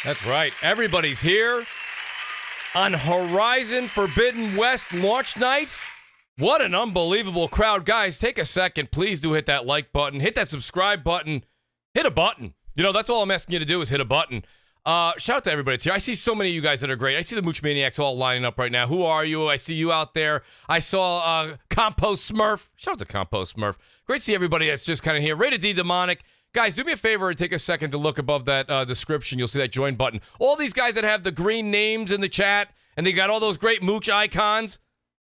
That's right. Everybody's here on Horizon Forbidden West launch night. What an unbelievable crowd. Guys, take a second. Please do hit that like button. Hit that subscribe button. Hit a button. You know, that's all I'm asking you to do is hit a button. Shout out to everybody that's here. I see so many of you guys that are great. I see the Mooch Maniacs all lining up right now. Who are you? I see you out there. I saw Compost Smurf. Shout out to Compost Smurf. Great to see everybody that's just kind of here. Rated D Demonic. Guys, do me a favor and take a second to look above that description. You'll see that join button. All these guys that have the green names in the chat, and they got all those great Mooch icons,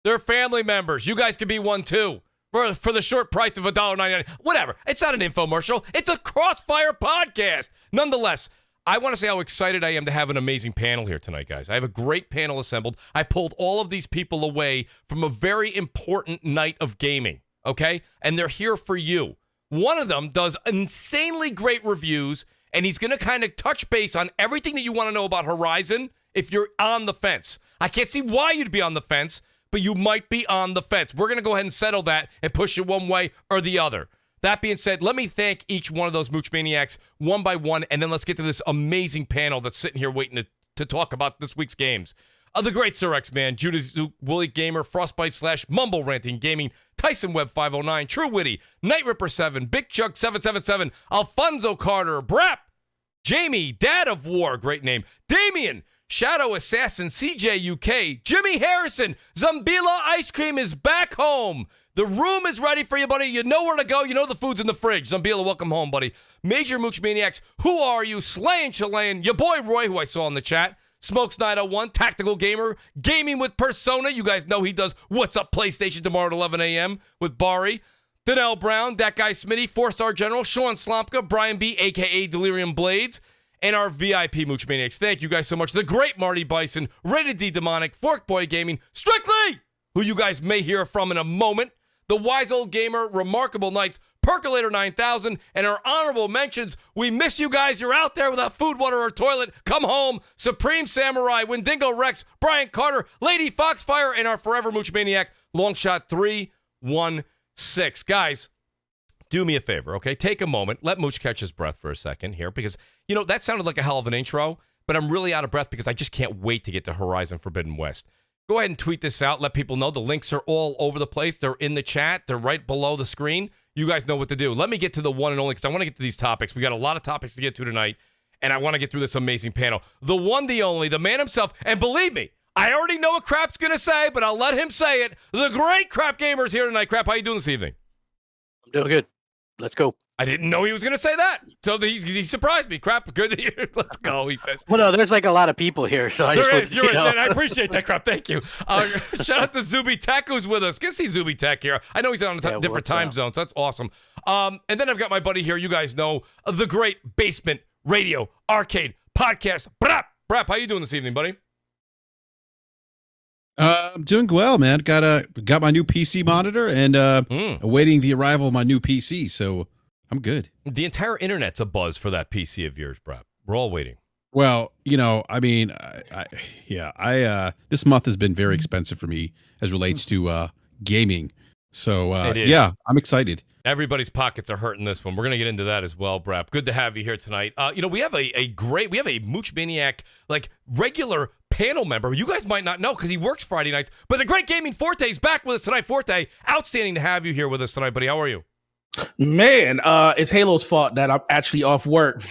they're family members. You guys can be one too. For the short price of $1.99. Whatever. It's not an infomercial. It's a CrossFire podcast. Nonetheless, I want to say how excited I am to have an amazing panel here tonight, guys. I have a great panel assembled. I pulled all of these people away from a very important night of gaming, okay? And they're here for you. One of them does insanely great reviews, and he's going to kind of touch base on everything that you want to know about Horizon if you're on the fence. I can't see why you'd be on the fence, but you might be on the fence. We're going to go ahead and settle that and push it one way or the other. That being said, let me thank each one of those Mooch Maniacs one by one, and then let's get to this amazing panel that's sitting here waiting to talk about this week's games. The great Sir X-Man, JudaZuk, WoolleyGamer, Frostbite Slash, MumbleRanting Gaming, Tyson Web 509, TrueWiddy, Kn1ght Ripper7, Big Chuck 777, Alphonso Carter, BRAP, Jamie, Dad of War, great name, Damion, Shadow Assassin, CJ UK, Jimmy Harrison, Zombilla Ice Cream is back home. The room is ready for you, buddy. You know where to go. You know the food's in the fridge. Zombilla, welcome home, buddy. Major Mooch Maniacs, who are you? Slayin' Chilean, your boy Roy, who I saw in the chat. Smokes 901, Tactical Gamer, Gaming with Persona. You guys know he does What's Up PlayStation tomorrow at 11 a.m. with Bari. Donnell Brown, That Guy Smitty, 4-Star General, Sean Slomka, Brian B., a.k.a. Delirium Blades, and our VIP Mooch Maniacs. Thank you guys so much. The great Marty Bison, Rated D Demonic, Fork Boy Gaming, Strictly, who you guys may hear from in a moment. The Wise Old Gamer, Remarkable Nights, Percolator 9000, and our honorable mentions. We miss you guys. You're out there without food, water, or toilet. Come home. Supreme Samurai, Wendigo Rex, Brian Carter, Lady Foxfire, and our Forever Mooch Maniac, Longshot 316. Guys, do me a favor, okay? Take a moment. Let Mooch catch his breath for a second here because, you know, that sounded like a hell of an intro, but I'm really out of breath because I just can't wait to get to Horizon Forbidden West. Go ahead and tweet this out. Let people know. The links are all over the place. They're in the chat. They're right below the screen. You guys know what to do. Let me get to the one and only because I want to get to these topics. We got a lot of topics to get to tonight, and I want to get through this amazing panel. The one, the only, the man himself, and believe me, I already know what Crap's going to say, but I'll let him say it. The great Crap Gamer is here tonight. Crap, how you doing this evening? I'm doing good. Let's go. I didn't know he was going to say that. So he surprised me. Crap, good to hear. Let's go, he says. Well, no, there's like a lot of people here. So You're right, man. I appreciate that, Crap. Thank you. Shout out to Zuby Tech, who's with us. Good to see Zuby Tech here. I know he's on a different time zone, so that's awesome. And then I've got my buddy here. You guys know the great Basement Radio Arcade Podcast. BRAP. BRAP, how you doing this evening, buddy? I'm doing well, man. Got my new PC monitor and awaiting the arrival of my new PC, so I'm good. The entire internet's abuzz for that PC of yours, BRAP. We're all waiting. Well, you know, I mean, this month has been very expensive for me as relates to gaming. So yeah, I'm excited. Everybody's pockets are hurting this one. We're going to get into that as well, BRAP. Good to have you here tonight. You know, we have a Mooch Maniac, like, regular panel member. You guys might not know because he works Friday nights, but the great Gaming Forte is back with us tonight. Forte, outstanding to have you here with us tonight, buddy. How are you? Man, it's Halo's fault that I'm actually off work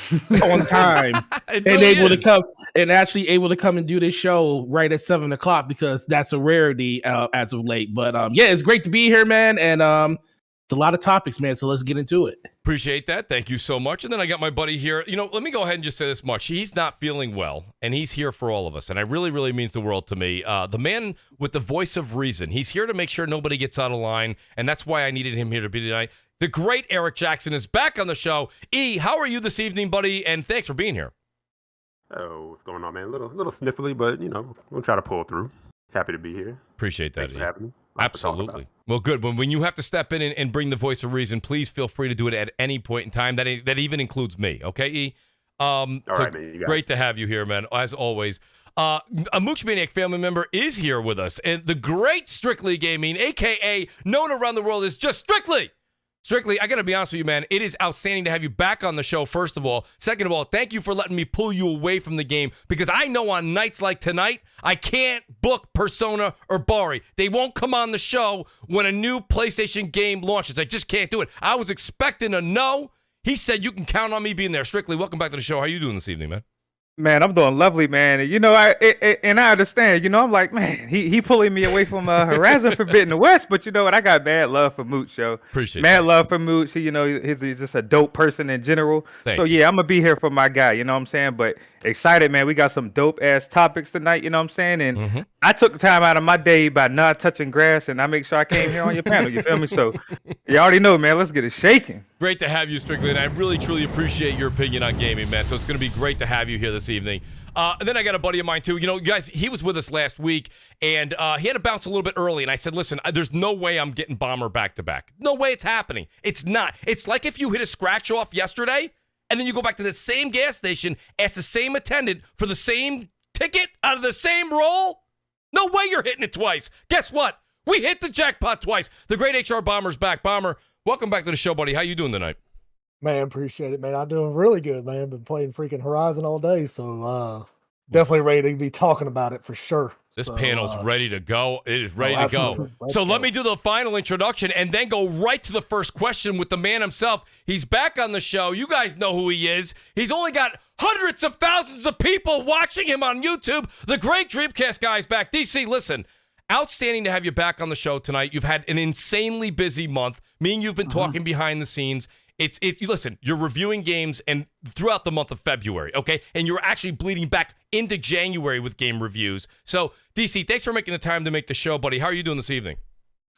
on time and able to come and do this show right at 7 o'clock because that's a rarity as of late. But yeah, it's great to be here, man. And it's a lot of topics, man. So let's get into it. Appreciate that. Thank you so much. And then I got my buddy here. You know, let me go ahead and just say this much. He's not feeling well, and he's here for all of us. And it really, really means the world to me. The man with the voice of reason. He's here to make sure nobody gets out of line, and that's why I needed him here to be tonight. The great Eric Jackson is back on the show. E, how are you this evening, buddy? And thanks for being here. Oh, what's going on, man? A little sniffly, but, you know, we'll try to pull through. Happy to be here. Appreciate that, Thanks for having me. Absolutely. Well, good. When you have to step in and bring the voice of reason, please feel free to do it at any point in time. That even includes me, okay, E? All right, man. Great to have you here, man, as always. A Mooch Maniac family member is here with us, and the great Strictly Gaming, a.k.a. known around the world as just Strictly. Strictly, I got to be honest with you, man. It is outstanding to have you back on the show, first of all. Second of all, thank you for letting me pull you away from the game, because I know on nights like tonight, I can't book Persona or Bari. They won't come on the show when a new PlayStation game launches. I just can't do it. I was expecting a no. He said you can count on me being there. Strictly, welcome back to the show. How you doing this evening, man? Man, I'm doing lovely, man. And, I understand. I'm like, man, he pulling me away from Horizon Forbidden West. But you know what? I got mad love for Mooch, yo. Appreciate mad that. love for Mooch. He's just a dope person in general. Thank so you. yeah, I'm gonna be here for my guy. You know what I'm saying? But excited, man. We got some dope ass topics tonight. You know what I'm saying? And I took time out of my day by not touching grass, and I make sure I came here on your panel. You feel me? So you already know, man. Let's get it shaking. Great to have you, Strictly, and I really, truly appreciate your opinion on gaming, man. So it's going to be great to have you here this evening. And then I got a buddy of mine, too. You guys, he was with us last week, and he had to bounce a little bit early. And I said, listen, there's no way I'm getting Bomber back-to-back. No way it's happening. It's not. It's like if you hit a scratch-off yesterday, and then you go back to the same gas station, ask the same attendant for the same ticket out of the same roll. No way you're hitting it twice. Guess what? We hit the jackpot twice. The great HR Bomber's back. Bomber, welcome back to the show, buddy. How you doing tonight? Man, appreciate it, man. I'm doing really good, man. Been playing freaking Horizon all day, so definitely ready to be talking about it for sure. This panel's ready to go. It is ready to absolutely. go. So let me do the final introduction and then go right to the first question with the man himself. He's back on the show. You guys know who he is. He's only got hundreds of thousands of people watching him on YouTube. The great Dreamcast guy is back. DC, listen, outstanding to have you back on the show tonight. You've had an insanely busy month. Me and you've been talking behind the scenes. It's listen, you're reviewing games and throughout the month of February, okay? And you're actually bleeding back into January with game reviews. So, DC, thanks for making the time to make the show, buddy. How are you doing this evening?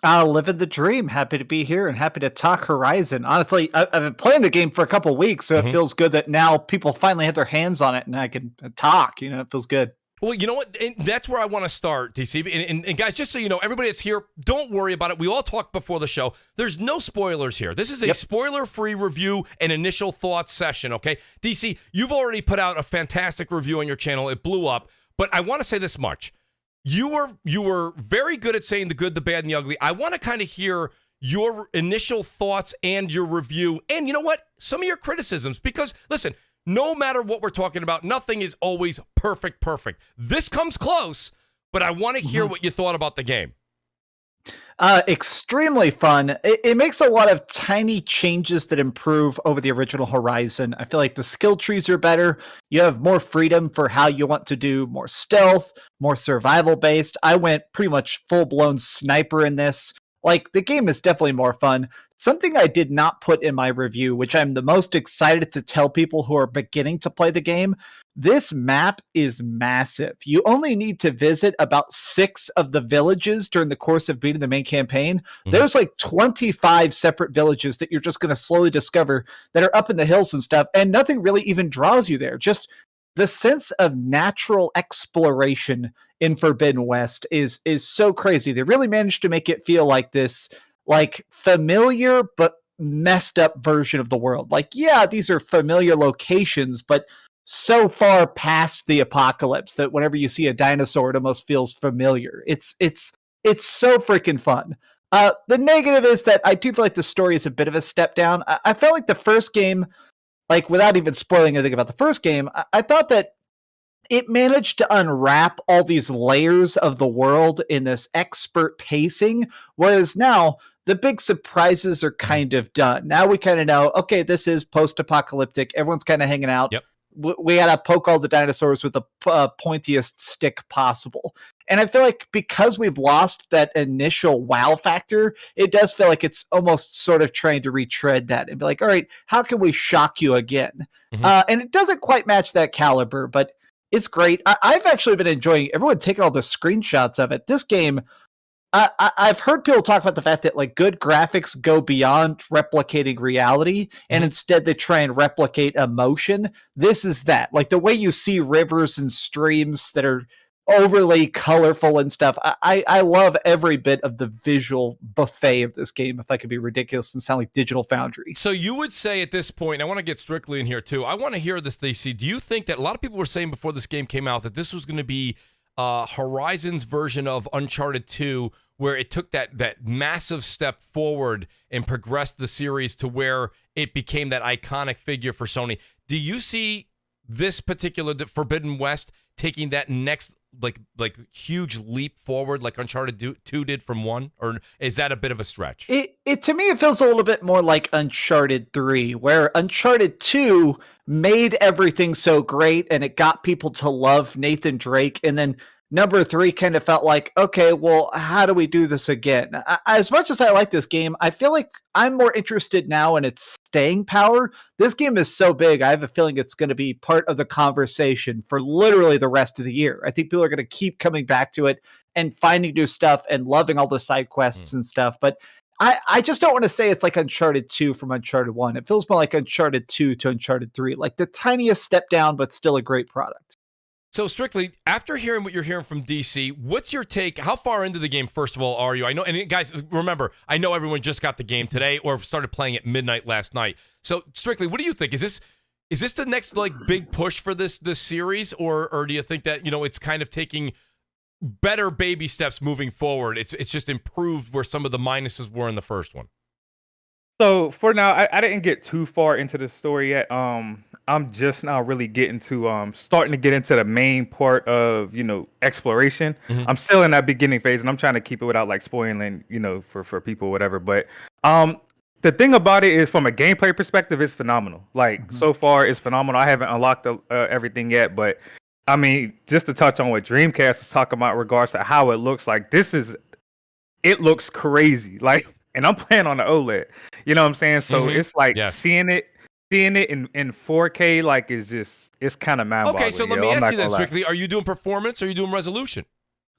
Living the dream. Happy to be here and happy to talk Horizon. Honestly, I've been playing the game for a couple weeks, so it feels good that now people finally have their hands on it and I can talk. It feels good. Well, you know what? And that's where I want to start, DC. And guys, just so you know, everybody that's here, don't worry about it. We all talked before the show. There's no spoilers here. This is a spoiler-free review and initial thoughts session, okay? DC, you've already put out a fantastic review on your channel. It blew up. But I want to say this much. You were very good at saying the good, the bad, and the ugly. I want to kind of hear your initial thoughts and your review. And you know what? Some of your criticisms. Because, listen, no matter what we're talking about, nothing is always perfect. This comes close, but I want to hear what you thought about the game. Extremely fun. It makes a lot of tiny changes that improve over the original Horizon. I feel like the skill trees are better. You have more freedom for how you want to do more stealth, more survival based. I went pretty much full-blown sniper in this. Like, the game is definitely more fun. Something I did not put in my review, which I'm the most excited to tell people who are beginning to play the game, this map is massive. You only need to visit about 6 of the villages during the course of beating the main campaign. There's like 25 separate villages that you're just going to slowly discover that are up in the hills and stuff, and nothing really even draws you there. Just the sense of natural exploration in Forbidden West is so crazy. They really managed to make it feel like this, like, familiar but messed up version of the world. Like, yeah, these are familiar locations, but so far past the apocalypse that whenever you see a dinosaur, it almost feels familiar. It's so freaking fun. The negative is that I do feel like the story is a bit of a step down. I felt like the first game, like, without even spoiling anything about the first game, I thought that it managed to unwrap all these layers of the world in this expert pacing, whereas now the big surprises are kind of done. Now we kind of know, okay, this is post-apocalyptic. Everyone's kind of hanging out. Yep. We got to poke all the dinosaurs with the pointiest stick possible. And I feel like because we've lost that initial wow factor, it does feel like it's almost sort of trying to retread that and be like, all right, how can we shock you again? And it doesn't quite match that caliber, but it's great. I've actually been enjoying everyone taking all the screenshots of it. This game, I've heard people talk about the fact that like good graphics go beyond replicating reality and instead they try and replicate emotion. This is that. Like the way you see rivers and streams that are overly colorful and stuff. I love every bit of the visual buffet of this game, if I could be ridiculous and sound like Digital Foundry. So you would say at this point, I want to get strictly in here too, I want to hear this, DC. Do you think that a lot of people were saying before this game came out that this was going to be Horizon's version of Uncharted 2, where it took that massive step forward and progressed the series to where it became that iconic figure for Sony. Do you see this particular Forbidden West taking that next like huge leap forward like Uncharted 2 did from 1, or is that a bit of a stretch? It to me it feels a little bit more like Uncharted 3, where Uncharted 2 made everything so great and it got people to love Nathan Drake, and then number 3 kind of felt like, okay, well, how do we do this again? As much as I like this game, I feel like I'm more interested now in its staying power. This game is so big, I have a feeling it's going to be part of the conversation for literally the rest of the year. I think people are going to keep coming back to it and finding new stuff and loving all the side quests and stuff. But I just don't want to say it's like Uncharted 2 from Uncharted 1. It feels more like Uncharted 2 to Uncharted 3, like the tiniest step down, but still a great product. So, Strictly, after hearing what you're hearing from DC, what's your take? How far into the game, first of all, are you? I know, and guys, remember, I know everyone just got the game today or started playing at midnight last night. So, Strictly, what do you think? Is this the next like big push for this series, or do you think that it's kind of taking better baby steps moving forward? It's just improved where some of the minuses were in the first one. So for now, I didn't get too far into the story yet. I'm just now really getting to starting to get into the main part of exploration. Mm-hmm. I'm still in that beginning phase, and I'm trying to keep it without like spoiling for people, whatever. But the thing about it is, from a gameplay perspective, it's phenomenal. Like so far, it's phenomenal. I haven't unlocked everything yet, but I mean, just to touch on what Dreamcast was talking about in regards to how it looks, like it looks crazy. Like, and I'm playing on the OLED. You know what I'm saying? So it's like seeing it in 4K, like it's kind of mind-boggling. Okay, so let me ask you that, Strictly. Are you doing performance or are you doing resolution?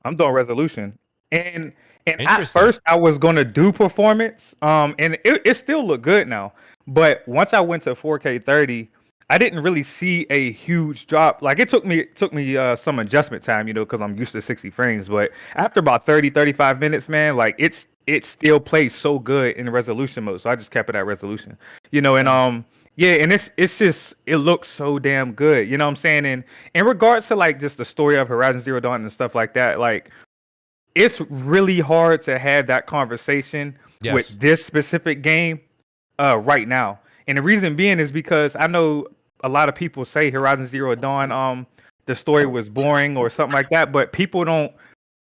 I'm doing resolution. And at first I was gonna do performance. And it still looked good now. But once I went to 4K 30, I didn't really see a huge drop. Like it took me some adjustment time, because I'm used to 60 frames. But after about 35 minutes, man, like it still plays so good in resolution mode. So I just kept it at resolution, and and it's just, it looks so damn good. You know what I'm saying? And in regards to like just the story of Horizon Zero Dawn and stuff like that, like it's really hard to have that conversation with this specific game right now. And the reason being is because I know a lot of people say Horizon Zero Dawn, the story was boring or something like that, but people don't,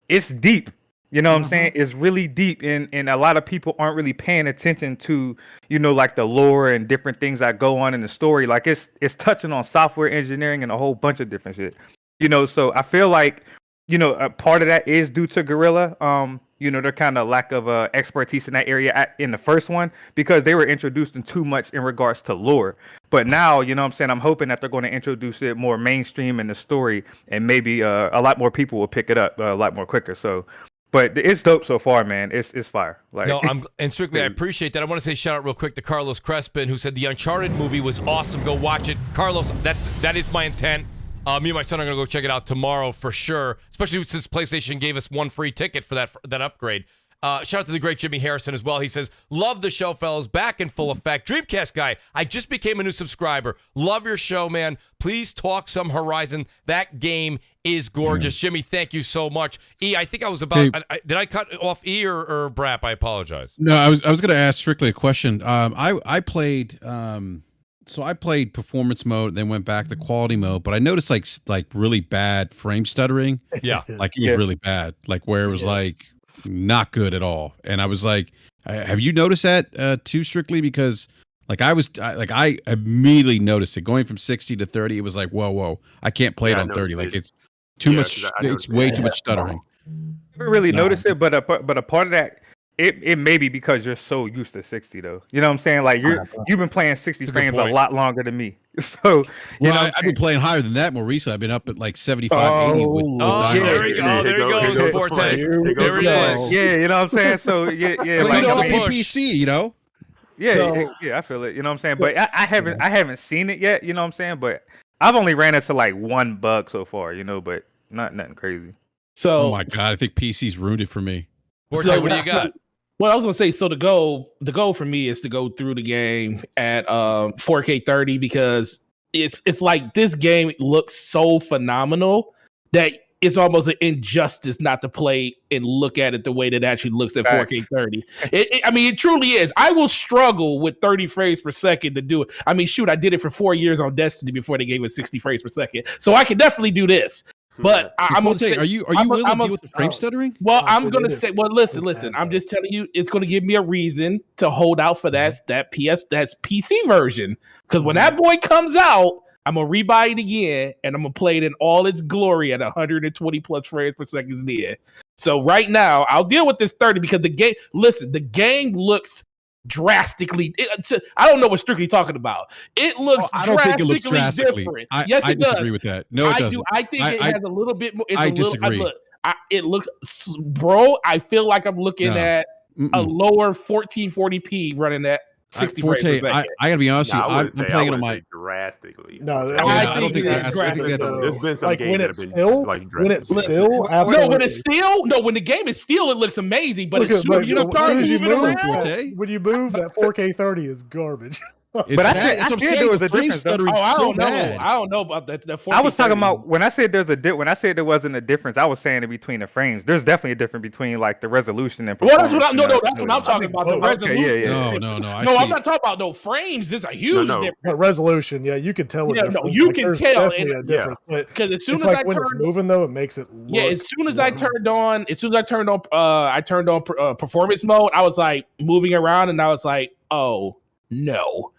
it's deep. You know what I'm saying? It's really deep, and a lot of people aren't really paying attention to, like the lore and different things that go on in the story. Like it's touching on software engineering and a whole bunch of different shit. So I feel like, a part of that is due to Guerrilla. Their kind of lack of expertise in that area in the first one, because they were introduced in too much in regards to lore. But now, I'm hoping that they're going to introduce it more mainstream in the story, and maybe a lot more people will pick it up a lot more quicker. So. But it's dope so far, man. It's fire. Like, no, and Strictly, I appreciate that. I want to say shout out real quick to Carlos Crespin, who said the Uncharted movie was awesome. Go watch it, Carlos. That is my intent. Me and my son are gonna go check it out tomorrow for sure. Especially since PlayStation gave us one free ticket for that upgrade. Shout out to the great Jimmy Harrison as well. He says, love the show, fellas. Back in full effect. Dreamcast guy, I just became a new subscriber. Love your show, man. Please talk some Horizon. That game is gorgeous. Jimmy, thank you so much. E, I think I was about... Hey. Did I cut off E or BRAP? I apologize. No, I was going to ask Strictly a question. I played... So I played performance mode, then went back to quality mode, but I noticed like really bad frame stuttering. Yeah. Like it was really bad. Like where it was like... not good at all. And I was like, have you noticed that too, Strictly? Because like I immediately noticed it going from 60 to 30. It was like, whoa, I can't play it on 30. Like it's too much. It's way too much stuttering. I never really noticed it, but a part of that, it may be because you're so used to 60 though. You know what I'm saying? Like you've been playing 60 frames a lot longer than me. So I've been playing higher than that more recently. I've been up at like 75, 80 with there he goes, Forte. There it is. Yeah, you know what I'm saying? So yeah. Well, like, PC, Yeah, I feel it. You know what I'm saying? But I haven't seen it yet. You know what I'm saying? But I've only ran into like one bug so far. But nothing crazy. So, oh my god, I think PC's ruined it for me. Forte, what do you got? Well, I was gonna say, so the goal for me is to go through the game at 4K 30, because it's like this game looks so phenomenal that it's almost an injustice not to play and look at it the way that it actually looks at 4K 30. I mean, it truly is. I will struggle with 30 frames per second to do it. I mean, shoot, I did it for 4 years on Destiny before they gave us 60 frames per second. So I can definitely do this. But I'm gonna say, are you willing to deal with the frame stuttering? Well, I'm gonna say, well, listen. I'm just telling you, it's gonna give me a reason to hold out for that's PC version. Because when that boy comes out, I'm gonna rebuy it again, and I'm gonna play it in all its glory at 120 plus frames per second there. So right now, I'll deal with this 30 because the game looks drastically. I don't know what Strictly talking about. It looks. I don't think it looks drastically different. Yes, I disagree with that. No, it doesn't. I think it has a little bit more. I disagree. It looks, bro. I feel like I'm looking at a lower 1440p running at 60 frames per second. I gotta be honest with you. I'm playing it on my drastically. No, I don't think drastically. There's been some like games when that it's have been still, like when it's drastically. still, absolutely. when the game is still, it looks amazing. But as soon But as you you're not start playing moving smooth, around, Forte. when you move, that 4K 30 is garbage. But I I'm said saying. there was The a frame difference, though. stuttering's I so don't know. bad. I don't know about that. The 4K I was talking 30. about when I said when I said there wasn't a difference. I was saying in between the frames. There's definitely a difference between like the resolution and Well, performance. that's what I'm talking about. The resolution. No. No, I'm not talking about no frames. There's a huge difference. But resolution, yeah, you can tell the difference. No, you can there's tell. definitely a difference. Because as soon It's as like I when it's turned, moving though, it makes it look. as soon as I turned on, performance mode, I was like moving around, and I was like, oh no.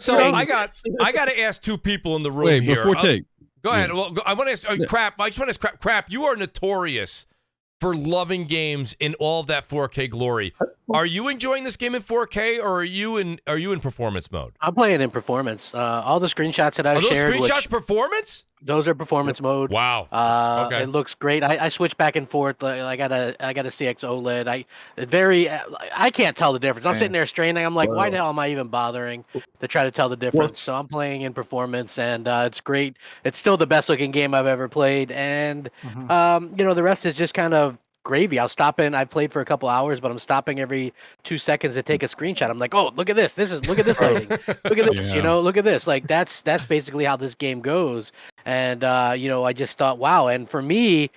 So I got to ask two people in the room Wait, here. before take. Go ahead. Well, I want to ask Crap. I just want to ask Crap. You are notorious for loving games in all of that 4K glory. Are you enjoying this game in 4K, or are you in performance mode? I'm playing in performance. All the screenshots that I've shared, Screenshots performance? Those are performance mode. Wow. Okay. It looks great. I switch back and forth. I got a CX OLED. I can't tell the difference. I'm sitting there straining. I'm like, why the hell am I even bothering to try to tell the difference? So I'm playing in performance, and it's great. It's still the best looking game I've ever played, and the rest is just kind of gravy. I'll stop in. I played for a couple hours, but I'm stopping every 2 seconds to take a screenshot. I'm like, oh, look at this. Look at this lighting. Look at this. Look at this. Like that's basically how this game goes. And I just thought, wow. And for me,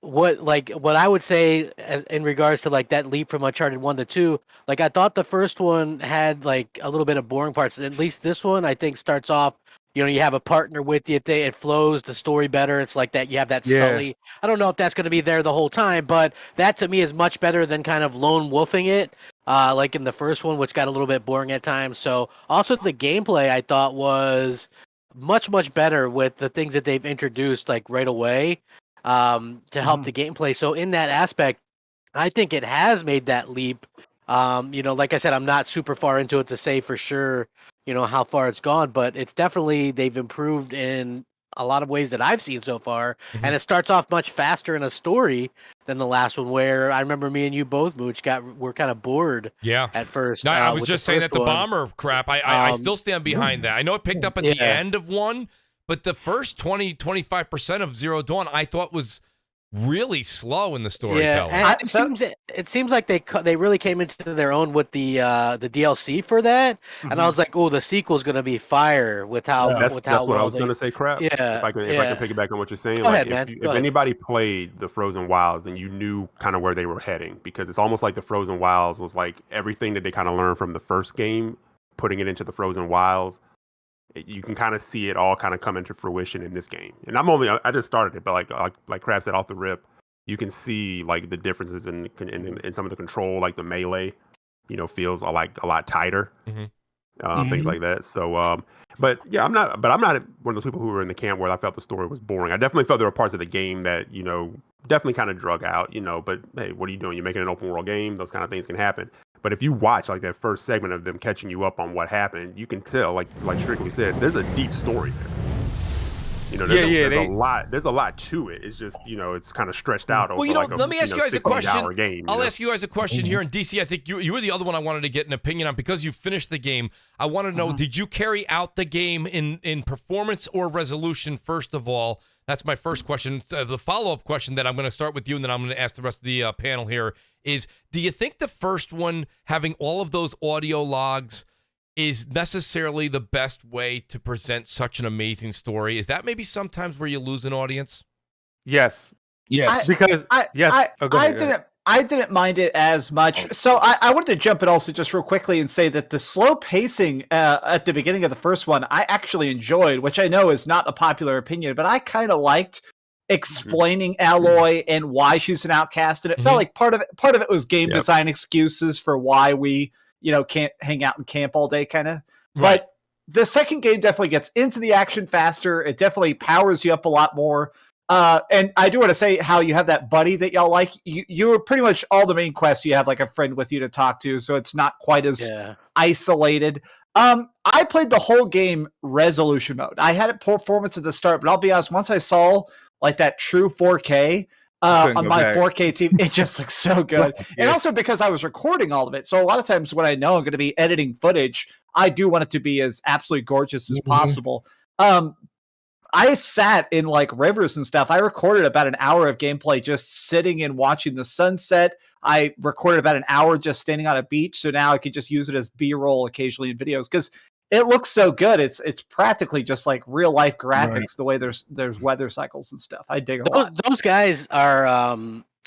what I would say in regards to like that leap from Uncharted 1 to 2, like I thought the first one had like a little bit of boring parts. At least this one, I think, starts off. You have a partner with you. It flows the story better. It's like that. You have that Sully. I don't know if that's going to be there the whole time, but that to me is much better than kind of lone wolfing it, like in the first one, which got a little bit boring at times. So also the gameplay I thought was much, much better with the things that they've introduced like right away to help the gameplay. So in that aspect, I think it has made that leap. Like I said, I'm not super far into it to say for sure, how far it's gone, but it's definitely, they've improved in a lot of ways that I've seen so far. And it starts off much faster in a story than the last one, where I remember me and you both, Mooch, were kind of bored at first. No, I was just saying that the bomber crap, I still stand behind that. I know it picked up at the end of one, but the first 20-25% of Zero Dawn I thought was really slow in the storytelling. Yeah, and it seems like they really came into their own with the DLC for that, and I was like, oh, the sequel's gonna be fire with how that's what I was gonna say. Crap. Yeah, if I can piggyback on what you're saying, Go ahead, man. if anybody played the Frozen Wilds, then you knew kind of where they were heading, because it's almost like the Frozen Wilds was like everything that they kind of learned from the first game, putting it into the Frozen Wilds. You can kind of see it all kind of come into fruition in this game. And I just started it, but like Crab said off the rip, you can see like the differences in some of the control, like the melee, feels a lot tighter, things like that. So, but yeah, I'm not one of those people who were in the camp where I felt the story was boring. I definitely felt there were parts of the game that, definitely kind of drug out, but hey, what are you doing? You're making an open world game. Those kind of things can happen. But if you watch like that first segment of them catching you up on what happened, you can tell, like Strictly said, there's a deep story there. There's a lot to it. It's just, it's kind of stretched out over let me ask you guys a question. Game, I'll ask you guys a question here in DC. I think you were the other one I wanted to get an opinion on, because you finished the game. I want to know, did you carry out the game in performance or resolution, first of all? That's my first question. The follow-up question that I'm going to start with you, and then I'm going to ask the rest of the panel here is, do you think the first one, having all of those audio logs, is necessarily the best way to present such an amazing story? Is that maybe sometimes where you lose an audience? Yes. Yes. Because yes. Go ahead, go ahead. I didn't mind it as much. So I wanted to jump in also just real quickly and say that the slow pacing at the beginning of the first one, I actually enjoyed, which I know is not a popular opinion, but I kind of liked explaining Aloy and why she's an outcast. And it felt like part of it was game design excuses for why we, can't hang out and camp all day kind of. Right. But the second game definitely gets into the action faster. It definitely powers you up a lot more. And I do want to say how you have that buddy that y'all like. You're pretty much all the main quests. You have like a friend with you to talk to, so it's not quite as isolated. I played the whole game resolution mode. I had it performance at the start, but I'll be honest, once I saw like that true 4K on my 4K TV, it just looks so good. And also because I was recording all of it. So a lot of times when I know I'm going to be editing footage, I do want it to be as absolutely gorgeous as possible. I sat in like rivers and stuff. I recorded about an hour of gameplay just sitting and watching the sunset. I recorded about an hour just standing on a beach. So now I could just use it as B-roll occasionally in videos because it looks so good. It's practically just like real life graphics, the way there's weather cycles and stuff. I dig a lot. Those guys are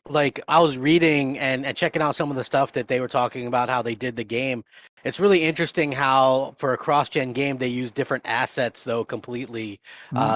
like I was reading and checking out some of the stuff that they were talking about, how they did the game. It's really interesting how for a cross-gen game they use different assets though completely.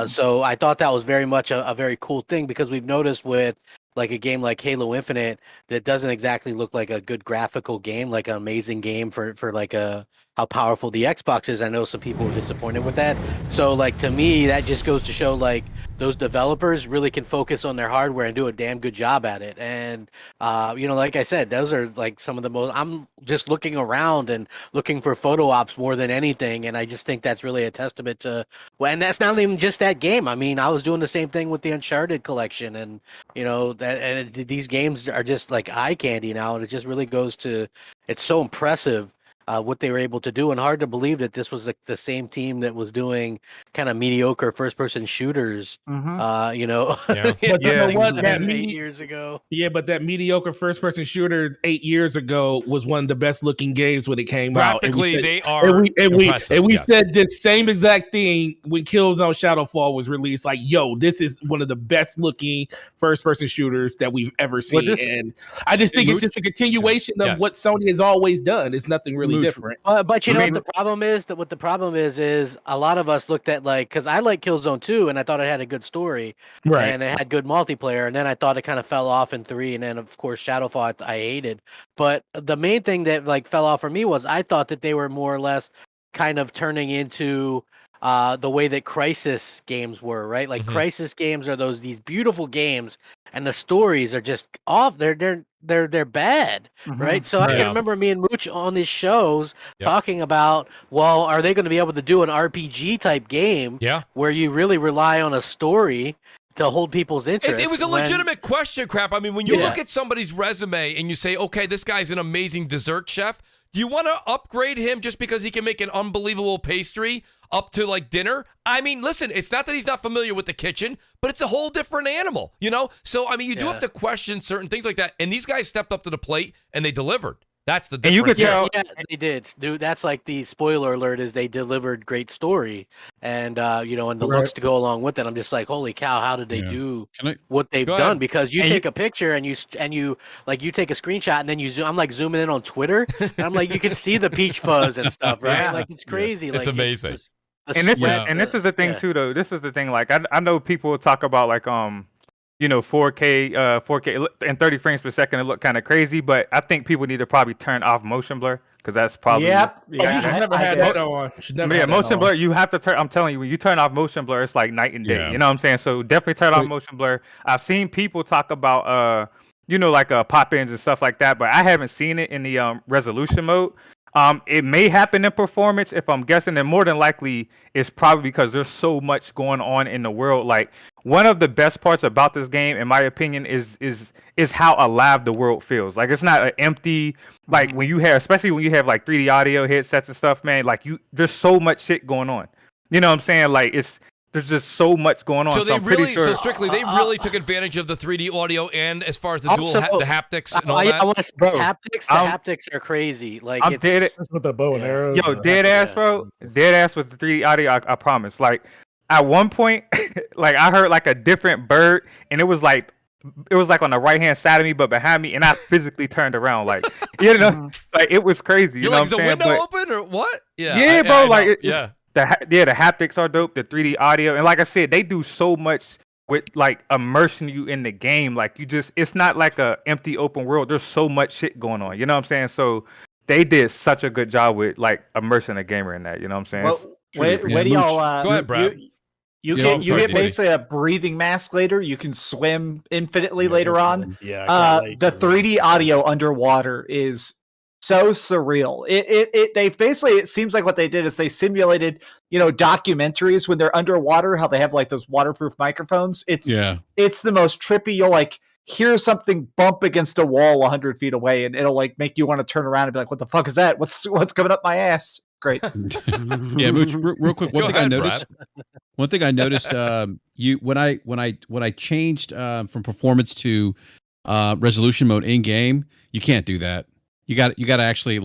So I thought that was very much a very cool thing because we've noticed with like a game like Halo Infinite that doesn't exactly look like a good graphical game, like an amazing game for like how powerful the Xbox is. I know some people were disappointed with that. So like to me that just goes to show like those developers really can focus on their hardware and do a damn good job at it. And, like I said, those are like some of the most, I'm just looking around and looking for photo ops more than anything. And I just think that's really a testament to, well, and that's not even just that game. I mean, I was doing the same thing with the Uncharted collection and, these games are just like eye candy now. And it just really goes to, it's so impressive. What they were able to do, and hard to believe that this was like the same team that was doing kind of mediocre first-person shooters. But you know what? 8 years ago. Yeah, but that mediocre first-person shooter 8 years ago was one of the best-looking games when it came out. Graphically, they are impressive. And we said this same exact thing when Killzone Shadowfall was released. Like, yo, this is one of the best-looking first-person shooters that we've ever seen. And I just think it's just a continuation of what Sony has always done. It's nothing really different. But you know what the problem is? That what the problem is a lot of us looked at like, because I like Killzone 2 and I thought it had a good story, and it had good multiplayer, and then I thought it kind of fell off in 3, and then of course Shadowfall I hated. But the main thing that like fell off for me was I thought that they were more or less kind of turning into the way that Crisis games were, right? Like Crisis games are these beautiful games, and the stories are just off. They're bad, right? So I can remember me and Mooch on these shows talking about, well, are they going to be able to do an RPG type game where you really rely on a story to hold people's interest? It was a legitimate question, Crap. I mean, when you look at somebody's resume and you say, okay, this guy's an amazing dessert chef, do you want to upgrade him just because he can make an unbelievable pastry up to like dinner? I mean, listen, it's not that he's not familiar with the kitchen, but it's a whole different animal, you know? So, I mean, you do have to question certain things like that. And these guys stepped up to the plate and they delivered. That's the difference. And you could tell, they did, dude. That's like the spoiler alert is they delivered great story, and and the looks to go along with it. I'm just like, holy cow, how did they do what they've done? Because you take a picture and you like you take a screenshot and then you zoom. I'm like zooming in on Twitter, and I'm like, you can see the peach fuzz and stuff, right? Like it's crazy. It's like amazing. This is the thing too, though. This is the thing. Like I know people talk about like 4K and 30 frames per second. It look kind of crazy, but I think people need to probably turn off motion blur because that's probably you should never have that on. Motion blur. You have to turn. I'm telling you, when you turn off motion blur, it's like night and day. You know what I'm saying? So definitely turn off motion blur. I've seen people talk about like pop-ins and stuff like that, but I haven't seen it in the resolution mode. It may happen in performance if I'm guessing, and more than likely it's probably because there's so much going on in the world. Like one of the best parts about this game, in my opinion, is how alive the world feels. Like it's not an empty, like when you have, especially when you have like 3D audio headsets and stuff, man, like there's so much shit going on. You know what I'm saying? Like there's just so much going on. So they I'm pretty sure. So strictly, they really took advantage of the 3D audio and as far as the the haptics and all that. I want to say haptics. The haptics are crazy. Like I'm dead. With the bow and arrows. Yo, dead ass, bro. Dead ass with the 3D audio. I promise. Like at one point, like I heard like a different bird, and it was like on the right hand side of me, but behind me, and I physically turned around, like like it was crazy. You know like what I'm the saying? window open or what? Yeah, bro. Like yeah. The haptics are dope. The 3D audio, and like I said, they do so much with like immersing you in the game. Like it's not like a empty open world. There's so much shit going on. You know what I'm saying? So they did such a good job with like immersing a gamer in that. You know what I'm saying? Well, where do Mooch. y'all? Go ahead, Brad. You Yeah, get sorry, basically a breathing mask later. You can swim infinitely later on. Yeah. I can't wait The for 3D audio underwater is so surreal. They basically, it seems like what they did is they simulated, documentaries when they're underwater, how they have like those waterproof microphones. It's the most trippy. You'll like hear something bump against a wall 100 feet away, and it'll like make you want to turn around and be like, "What the fuck is that? What's coming up my ass?" Great. Yeah, Mooch, real quick. One thing I noticed, when I changed from performance to resolution mode in game, you can't do that. You got to actually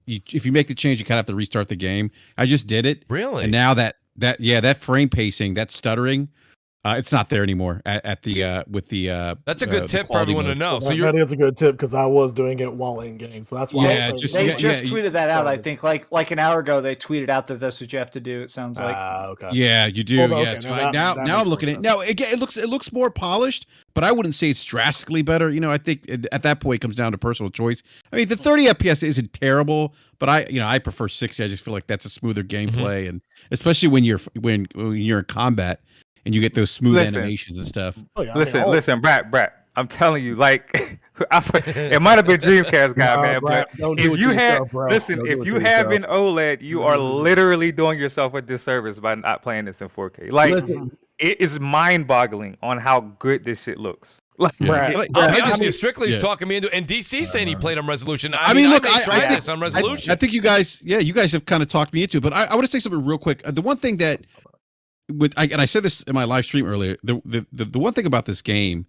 if you make the change, you kind of have to restart the game. I just did it. Really? And now that frame pacing, that stuttering, it's not there anymore at the with the. That's a good tip for everyone to know. Well, So that is a good tip because I was doing it while in game, so that's why. Yeah, They just tweeted that out. I think like an hour ago they tweeted out that that's what you have to do. It sounds like. Okay. Yeah, you do. Well, Yeah. okay, So now that now I'm makes looking more at now. Again, it looks more polished, but I wouldn't say it's drastically better. I think at that point it comes down to personal choice. I mean, the 30 FPS isn't terrible, but I prefer 60. I just feel like that's a smoother gameplay, and especially when you're in combat and you get those smooth animations and stuff. Oh, yeah, Listen, Brad. I'm telling you, like, it might have been Dreamcast guy, man. Brad, But don't do if it you to have, yourself, bro. listen, Don't do if it you to have yourself. an OLED, you are literally doing yourself a disservice by not playing this in 4K. Like, Listen. it is mind-boggling on how good this shit looks. Like, Brad, I'll Brad, be how honest with many- you, Strictly's Yeah. talking me into, and DC saying he played on resolution. I mean, look, I I think this on resolution. I think you guys have kind of talked me into it, but I want to say something real quick. The one thing that I said this in my live stream earlier, the one thing about this game,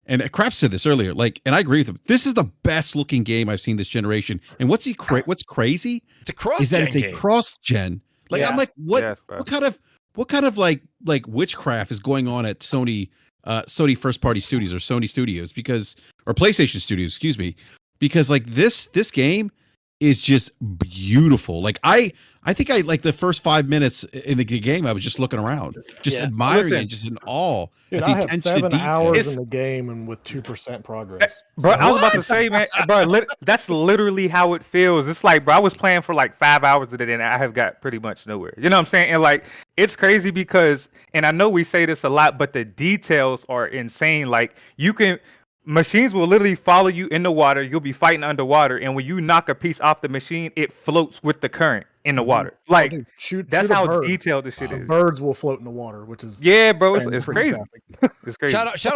and Crap said this earlier, like, and I agree with him. This is the best looking game I've seen this generation. And what's crazy It's a cross is that it's game. a cross gen. Like, I'm like, what? Yes, bro. What kind of like witchcraft is going on at Sony first party studios or Sony studios or PlayStation studios, excuse me, because like this game is just beautiful. Like I think I like the first 5 minutes in the game. I was just looking around, just admiring it, just in awe. Dude, at the I have attention 7 to detail. hours in the game and with 2% progress. Bro, I was about to say, man, bro, that's literally how it feels. It's like, bro, I was playing for like 5 hours of it and I have got pretty much nowhere. You know what I'm saying? And like, it's crazy because, and I know we say this a lot, but the details are insane. Like, machines will literally follow you in the water. You'll be fighting underwater. And when you knock a piece off the machine, it floats with the current in the water. Like, that's how detailed this shit is. Birds will float in the water, which is bro, it's crazy. It's crazy. Shout out to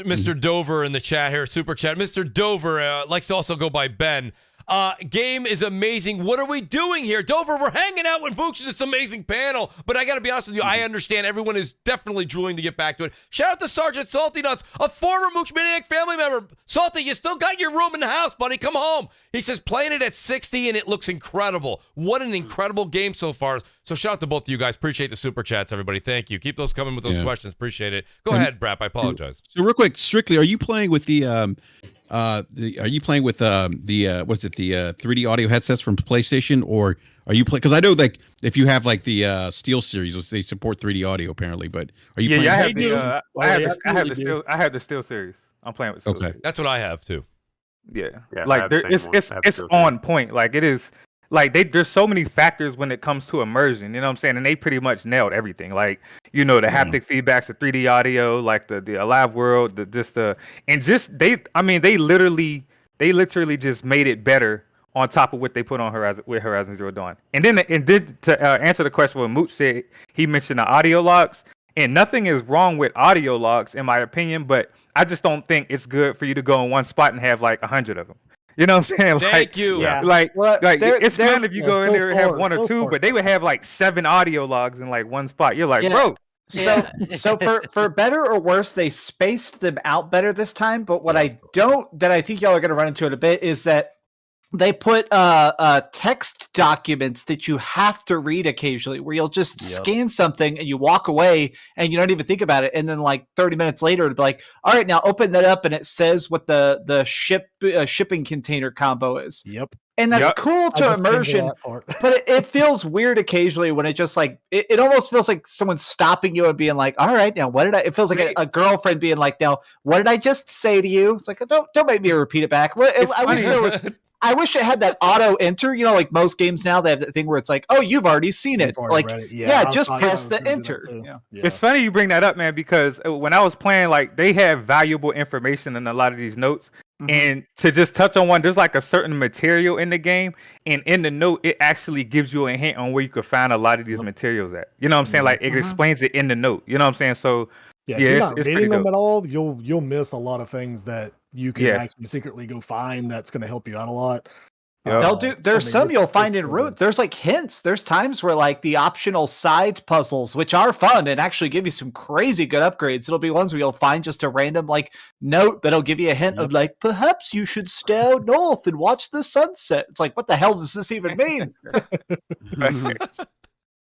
Mr. Dover in the chat here, super chat. Mr. Dover likes to also go by Ben. Game is amazing. What are we doing here? Dover, we're hanging out with Mooch in this amazing panel. But I got to be honest with you, I understand everyone is definitely drooling to get back to it. Shout out to Sergeant Salty Nuts, a former Mooch Maniac family member. Salty, you still got your room in the house, buddy. Come home. He says playing it at 60 and it looks incredible. What an incredible game so far. So shout out to both of you guys. Appreciate the super chats, everybody. Thank you. Keep those coming with those questions. Appreciate it. Go ahead, Brap. I apologize. So real quick, Strictly, are you playing with the 3D audio headsets from PlayStation, or are you playing? Because I know like if you have like the Steel series, they support 3D audio apparently. But are you? Yeah, playing I have the Steel series. I'm playing with Steel series. That's what I have too. Yeah, Yeah, I like have the same one. it's I have the Steel on point. Like it is. Like there's so many factors when it comes to immersion, you know what I'm saying? And they pretty much nailed everything. Like, the haptic feedbacks, the 3D audio, like the alive world, they literally just made it better on top of what they put on Horizon Zero Dawn. And then to answer the question, what Mooch said, he mentioned the audio logs, and nothing is wrong with audio logs in my opinion, but I just don't think it's good for you to go in one spot and have like 100 of them. You know what I'm saying? Thank you. Yeah. It's fine if you go in there and have one or two, but but they would have like 7 audio logs in like one spot. You're like, bro. So for better or worse, they spaced them out better this time. But what I think y'all are going to run into in a bit is that they put text documents that you have to read occasionally, where you'll just scan something and you walk away and you don't even think about it, and then like 30 minutes later it'll be like, all right, now open that up, and it says what the shipping container combo is. Yep. And that's cool to immersion, but it feels weird occasionally when it just like it almost feels like someone stopping you and being like, all right, now what did it feels like a girlfriend being like, now what did I just say to you? It's like, don't make me repeat it back. I wish it had that auto enter, like most games now, they have that thing where it's like, oh, you've already seen it. Like, just press the enter. Yeah. It's funny you bring that up, man, because when I was playing, like, they have valuable information in a lot of these notes. And to just touch on one, there's like a certain material in the game, and in the note, it actually gives you a hint on where you could find a lot of these materials at. You know what I'm saying? Like, it explains it in the note. You know what I'm saysaying? So, if you're not reading them at all, you'll miss a lot of things that you can actually secretly go find that's going to help you out a lot. There's some you'll find in root. There's like hints. There's times where like the optional side puzzles, which are fun and actually give you some crazy good upgrades. It'll be ones where you'll find just a random like note that'll give you a hint of like, perhaps you should stare north and watch the sunset. It's like, what the hell does this even mean?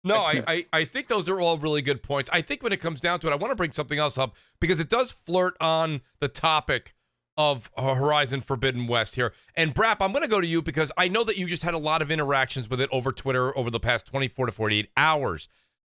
No, I think those are all really good points. I think when it comes down to it, I want to bring something else up because it does flirt on the topic of Horizon Forbidden West here. And BRAP, I'm going to go to you because I know that you just had a lot of interactions with it over Twitter over the past 24 to 48 hours.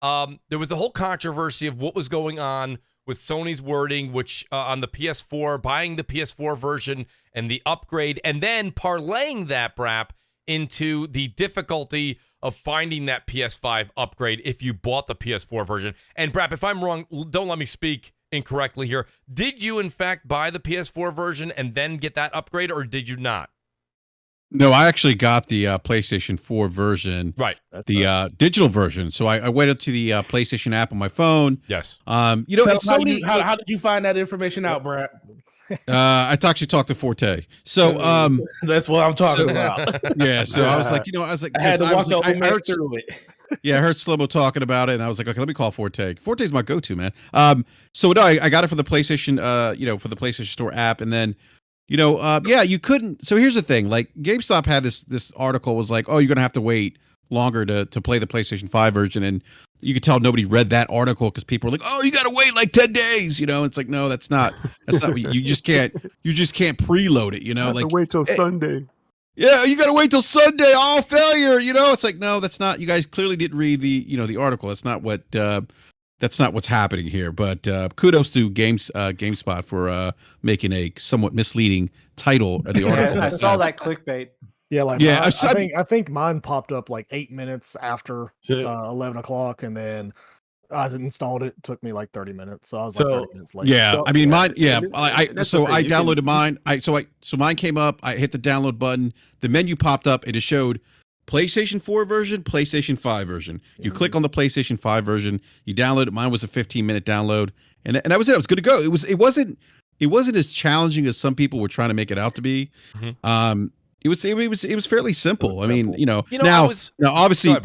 There was the whole controversy of what was going on with Sony's wording, which on the PS4, buying the PS4 version and the upgrade, and then parlaying that, BRAP, into the difficulty of finding that PS5 upgrade if you bought the PS4 version. And BRAP, if I'm wrong, don't let me speak incorrectly here. Did you in fact buy the PS4 version and then get that upgrade, or did you not? No, I actually got the PlayStation 4 version, right? Digital version. So I went up to the PlayStation app on my phone. Yes. So Sony, how did you find that information out, Brad? I actually talked to Forte. So that's what I'm talking about. Yeah. So I was like, I had to walk through it. Yeah, I heard Slomo talking about it, and I was like, okay, let me call Forte. Forte's my go-to, man. So no, I got it for the PlayStation, for the PlayStation Store app, and then, you couldn't. So here's the thing: like GameStop had this article was like, oh, you're gonna have to wait longer to play the PlayStation 5 version, and you could tell nobody read that article because people were like, oh, you got to wait like 10 days, It's like, no, that's not what you just can't preload it, Have to wait till Sunday. Yeah, you got to wait till Sunday. All failure, It's like, no, that's not. You guys clearly didn't read the article. That's not what's happening here. But kudos to GameSpot for making a somewhat misleading title of the article. I saw that clickbait. Yeah, I think mine popped up like 8 minutes after 11 o'clock, and then I installed it. It took me like 30 minutes, so I was like 30 minutes late. Yeah, I mean mine. Yeah, I downloaded mine. So mine came up. I hit the download button. The menu popped up. It just showed PlayStation 4 version, PlayStation 5 version. You click on the PlayStation 5 version. You download it. Mine was a 15-minute download, and that was it. It was good to go. It wasn't as challenging as some people were trying to make it out to be. Mm-hmm. It was fairly simple. I mean, now obviously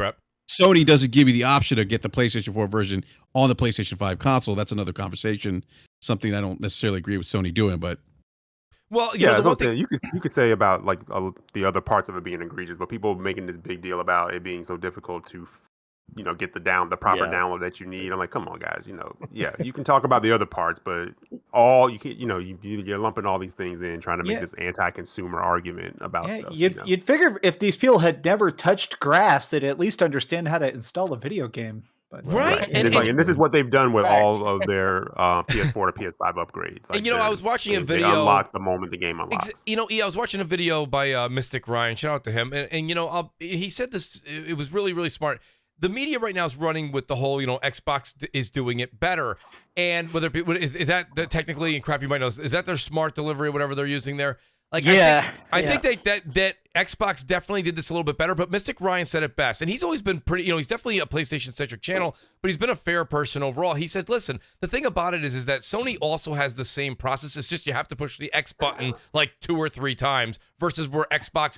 Sony doesn't give you the option to get the PlayStation 4 version on the PlayStation 5 console. That's another conversation. Something I don't necessarily agree with Sony doing, but you could say about like the other parts of it being egregious, but people making this big deal about it being so difficult to get the proper download that you need. I'm like, come on, guys. You can talk about the other parts, but you're lumping all these things in, trying to make this anti-consumer argument about stuff. You'd figure if these people had never touched grass, they'd at least understand how to install a video game. But, right. And this is what they've done with all of their PS4 to PS5 upgrades. Like, I was watching a video. They unlock the moment the game unlocks. I was watching a video by Mystic Ryan. Shout out to him. And he said this. It was really, really smart. The media right now is running with the whole, Xbox is doing it better. And whether it be, is that technically, and crap, you might know, is that their smart delivery or whatever they're using there? Like, I think that Xbox definitely did this a little bit better, but Mystic Ryan said it best. And he's always been pretty, he's definitely a PlayStation-centric channel, but he's been a fair person overall. He said, listen, the thing about it is that Sony also has the same process. It's just you have to push the X button like 2 or 3 times versus where Xbox,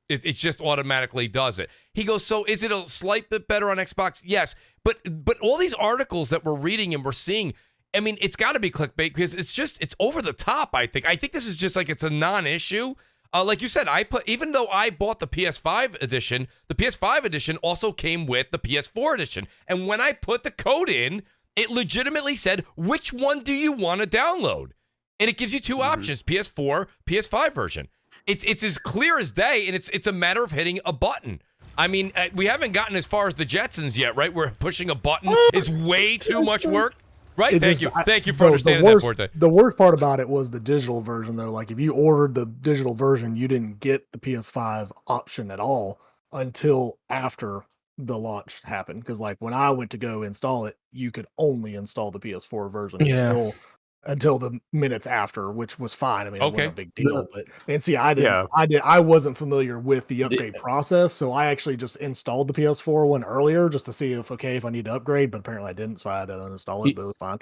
it just automatically does it. He goes, so is it a slight bit better on Xbox? Yes. But all these articles that we're reading and we're seeing, I mean, it's got to be clickbait because it's over the top, I think. I think this is just like it's a non-issue. like you said, even though I bought the PS5 edition, the PS5 edition also came with the PS4 edition. And when I put the code in, it legitimately said, which one do you want to download? And it gives you two options, PS4, PS5 version. It's as clear as day, and it's a matter of hitting a button. I mean, we haven't gotten as far as the Jetsons yet, right? Where pushing a button is way too much work. Right? Thank you for understanding that, Forte. The worst part about it was the digital version, though. Like, if you ordered the digital version, you didn't get the PS5 option at all until after the launch happened. Because, like, when I went to go install it, you could only install the PS4 version until the minutes after, which was fine. I mean, it wasn't a big deal. But I wasn't familiar with the upgrade process, so I actually just installed the PS4 one earlier just to see if I need to upgrade. But apparently I didn't, so I had to uninstall it. But it was fine.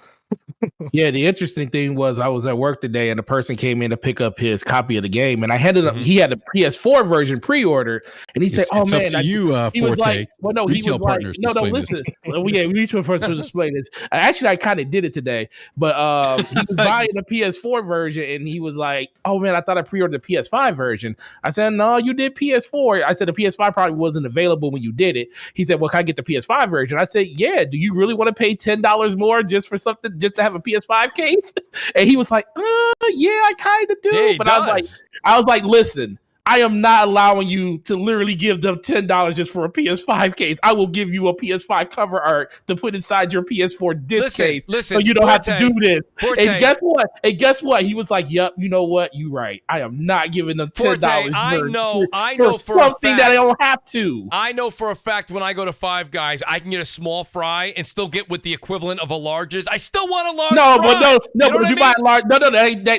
Yeah, the interesting thing was I was at work today, and a person came in to pick up his copy of the game, and I handed him. He had a PS4 version pre-ordered, and he said, "Oh man, up to you, he was Forte. like, well, no, retail he was partners like, no, listen, retail partners explain this. Actually, I kind of did it today, but he was buying the PS4 version, and he was like, "Oh man, I thought I pre-ordered the PS5 version." I said, "No, you did PS4." I said the PS5 probably wasn't available when you did it. He said, "Well, can I get the PS5 version?" I said, "Yeah. Do you really want to pay $10 more just for something, just to have a PS5 case?" And he was like, "Yeah, I kind of do." Yeah, but I was like, "Listen, I am not allowing you to literally give them $10 just for a PS5 case. I will give you a PS5 cover art to put inside your PS4 disc case, so you don't have to do this." And guess what? He was like, "Yep, you know what? You right. I am not giving them $10 I know for something a fact, that I don't have to." I know for a fact when I go to Five Guys, I can get a small fry and still get with the equivalent of a larges. I still want a large fry. But if you buy a large,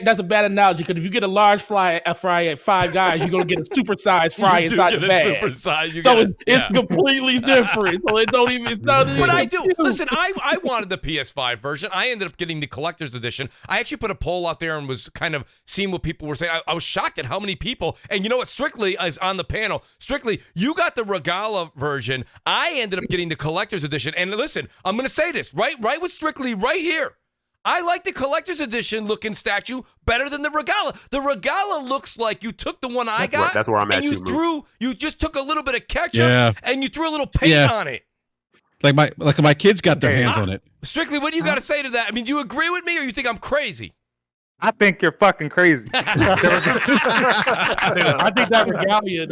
that's a bad analogy, because if you get a large fry at Five Guys, you're gonna get a supersized fry inside the bag. So it's completely different. So it's not even. But I do. Listen, I wanted the PS5 version. I ended up getting the collector's edition. I actually put a poll out there and was kind of seeing what people were saying. I was shocked at how many people. And you know what? Strictly is on the panel. Strictly, you got the Regala version. I ended up getting the collector's edition. And listen, I'm going to say this right with Strictly right here. I like the collector's edition looking statue better than the Regala. The Regala looks like you took the one I got. That's where I'm at. And you just took a little bit of ketchup and you threw a little paint on it. Like my kids got their hands on it. Strictly, what do you got to say to that? I mean, do you agree with me, or you think I'm crazy? I think you're fucking crazy. I think that regalia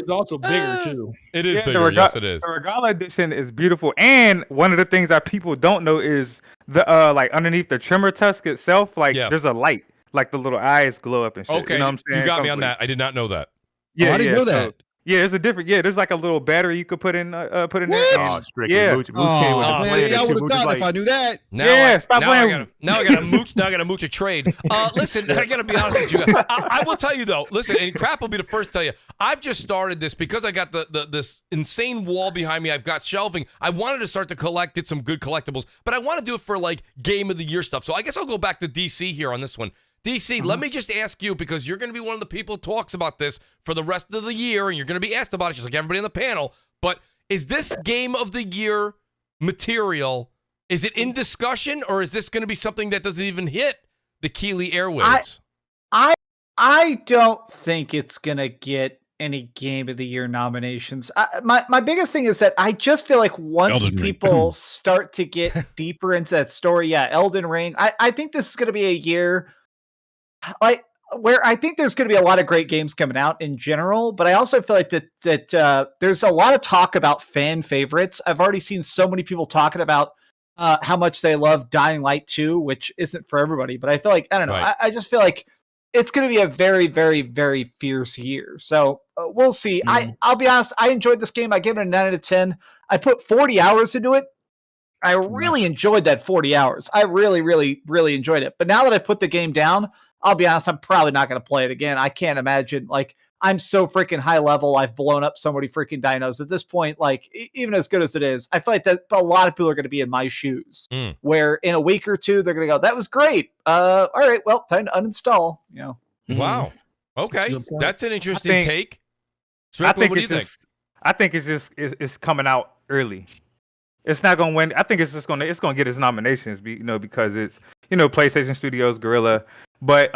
is also bigger too. It is bigger. Yes, it is. The Regala edition is beautiful, and one of the things that people don't know is the like underneath the trimmer tusk itself, there's a light, like the little eyes glow up and shit. Okay, you know what I'm saying? You got me on that. I did not know that. Yeah, I didn't know that. Yeah, there's a different. Yeah, there's like a little battery you could put in there. What? Yeah. Mooch came with a plan. See, I would have done if I knew that. Stop playing. Now I got to mooch a trade. Listen, I got to be honest with you guys. I will tell you though. Listen, and Crap will be the first to tell you. I've just started this because I got this insane wall behind me. I've got shelving. I wanted to start to get some good collectibles, but I want to do it for like Game of the Year stuff. So I guess I'll go back to DC here on this one. DC, let me just ask you, because you're going to be one of the people who talks about this for the rest of the year, and you're going to be asked about it just like everybody on the panel. But is this Game of the Year material, is it in discussion, or is this going to be something that doesn't even hit the Keeley airwaves? I don't think it's going to get any Game of the Year nominations. My biggest thing is that I just feel like once people start to get deeper into that story, Elden Ring, I think this is going to be a year like where I think there's going to be a lot of great games coming out in general, but I also feel like that there's a lot of talk about fan favorites. I've already seen so many people talking about how much they love Dying Light 2, which isn't for everybody, but I feel like, I don't know, right. I just feel like it's going to be a very, very, very fierce year. So we'll see. I'll be honest, I enjoyed this game. I gave it a 9 out of 10. I put 40 hours into it. I really enjoyed that 40 hours. I really, really, really enjoyed it. But now that I've put the game down, I'll be honest, I'm probably not going to play it again. I can't imagine, like, I'm so freaking high level. I've blown up so many freaking dinos at this point. Like, even as good as it is, I feel like that a lot of people are going to be in my shoes, where in a week or two, they're going to go, that was great. All right, well, time to uninstall, you know? Wow. Okay. That's an interesting take. Strickland, what do you think? I think it's coming out early. It's not going to win. I think it's going to get its nominations, because it's, PlayStation Studios, Guerrilla. But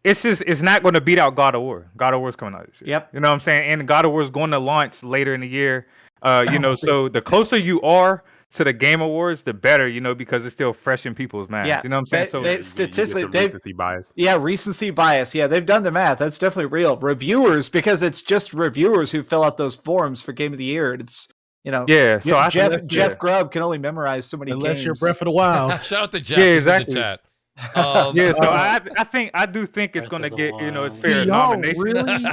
it's not going to beat out God of War. God of War's coming out this year. Yep. You know what I'm saying? And God of War is going to launch later in the year. So the closer you are to the Game Awards, the better, because it's still fresh in people's minds. Yeah. You know what I'm saying? They statistically, recency bias. Yeah, recency bias. Yeah, they've done the math. That's definitely real. Reviewers, because it's just reviewers who fill out those forms for Game of the Year. It's Yeah. So Jeff Grubb can only memorize so many Unless games. you're Breath of the Wild. Shout out to Jeff. Yeah, He's exactly. in the chat. So I do think it's going to get its fair nomination. Really?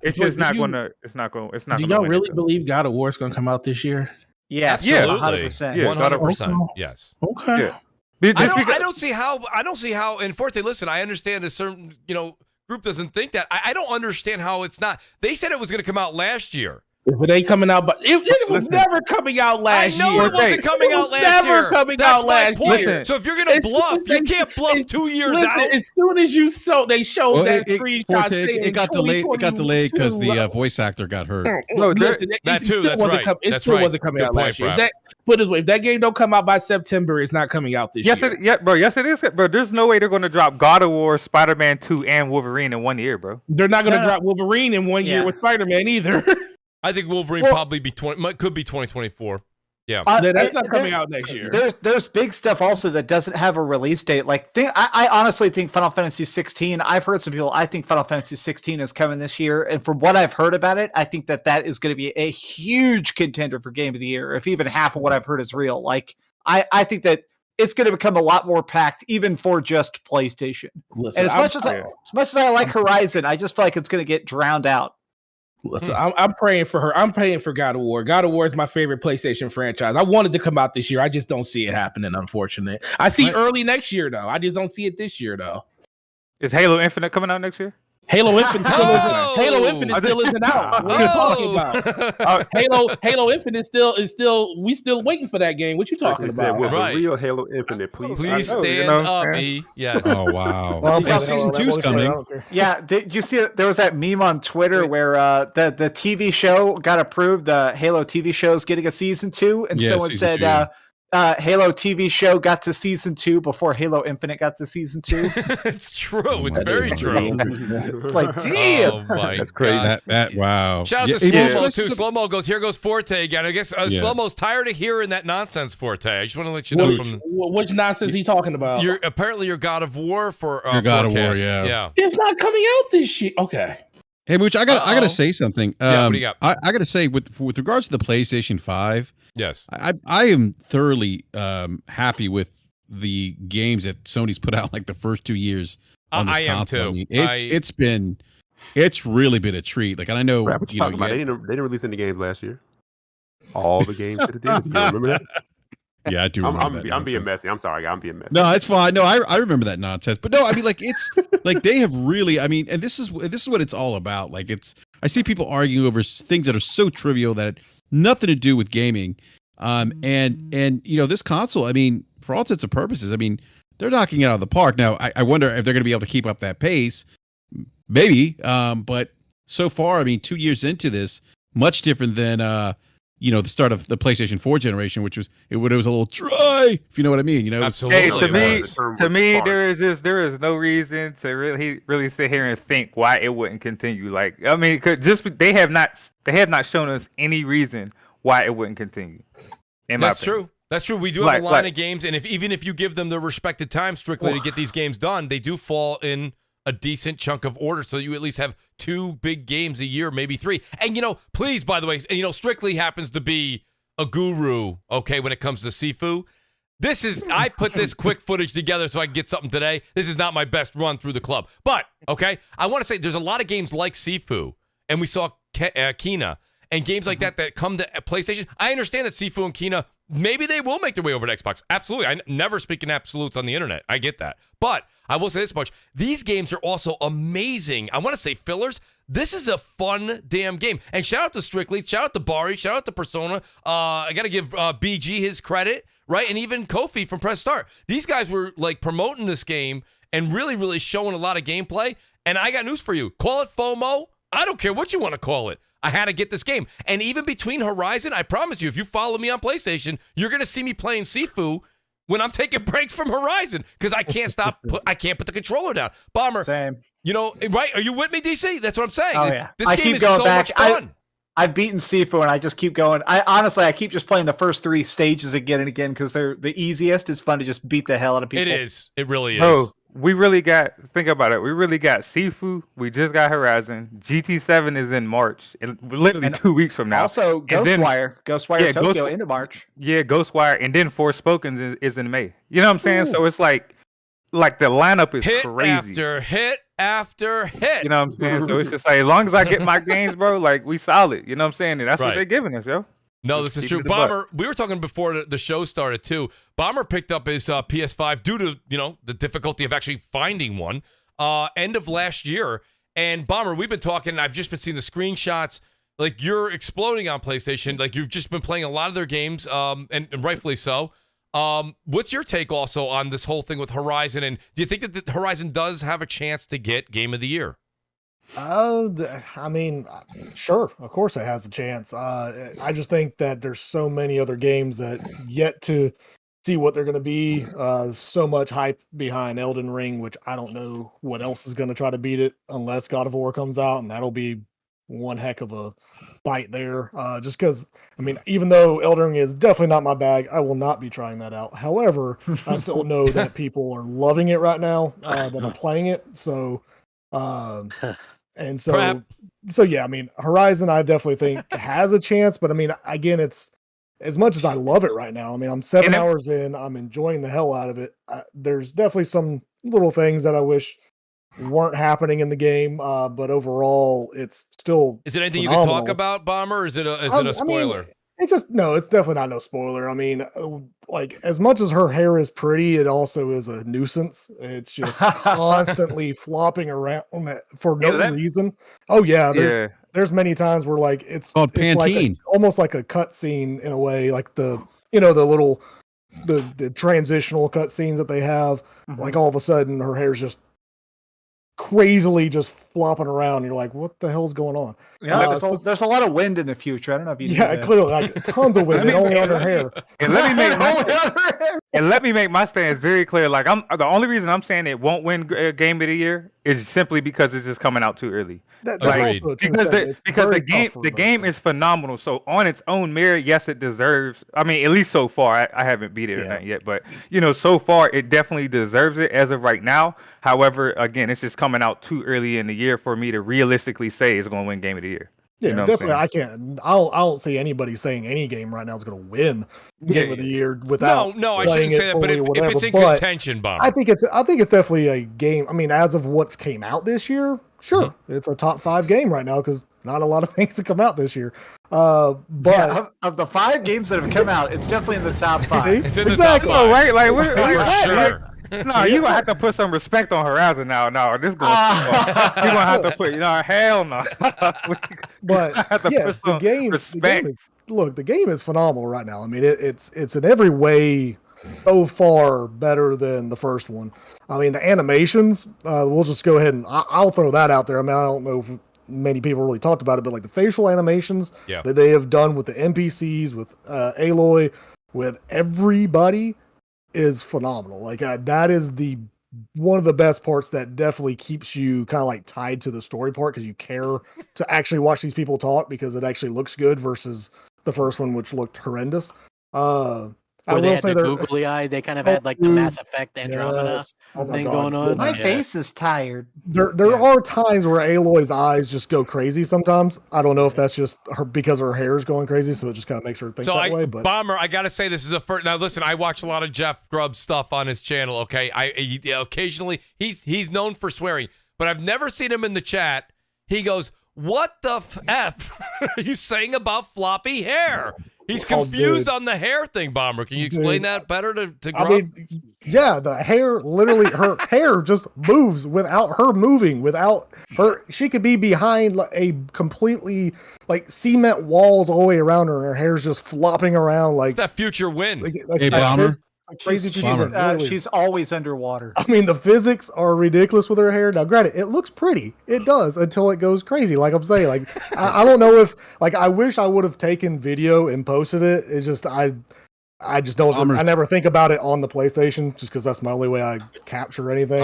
It's But just do not you- going to. It's not going. It's not. Do gonna y'all win really it, though. believe God of War is going to come out this year? Yes, Absolutely. 100%. Yeah. 100%. Yes. Okay. Yeah. I don't see how. And Forte, listen, I understand a certain group doesn't think that. I don't understand how it's not. They said it was going to come out last year. If it ain't coming out, but it was never coming out last year. I know it wasn't coming out last year. Never coming That's out my last point. year. So if you're gonna bluff, you can't bluff 2 years out. As soon as they showed Well, that it- screenshot Forte, saying it got delayed. It got delayed because the 2022, voice actor got hurt. No, listen, that it too, still that's wasn't right. It That's still right. wasn't coming Good out point, last year. Brad. Put it this way, if that game don't come out by September, it's not coming out this year. Yes, it is, bro. There's no way they're going to drop God of War, Spider-Man 2, and Wolverine in 1 year, bro. They're not going to No. drop Wolverine in 1 year Yeah. with Spider-Man either. I think Wolverine Well- probably could be 2024. Yeah. That's not coming out next year. There's big stuff also that doesn't have a release date. I honestly think Final Fantasy 16. I've heard some people. I think Final Fantasy 16 is coming this year, and from what I've heard about it, I think that is going to be a huge contender for Game of the Year. If even half of what I've heard is real, I think that it's going to become a lot more packed, even for just PlayStation. Listen, And as much as I like Horizon, I just feel like it's going to get drowned out. Listen, I'm praying for her. I'm praying for God of War. God of War is my favorite PlayStation franchise. I wanted to come out this year. I just don't see it happening, unfortunately. I see early next year, though. I just don't see it this year, though. Is Halo Infinite coming out next year? Halo Infinite still Oh! isn't. Halo Infinite still isn't out. What are you talking about? Halo Infinite is still. We still waiting for that game. What you talking Said, about? with Right. the real Halo Infinite, please. Please I know, stand up, man. E. Yes. Oh wow! Well, I'm Hey, probably season all that 2's multiplayer, I coming. don't care. Yeah, did you see there was that meme on Twitter where the TV show got approved? The Halo TV show is getting a season 2, and Yeah, someone season said 2. Halo TV show got to season 2 before Halo Infinite got to season 2. It's true. It's my very God. true. It's like, damn. Oh my That's crazy. God. That wow! Shout out Yeah, to it is- Slow Mo it's too. just a- Slow Mo goes, here goes Forte again. I guess Yeah. Slow Mo's tired of hearing that nonsense, Forte. I just want to let you know Which nonsense he talking about? apparently your God of War for Your God of War, forecast. yeah. Yeah. It's not coming out this year. Okay. Hey, Mooch, I Uh-oh. gotta say something. Yeah, what do you got? I gotta say with regards to the PlayStation 5, Yes. I am thoroughly happy with the games that Sony's put out like the first 2 years on this I am console. too. It's really been a treat. Like, and I know What you you know talking about? you They didn't release any games last year. All the games that it did. You remember that? yeah, I do. I'm remember that being nonsense. messy. I'm sorry. I'm being messy. No, it's fine. No, I remember that nonsense. But no, I mean, like, it's like they have really. I mean, and this is what it's all about. Like, I see people arguing over things that are so trivial that nothing to do with gaming. And this console. I mean, for all intents and purposes, I mean, they're knocking it out of the park. Now, I wonder if they're going to be able to keep up that pace. Maybe. But so far, I mean, 2 years into this, much different than the start of the PlayStation 4 generation, which was it was a little dry, if you know what I mean. Absolutely. Hey, Really to me, spark. there is no reason to really sit here and think why it wouldn't continue. Like, I mean, they have not shown us any reason why it wouldn't continue. That's true. That's true. We do have a line of games, and even if you give them their respected time strictly to get these games done, they do fall in a decent chunk of order, so you at least have 2 big games a year, maybe 3. And please, by the way, Strictly happens to be a guru, okay, when it comes to Sifu. I put this quick footage together so I can get something today. This is not my best run through the club, but okay, I want to say there's a lot of games like Sifu, and we saw Kn1ght and games like that come to PlayStation. I understand that Sifu and Kn1ght, maybe they will make their way over to Xbox. Absolutely. I never speak in absolutes on the internet. I get that. But I will say this much. These games are also amazing. I want to say fillers. This is a fun damn game. And shout out to Strictly. Shout out to Bari. Shout out to Persona. I got to give BG his credit, right? And even Kofi from Press Start. These guys were like promoting this game and really, really showing a lot of gameplay. And I got news for you. Call it FOMO. I don't care what you want to call it. I had to get this game. And even between Horizon, I promise you, if you follow me on PlayStation, you're going to see me playing Sifu when I'm taking breaks from Horizon because I can't I can't put the controller down. Bomber, Same. you know, right? Are you with me, DC? That's what I'm saying. Oh, yeah. This I game keep is going so back. much fun. I've beaten Sifu and I just keep going. I keep just playing the first 3 stages again and again because they're the easiest. It's fun to just beat the hell out of people. It is. It really is. Bro, we really got, think about it. We really got Sifu. We just got Horizon. GT7 is in March. Literally And 2 weeks from now. Also, And then- Ghostwire Yeah, Tokyo into March. Yeah, Ghostwire. And then Forspoken is in May. You know what I'm saying? So it's like the lineup is hit crazy. after hit after hit. You know what I'm saying? So it's just like, as long as I get my games, bro, like, we solid. You know what I'm saying? And that's Right. what they're giving us, yo. No, Just this is keep true. it in the butt. Bomber, we were talking before the show started too. Bomber picked up his PS5 due to, you know, the difficulty of actually finding one end of last year. And Bomber, we've been talking, I've just been seeing the screenshots. Like, you're exploding on PlayStation. Like, you've just been playing a lot of their games, and rightfully so. What's your take also on this whole thing with Horizon? And do you think that Horizon does have a chance to get Game of the Year? I mean, sure, of course it has a chance. I just think that there's so many other games that yet to see what they're going to be. So much hype behind Elden Ring, which I don't know what else is going to try to beat it unless God of War comes out, and that'll be one heck of a bite there. Just because, I mean, even though Elden Ring is definitely not my bag, I will not be trying that out. However, I still know that people are loving it right now that are playing it. So, and so, Crap. so yeah, I mean, Horizon, I definitely think has a chance, but I mean, again, it's as much as I love it right now. I mean, I'm 7 hours in, I'm enjoying the hell out of it. There's definitely some little things that I wish weren't happening in the game, but overall, it's still. Is it anything you phenomenal. can talk about, Bomber? Or is it a spoiler? I mean, it's definitely not no spoiler. I mean, like, as much as her hair is pretty, it also is a nuisance. It's just constantly flopping around for no reason. Oh yeah, there's many times where like it's called Pantene, like almost like a cut scene in a way, like the little the transitional cut scenes that they have. Mm-hmm. Like all of a sudden her hair's just crazily just flopping around. You're like, what the hell's going on? Yeah, there's a lot of wind in the future. I don't know if you. Yeah, clearly, like tons of wind, and only on her hair. And let me make my stance very clear. Like, the only reason I'm saying it won't win Game of the Year is simply because it's just coming out too early. Agreed. Because the game is phenomenal. So on its own merit, yes, it deserves. I mean, at least so far, I haven't beat it or not yet, but so far it definitely deserves it as of right now. However, again, it's just coming out too early in the year for me to realistically say it's going to win Game of the Year. Yeah, definitely. I can't. I don't see anybody saying any game right now is going to win Game of the Year without. No, I shouldn't say that. But if it's in contention, Bomber, I think it's definitely a game. I mean, as of what's came out this year, sure, it's a top 5 game right now because not a lot of things have come out this year. But of the 5 games that have come out, it's definitely in the top 5. it's in the top 5, right? Like, we're sure. No, you're gonna have to put some respect on Horizon now. No, this going you're gonna have to put hell no. But yes, the game is phenomenal right now. I mean, it's in every way so far better than the first one. I mean, the animations, we'll just go ahead and I'll throw that out there. I mean, I don't know if many people really talked about it, but like the facial animations that they have done with the NPCs, with Aloy, with everybody is phenomenal. Like that is one of the best parts that definitely keeps you kind of like tied to the story part because you care to actually watch these people talk because it actually looks good versus the first one, which looked horrendous. I will say the googly eye. They kind of had like the Mass Effect Andromeda thing going on. My face is tired. There are times where Aloy's eyes just go crazy sometimes. I don't know if that's just her because her hair is going crazy, so it just kind of makes her think that way. But Bomber, I gotta say this is a first. Now listen, I watch a lot of Jeff Grubb stuff on his channel. Okay, occasionally he's known for swearing, but I've never seen him in the chat. He goes, "What the f are you saying about floppy hair?" He's confused on the hair thing, Bomber. Can you explain that better to Grubb? I mean, yeah, the hair, literally, her hair just moves without her moving, without her. She could be behind a completely, like, cement walls all the way around her, and her hair's just flopping around. Like, it's that future wind. Hey, Bomber. Crazy she's always underwater. I mean, the physics are ridiculous with her hair. Now, granted, it looks pretty. It does until it goes crazy. Like I'm saying, like I don't know if, like, I wish I would have taken video and posted it. It's just I just don't. Bombers. I never think about it on the PlayStation, just because that's my only way I capture anything.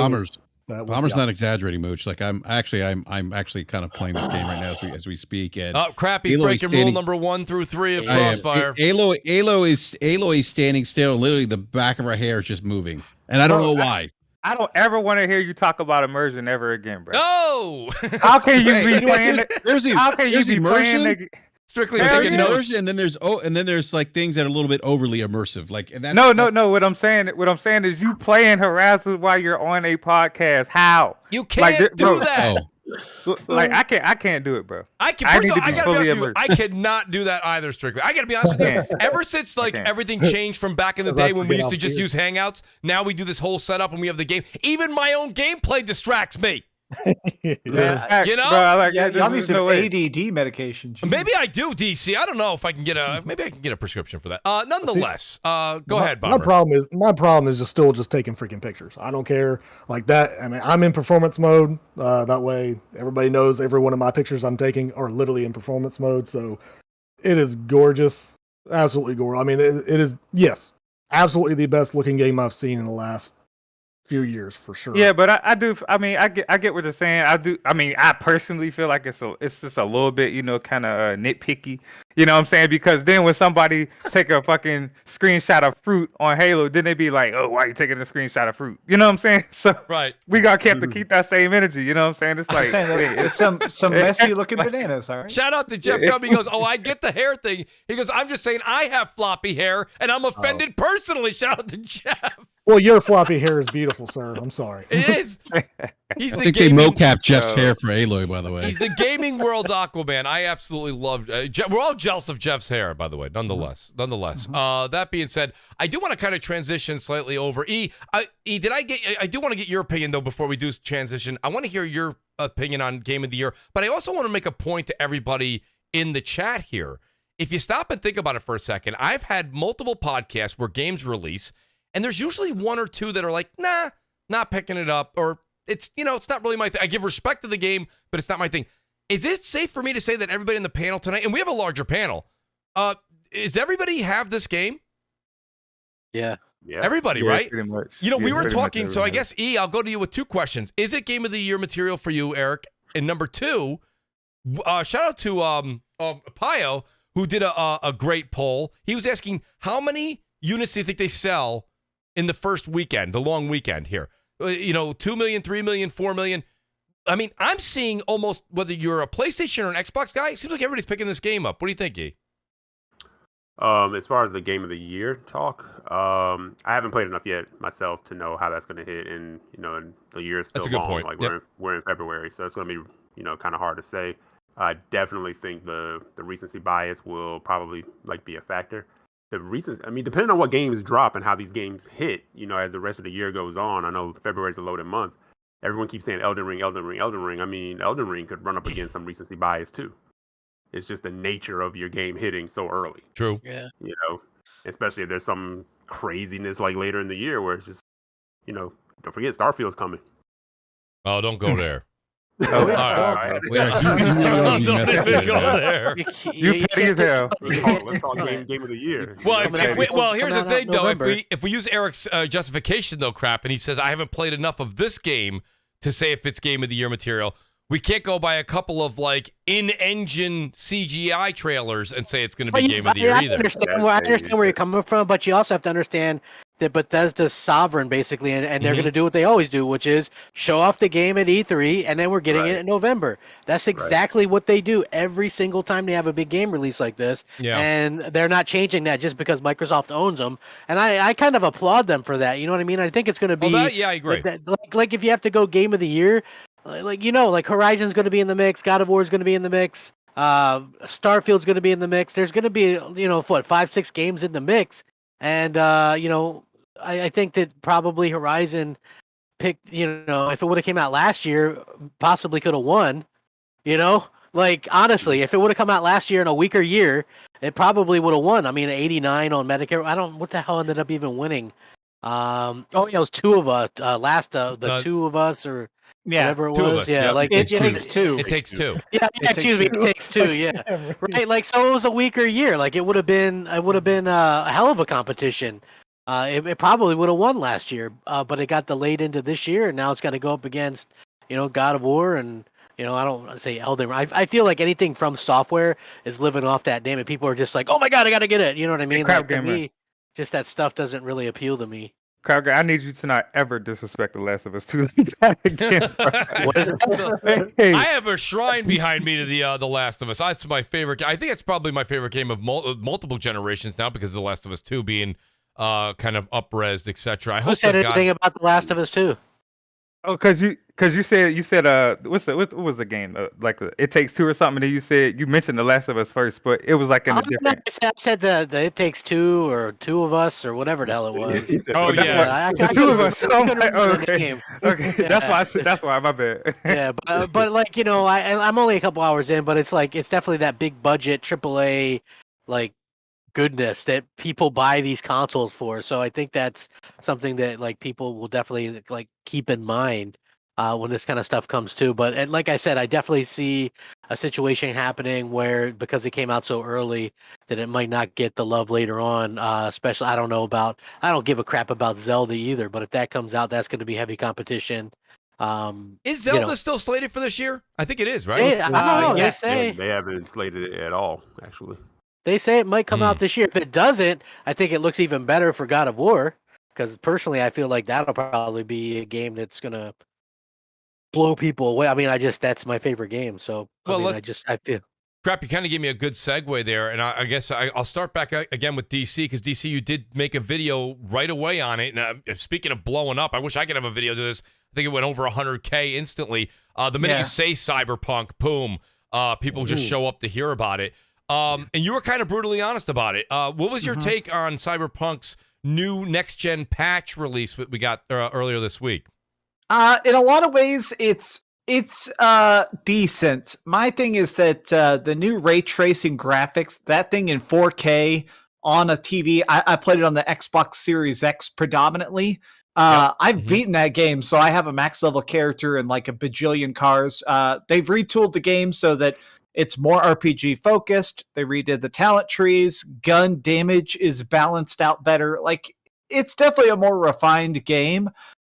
Bomber's not exaggerating, Mooch. Like I'm actually kind of playing this game right now as we speak. And crap! He's breaking rule number 1 through 3 of Crossfire. Aloy is standing still, and literally the back of her hair is just moving, and I don't know why. I don't ever want to hear you talk about immersion ever again, bro. No! How can you be playing? How can you be immersion? playing? Strictly there's taking notes. immersion, and then there's like things that are a little bit overly immersive. Like and that's, No. What I'm saying is you playing harassment while you're on a podcast. How? You can't do that. Like I can't do it, bro. I gotta be honest with you. I cannot do that either. Strictly, I gotta be honest with you. Ever since everything changed from back in the day when we used to just use Hangouts, now we do this whole setup and we have the game. Even my own gameplay distracts me. Yeah, you know, bro, like, yeah, you need some no ADD medication. Jeez. Maybe I do, DC. I don't know if I can get a prescription for that. Nonetheless, go ahead, Bomber. My problem is just taking freaking pictures. I don't care like that. I mean, I'm in performance mode. That way, everybody knows every one of my pictures I'm taking are literally in performance mode. So it is gorgeous, absolutely gorgeous. I mean, it is absolutely the best looking game I've seen in the last few years for sure. Yeah, but I do. I mean, I get what you're saying. I do. I mean, I personally feel like it's just a little bit, kind of nitpicky. You know what I'm saying? Because then when somebody take a fucking screenshot of fruit on Halo, then they be like, "Oh, why are you taking a screenshot of fruit?" You know what I'm saying? So right, we got to keep that same energy. You know what I'm saying? It's like it's some messy looking bananas. All right. Shout out to Jeff Gumby. He goes, "Oh, I get the hair thing." He goes, "I'm just saying I have floppy hair, and I'm offended personally." Shout out to Jeff. Well, your floppy hair is beautiful, sir. I'm sorry. It is. I think they mocap Jeff's hair for Aloy, by the way. He's the gaming world's Aquaman. I absolutely love. We're all jealous of Jeff's hair, by the way. Nonetheless. That being said, I do want to kind of transition slightly over. I do want to get your opinion though before we do transition. I want to hear your opinion on Game of the Year, but I also want to make a point to everybody in the chat here. If you stop and think about it for a second, I've had multiple podcasts where games release. And there's usually one or two that are like, nah, not picking it up, or it's not really my thing. I give respect to the game, but it's not my thing. Is it safe for me to say that everybody in the panel tonight, and we have a larger panel, is everybody have this game? Yeah. Everybody, yeah, right? Pretty much. We were talking, so I guess, I'll go to you with 2 questions. Is it Game of the Year material for you, Eric? And number 2, shout out to Pio, who did a great poll. He was asking, how many units do you think they sell in the first weekend, the long weekend here? 2 million, 3 million, 4 million. I mean, I'm seeing almost, whether you're a PlayStation or an Xbox guy, it seems like everybody's picking this game up. What do you think, E? As far as the Game of the Year talk, I haven't played enough yet myself to know how that's going to hit, and and the year is still That's a good long. point. Like we're in February, so it's going to be kind of hard to say. I definitely think the recency bias will probably be a factor. The reasons, depending on what games drop and how these games hit, as the rest of the year goes on. I know February's a loaded month. Everyone keeps saying Elden Ring. Elden Ring could run up against some recency bias too. It's just the nature of your game hitting so early. True. Yeah. Especially if there's some craziness like later in the year where it's just, don't forget Starfield's coming. Oh, don't go there. Oh, all right. Don't even go there. You petty as hell. Let's talk game of the year. Well, here's the thing, though. November. If we use Eric's justification, though, crap, and he says, I haven't played enough of this game to say if it's Game of the Year material, we can't go by a couple of, in-engine CGI trailers and say it's going to be Game of the Year either. I understand where you're coming from, but you also have to understand that Bethesda's sovereign, basically, and they're going to do what they always do, which is show off the game at E3, and then we're getting it in November. That's exactly what they do every single time they have a big game release like this, and they're not changing that just because Microsoft owns them, and I kind of applaud them for that, you know what I mean? I think it's going to be... I agree. Like if you have to go Game of the Year, Horizon's going to be in the mix, God of War is going to be in the mix, Starfield's going to be in the mix, there's going to be, 5-6 games in the mix, and, I think that probably Horizon picked, if it would have came out last year, possibly could have won, honestly, if it would have come out last year in a weaker year, it probably would have won. 89 on Medicare. What the hell ended up even winning? It was Two of Us, Two of Us, or whatever it Two of was. us, Yeah, yep. like It takes two. It takes two. Yeah, excuse me. It takes two. Yeah, right. Like, so it was a weaker year. Like, it would have been a hell of a competition. It probably would have won last year, but it got delayed into this year, and now it's got to go up against, God of War, and I don't want to say Elden Ring. I feel like anything from software is living off that name, and people are just like, oh my god, I got to get it. You know what I mean? Like, to me, just that stuff doesn't really appeal to me. Crowd, I need you to not ever disrespect The Last of Us 2 again. What is that? I have a shrine behind me to the Last of Us. That's my favorite. I think it's probably my favorite game of multiple generations now because of The Last of Us 2 being kind of up-resed, etc. Who said anything about The Last of Us 2? Oh, because you said what was the game It Takes Two or something? And then you mentioned The Last of Us first, but it was like in a different. I said the It Takes Two or Two of Us or whatever the hell it was. The Two of Us. Okay. Yeah. That's why my bad. Yeah, but like I'm only a couple hours in, but it's definitely that big budget AAA like goodness that people buy these consoles for. So I think that's something that like people will definitely like keep in mind when this kind of stuff comes too. But like I said, I definitely see a situation happening where because it came out so early that it might not get the love later on. Especially I don't give a crap about Zelda either, but if that comes out, that's going to be heavy competition. Is Zelda still slated for this year? I think it is, right? I don't know. Yes. They haven't slated it at all, actually. They say it might come out this year. If it doesn't, I think it looks even better for God of War. Because personally, I feel like that'll probably be a game that's gonna blow people away. I mean, that's my favorite game. So I feel. Crap, you kind of gave me a good segue there, and I guess I'll start back again with DC because DC, you did make a video right away on it. And speaking of blowing up, I wish I could have a video to this. I think it went over 100K instantly. The minute you say Cyberpunk, boom, people just show up to hear about it. And you were kind of brutally honest about it. What was your take on Cyberpunk's new next-gen patch release that we got earlier this week? In a lot of ways, it's decent. My thing is that the new ray tracing graphics, that thing in 4K on a TV, I played it on the Xbox Series X predominantly. I've beaten that game, so I have a max level character and like a bajillion cars. They've retooled the game so that it's more RPG focused. They redid the talent trees. Gun damage is balanced out better. Like, it's definitely a more refined game.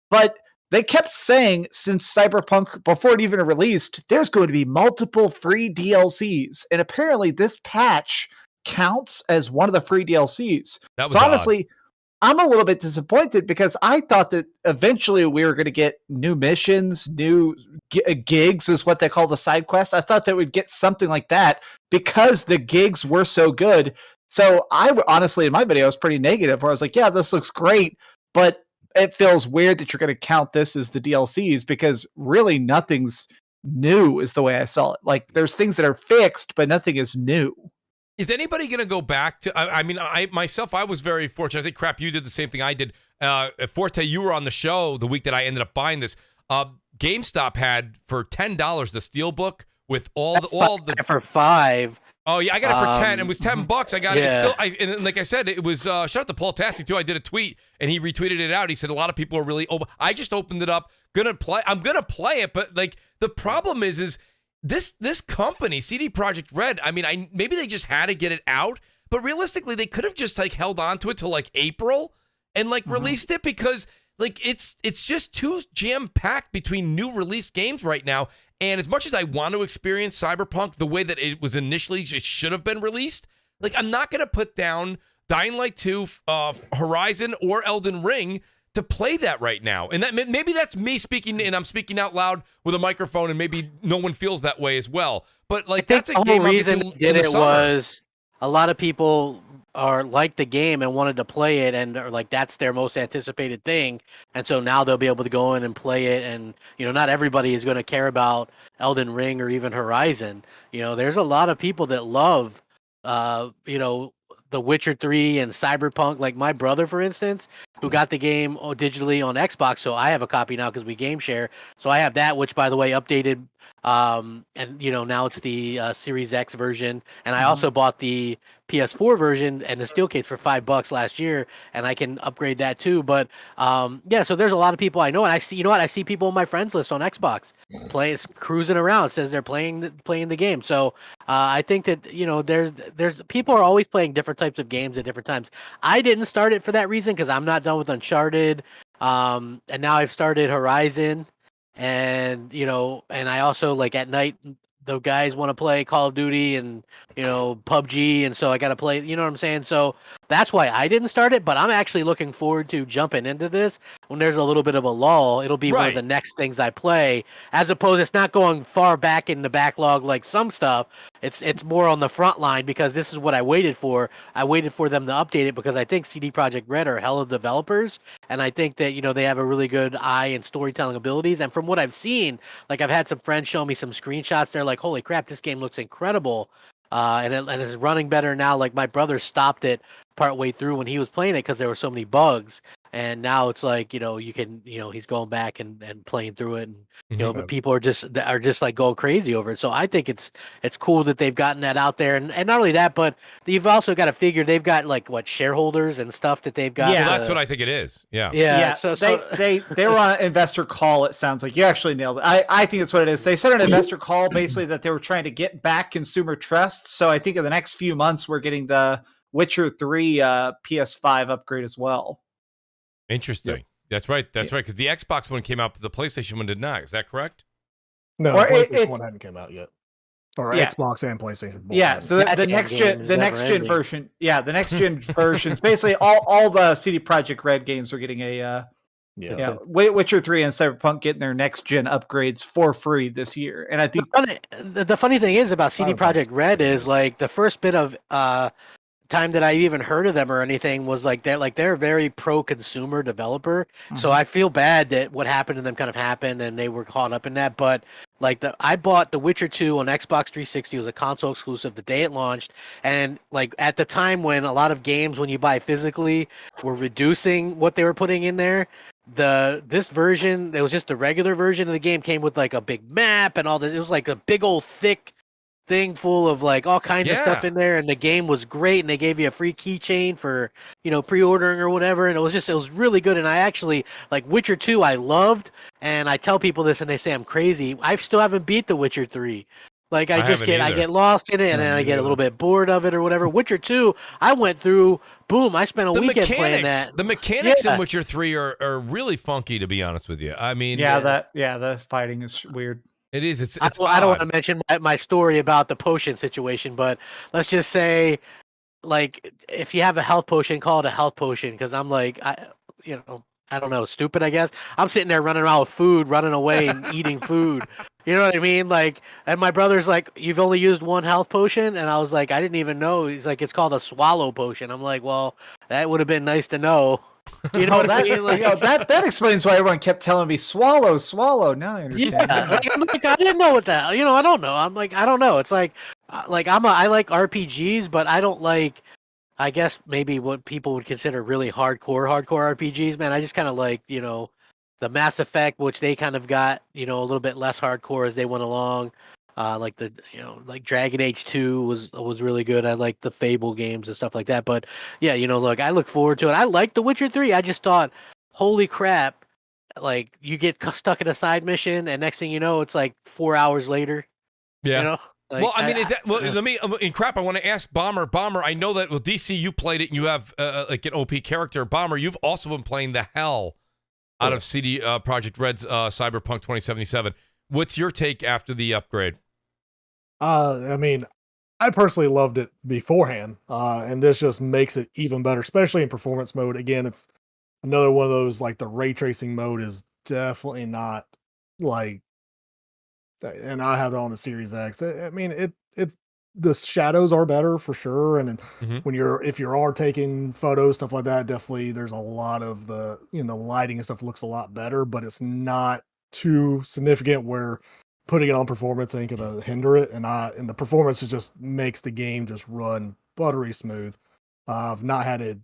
But they kept saying since Cyberpunk, before it even released, there's going to be multiple free DLCs. And apparently this patch counts as one of the free DLCs. That was honestly, I'm a little bit disappointed because I thought that eventually we were going to get new missions, new gigs is what they call the side quests. I thought that we'd get something like that because the gigs were so good. So I honestly, in my video, I was pretty negative where I was like, yeah, this looks great, but it feels weird that you're going to count this as the DLCs because really nothing's new is the way I saw it. Like there's things that are fixed, but nothing is new. Is anybody going to go back to? I mean, I was very fortunate. I think, Crap, you did the same thing I did. Forte, you were on the show the week that I ended up buying this. GameStop had for $10 the Steelbook with all the for $5. Oh yeah, I got it for $10. It was $10. I got it. Still, and like I said, it was shout out to Paul Tassi too. I did a tweet and he retweeted it out. He said a lot of people are really. I just opened it up. I'm gonna play it, but like the problem is this company, CD Projekt Red. I mean, maybe they just had to get it out, but realistically, they could have just like held on to it till like April and like released it because like it's just too jam packed between new release games right now. And as much as I want to experience Cyberpunk the way that it was initially, it should have been released. Like I'm not gonna put down Dying Light 2, Horizon, or Elden Ring to play that right now. And that maybe that's me speaking, and I'm speaking out loud with a microphone, and maybe no one feels that way as well. But like I think that's a the game whole reason they did it was a lot of people are like the game and wanted to play it, and are like that's their most anticipated thing. And so now they'll be able to go in and play it. And not everybody is going to care about Elden Ring or even Horizon. There's a lot of people that love, The Witcher 3 and Cyberpunk, like my brother, for instance, who got the game digitally on Xbox. So I have a copy now because we game share. So I have that, which, by the way, updated And now it's the Series X version, and I also bought the PS4 version and the steel case for $5 last year, and I can upgrade that too. But so there's a lot of people I know, and I see, I see people on my friends list on Xbox cruising around, says they're playing the game. So I think that there's people are always playing different types of games at different times. I didn't start it for that reason because I'm not done with Uncharted, and now I've started Horizon. And and I also, like, at night the guys want to play Call of Duty and PUBG, and so I got to play, what I'm saying? So that's why I didn't start it, but I'm actually looking forward to jumping into this when there's a little bit of a lull. It'll be one of the next things I play, as opposed, it's not going far back in the backlog like some stuff. It's more on the front line because this is what I waited for. I waited for them to update it because I think CD Projekt Red are hella developers, and I think that they have a really good eye and storytelling abilities. And from what I've seen, like, I've had some friends show me some screenshots. They're like, "Holy crap, this game looks incredible." And it's running better now. Like, my brother stopped it partway through when he was playing it because there were so many bugs. And now it's like, you can, he's going back and playing through it, and but people are just like going crazy over it. So I think it's cool that they've gotten that out there, and not only that, but you've also got to figure they've got, like, shareholders and stuff that they've got. Yeah, that's what I think it is. Yeah. So they were on an investor call. It sounds like you actually nailed it. I think that's what it is. They said an investor call basically that they were trying to get back consumer trust. So I think in the next few months we're getting the Witcher 3 PS5 upgrade as well. Interesting. Yep. That's right. That's right. Because the Xbox one came out, but the PlayStation one did not. Is that correct? No, PlayStation one hadn't come out yet. Or Xbox and PlayStation. Yeah. So the next gen version. Yeah, the next gen versions. Basically, all the CD Projekt Red games are getting a. Witcher 3 and Cyberpunk getting their next gen upgrades for free this year, and I think the funny thing is about CD Projekt Red is, like, the first bit of time that I even heard of them or anything was they're a very pro-consumer developer. So I feel bad that what happened to them kind of happened and they were caught up in that. But I bought The Witcher 2 on Xbox 360. It was a console exclusive the day it launched, and, like, at the time when a lot of games, when you buy physically, were reducing what they were putting in there. This version, it was just the regular version of the game, came with, like, a big map and all this. It was like a big old thick thing full of, like, all kinds of stuff in there, and the game was great, and they gave you a free keychain for pre-ordering or whatever, and it was really good. And I actually, like, Witcher 2 I loved, and I tell people this and they say I'm crazy. I still haven't beat The Witcher 3. Like, I get lost in it, and then I get a little bit bored of it or whatever. Witcher 2, I went through, boom, I spent a weekend playing that. The mechanics in Witcher 3 are really funky, to be honest with you. I mean, the fighting is weird. It is. I don't want to mention my story about the potion situation, but let's just say, like, if you have a health potion, call it a health potion, because I'm like, I don't know, stupid, I guess. I'm sitting there running around with food, running away and eating food. You know what I mean? Like, and my brother's like, "You've only used one health potion?" And I was like, "I didn't even know." He's like, "It's called a swallow potion." I'm like, "Well, that would have been nice to know." You know what I mean? Like, that explains why everyone kept telling me swallow. Now I understand. Yeah, like, I didn't know what that. I don't know. I'm like, I don't know. It's like I like RPGs, but I don't like, I guess, maybe what people would consider really hardcore RPGs. Man, I just kind of like, the Mass Effect, which they kind of got, a little bit less hardcore as they went along. Like like Dragon Age 2 was really good. I like the Fable games and stuff like that. But yeah, look, I look forward to it. I like The Witcher 3. I just thought, holy crap, like, you get stuck in a side mission, and next thing you know, it's like 4 hours later. Yeah. Like, well, I mean, let me, in crap, I want to ask Bomber. I know that with DC, you played it, and you have like an OP character. Bomber, you've also been playing the hell out of CD Projekt Red's Cyberpunk 2077. What's your take after the upgrade? I mean, I personally loved it beforehand, and this just makes it even better, especially in performance mode. Again, it's another one of those, like, the ray tracing mode is definitely not, like, and I have it on the Series X. I mean, the shadows are better for sure, and if you are taking photos, stuff like that, definitely there's a lot of the lighting and stuff looks a lot better, but it's not too significant where putting it on performance ain't gonna hinder it, and the performance just makes the game just run buttery smooth. I've not had a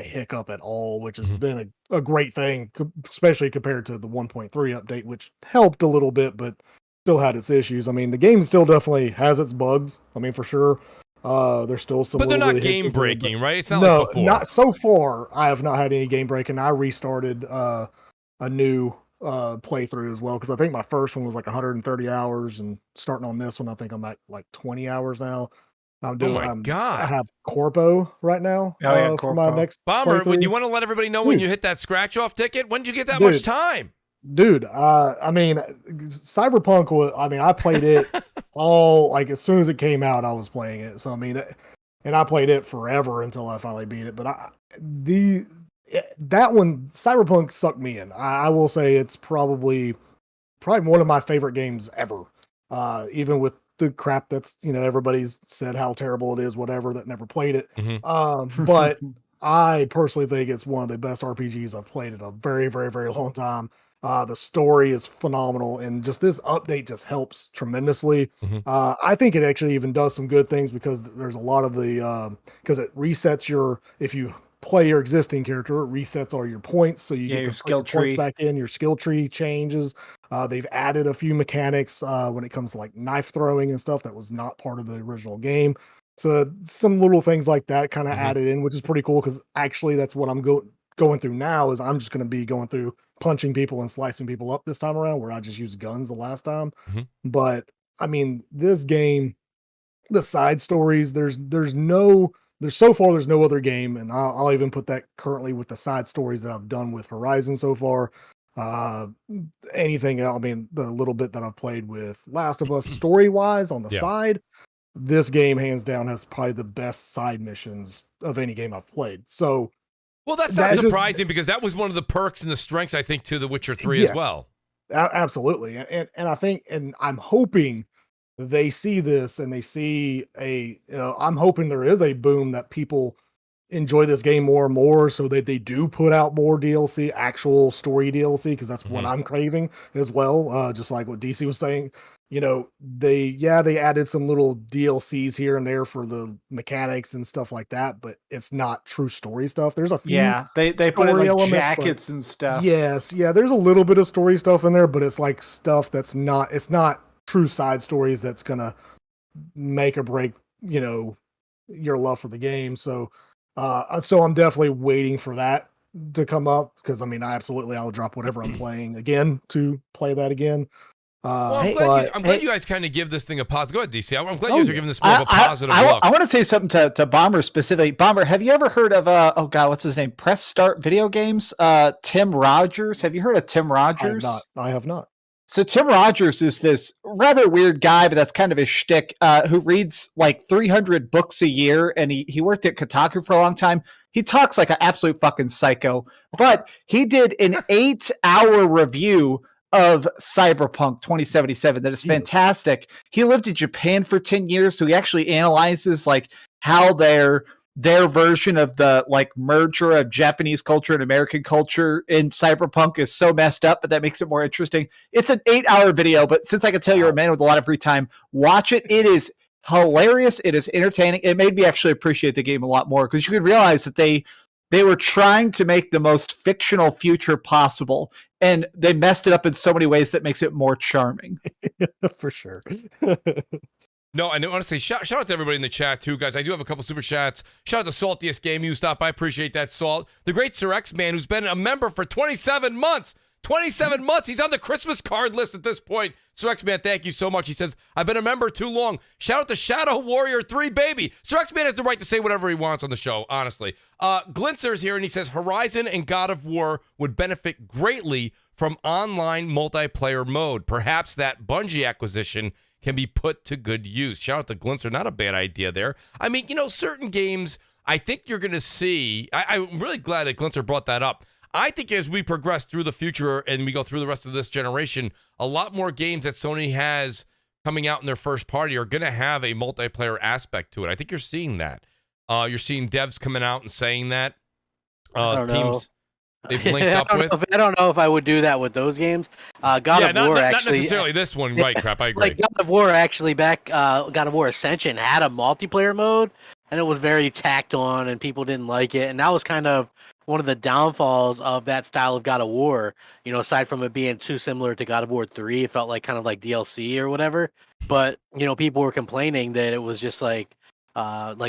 hiccup at all, which has been a great thing, especially compared to the 1.3 update, which helped a little bit, but still had its issues. I mean, the game still definitely has its bugs. I mean, for sure. There's still some, but they're little not bitty game hiccups in it, breaking, but right? It's not no, like before. not so far. I have not had any game breaking. I restarted a new playthrough as well because I think my first one was like 130 hours, and starting on this one, I think I'm at like 20 hours now. I'm doing. Oh my God. I have Corpo right now for my Corpo. next Bomber, playthrough. you want to let everybody know when Dude. you hit that scratch off ticket? When did you get that much Dude. time? Dude, I mean, Cyberpunk was. I mean, I played it all like as soon as it came out. I was playing it, so I mean, and I played it forever until I finally beat it. But that one, Cyberpunk sucked me in. I will say it's probably one of my favorite games ever. Even with the crap that's everybody's said how terrible it is, whatever, that never played it. But I personally think it's one of the best RPGs I've played in a very, very, very long time. The story is phenomenal, and just this update just helps tremendously. I think it actually even does some good things because there's a lot of because it resets if you play your existing character, it resets all your points, so you get your your skill points tree back in. Your skill tree changes. They've added a few mechanics when it comes to like knife throwing and stuff that was not part of the original game. So some little things like that kind of added in, which is pretty cool because actually that's what I'm going through now. Is I'm just going to be going through punching people and slicing people up this time around, where I just used guns the last time. But I mean, this game, the side stories, there's so far there's no other game, and I'll even put that currently with the side stories that I've done with Horizon so far. Anything else, I mean, the little bit that I've played with Last of Us story wise on the side, this game hands down has probably the best side missions of any game I've played. So, well, that's not surprising because that was one of the perks and the strengths, I think, to The Witcher 3 as well. Absolutely. And I think, and I'm hoping they see this and they see I'm hoping there is a boom that people enjoy this game more and more so that they do put out more DLC, actual story DLC, because that's what I'm craving as well. Just like what DC was saying, they added some little DLCs here and there for the mechanics and stuff like that, but it's not true story stuff. There's a few they put in like elements, jackets and stuff. Yes, there's a little bit of story stuff in there, but it's like stuff it's not true side stories that's gonna make or break your love for the game. So I'm definitely waiting for that to come up because I mean I'll drop whatever I'm playing again to play that again. Well, I'm glad you guys kind of give this thing a positive. Go ahead, DC. I'm glad you guys are giving this more of a positive look. I want to say something to Bomber specifically. Bomber, have you ever heard of what's his name? Press Start Video Games. Tim Rogers. Have you heard of Tim Rogers? I have not. So Tim Rogers is this rather weird guy, but that's kind of his shtick, who reads like 300 books a year, and he worked at Kotaku for a long time. He talks like an absolute fucking psycho, but he did an 8-hour review of Cyberpunk 2077 that is fantastic. He lived in Japan for 10 years, so he actually analyzes like how their version of the like merger of Japanese culture and American culture in Cyberpunk is so messed up, but that makes it more interesting. It's an 8-hour video, but since I can tell you're a man with a lot of free time, watch it. It is hilarious. It is entertaining. It made me actually appreciate the game a lot more because you could realize that they were trying to make the most fictional future possible, and they messed it up in so many ways that makes it more charming. For sure. No, I want to say shout out to everybody in the chat too, guys. I do have a couple super chats. Shout out to Saltiest Game You Stop. I appreciate that, Salt. The great Sir X Man, who's been a member for 27 months. 27 months. He's on the Christmas card list at this point. Sir X Man, thank you so much. He says, I've been a member too long. Shout out to Shadow Warrior 3, baby. Sir X Man has the right to say whatever he wants on the show, honestly. Glintzer's here, and he says, Horizon and God of War would benefit greatly from online multiplayer mode. Perhaps that Bungie acquisition can be put to good use. Shout out to Glintzer. Not a bad idea there. I mean, certain games, I think you're going to see, I'm really glad that Glintzer brought that up. I think as we progress through the future and we go through the rest of this generation, a lot more games that Sony has coming out in their first party are going to have a multiplayer aspect to it. I think you're seeing that. You're seeing devs coming out and saying that. Teams they've linked up with. I don't know if I would do that with those games. God of War not actually. Not necessarily this one, right, Crap, I agree. Like God of War actually God of War Ascension had a multiplayer mode, and it was very tacked on, and people didn't like it. And that was kind of one of the downfalls of that style of God of War. You know, aside from it being too similar to God of War 3, it felt like kind of like DLC or whatever. But you know, people were complaining that it was just like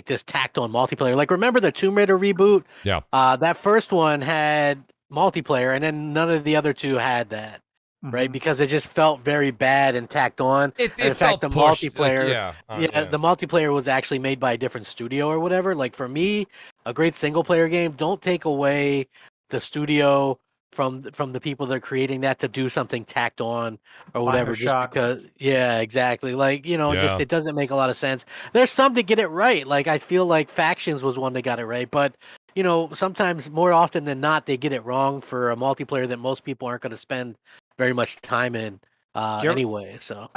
this tacked on multiplayer. Like, remember the Tomb Raider reboot? Yeah. That first one had multiplayer, and then none of the other two had that. Right, because it just felt very bad and tacked on. It in fact, the pushed, multiplayer, the multiplayer was actually made by a different studio or whatever. Like, for me, a great single player game, don't take away the studio from the people that are creating that to do something tacked on or whatever. Just because, exactly. Like, you know, just it doesn't make a lot of sense. There's some to get it right. Like, I feel like Factions was one that got it right, but you know, sometimes more often than not, they get it wrong for a multiplayer that most people aren't going to spend very much time in anyway. So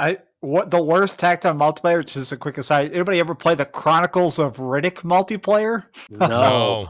what the worst tacked on multiplayer, just a quick aside, anybody ever play the Chronicles of Riddick multiplayer? No.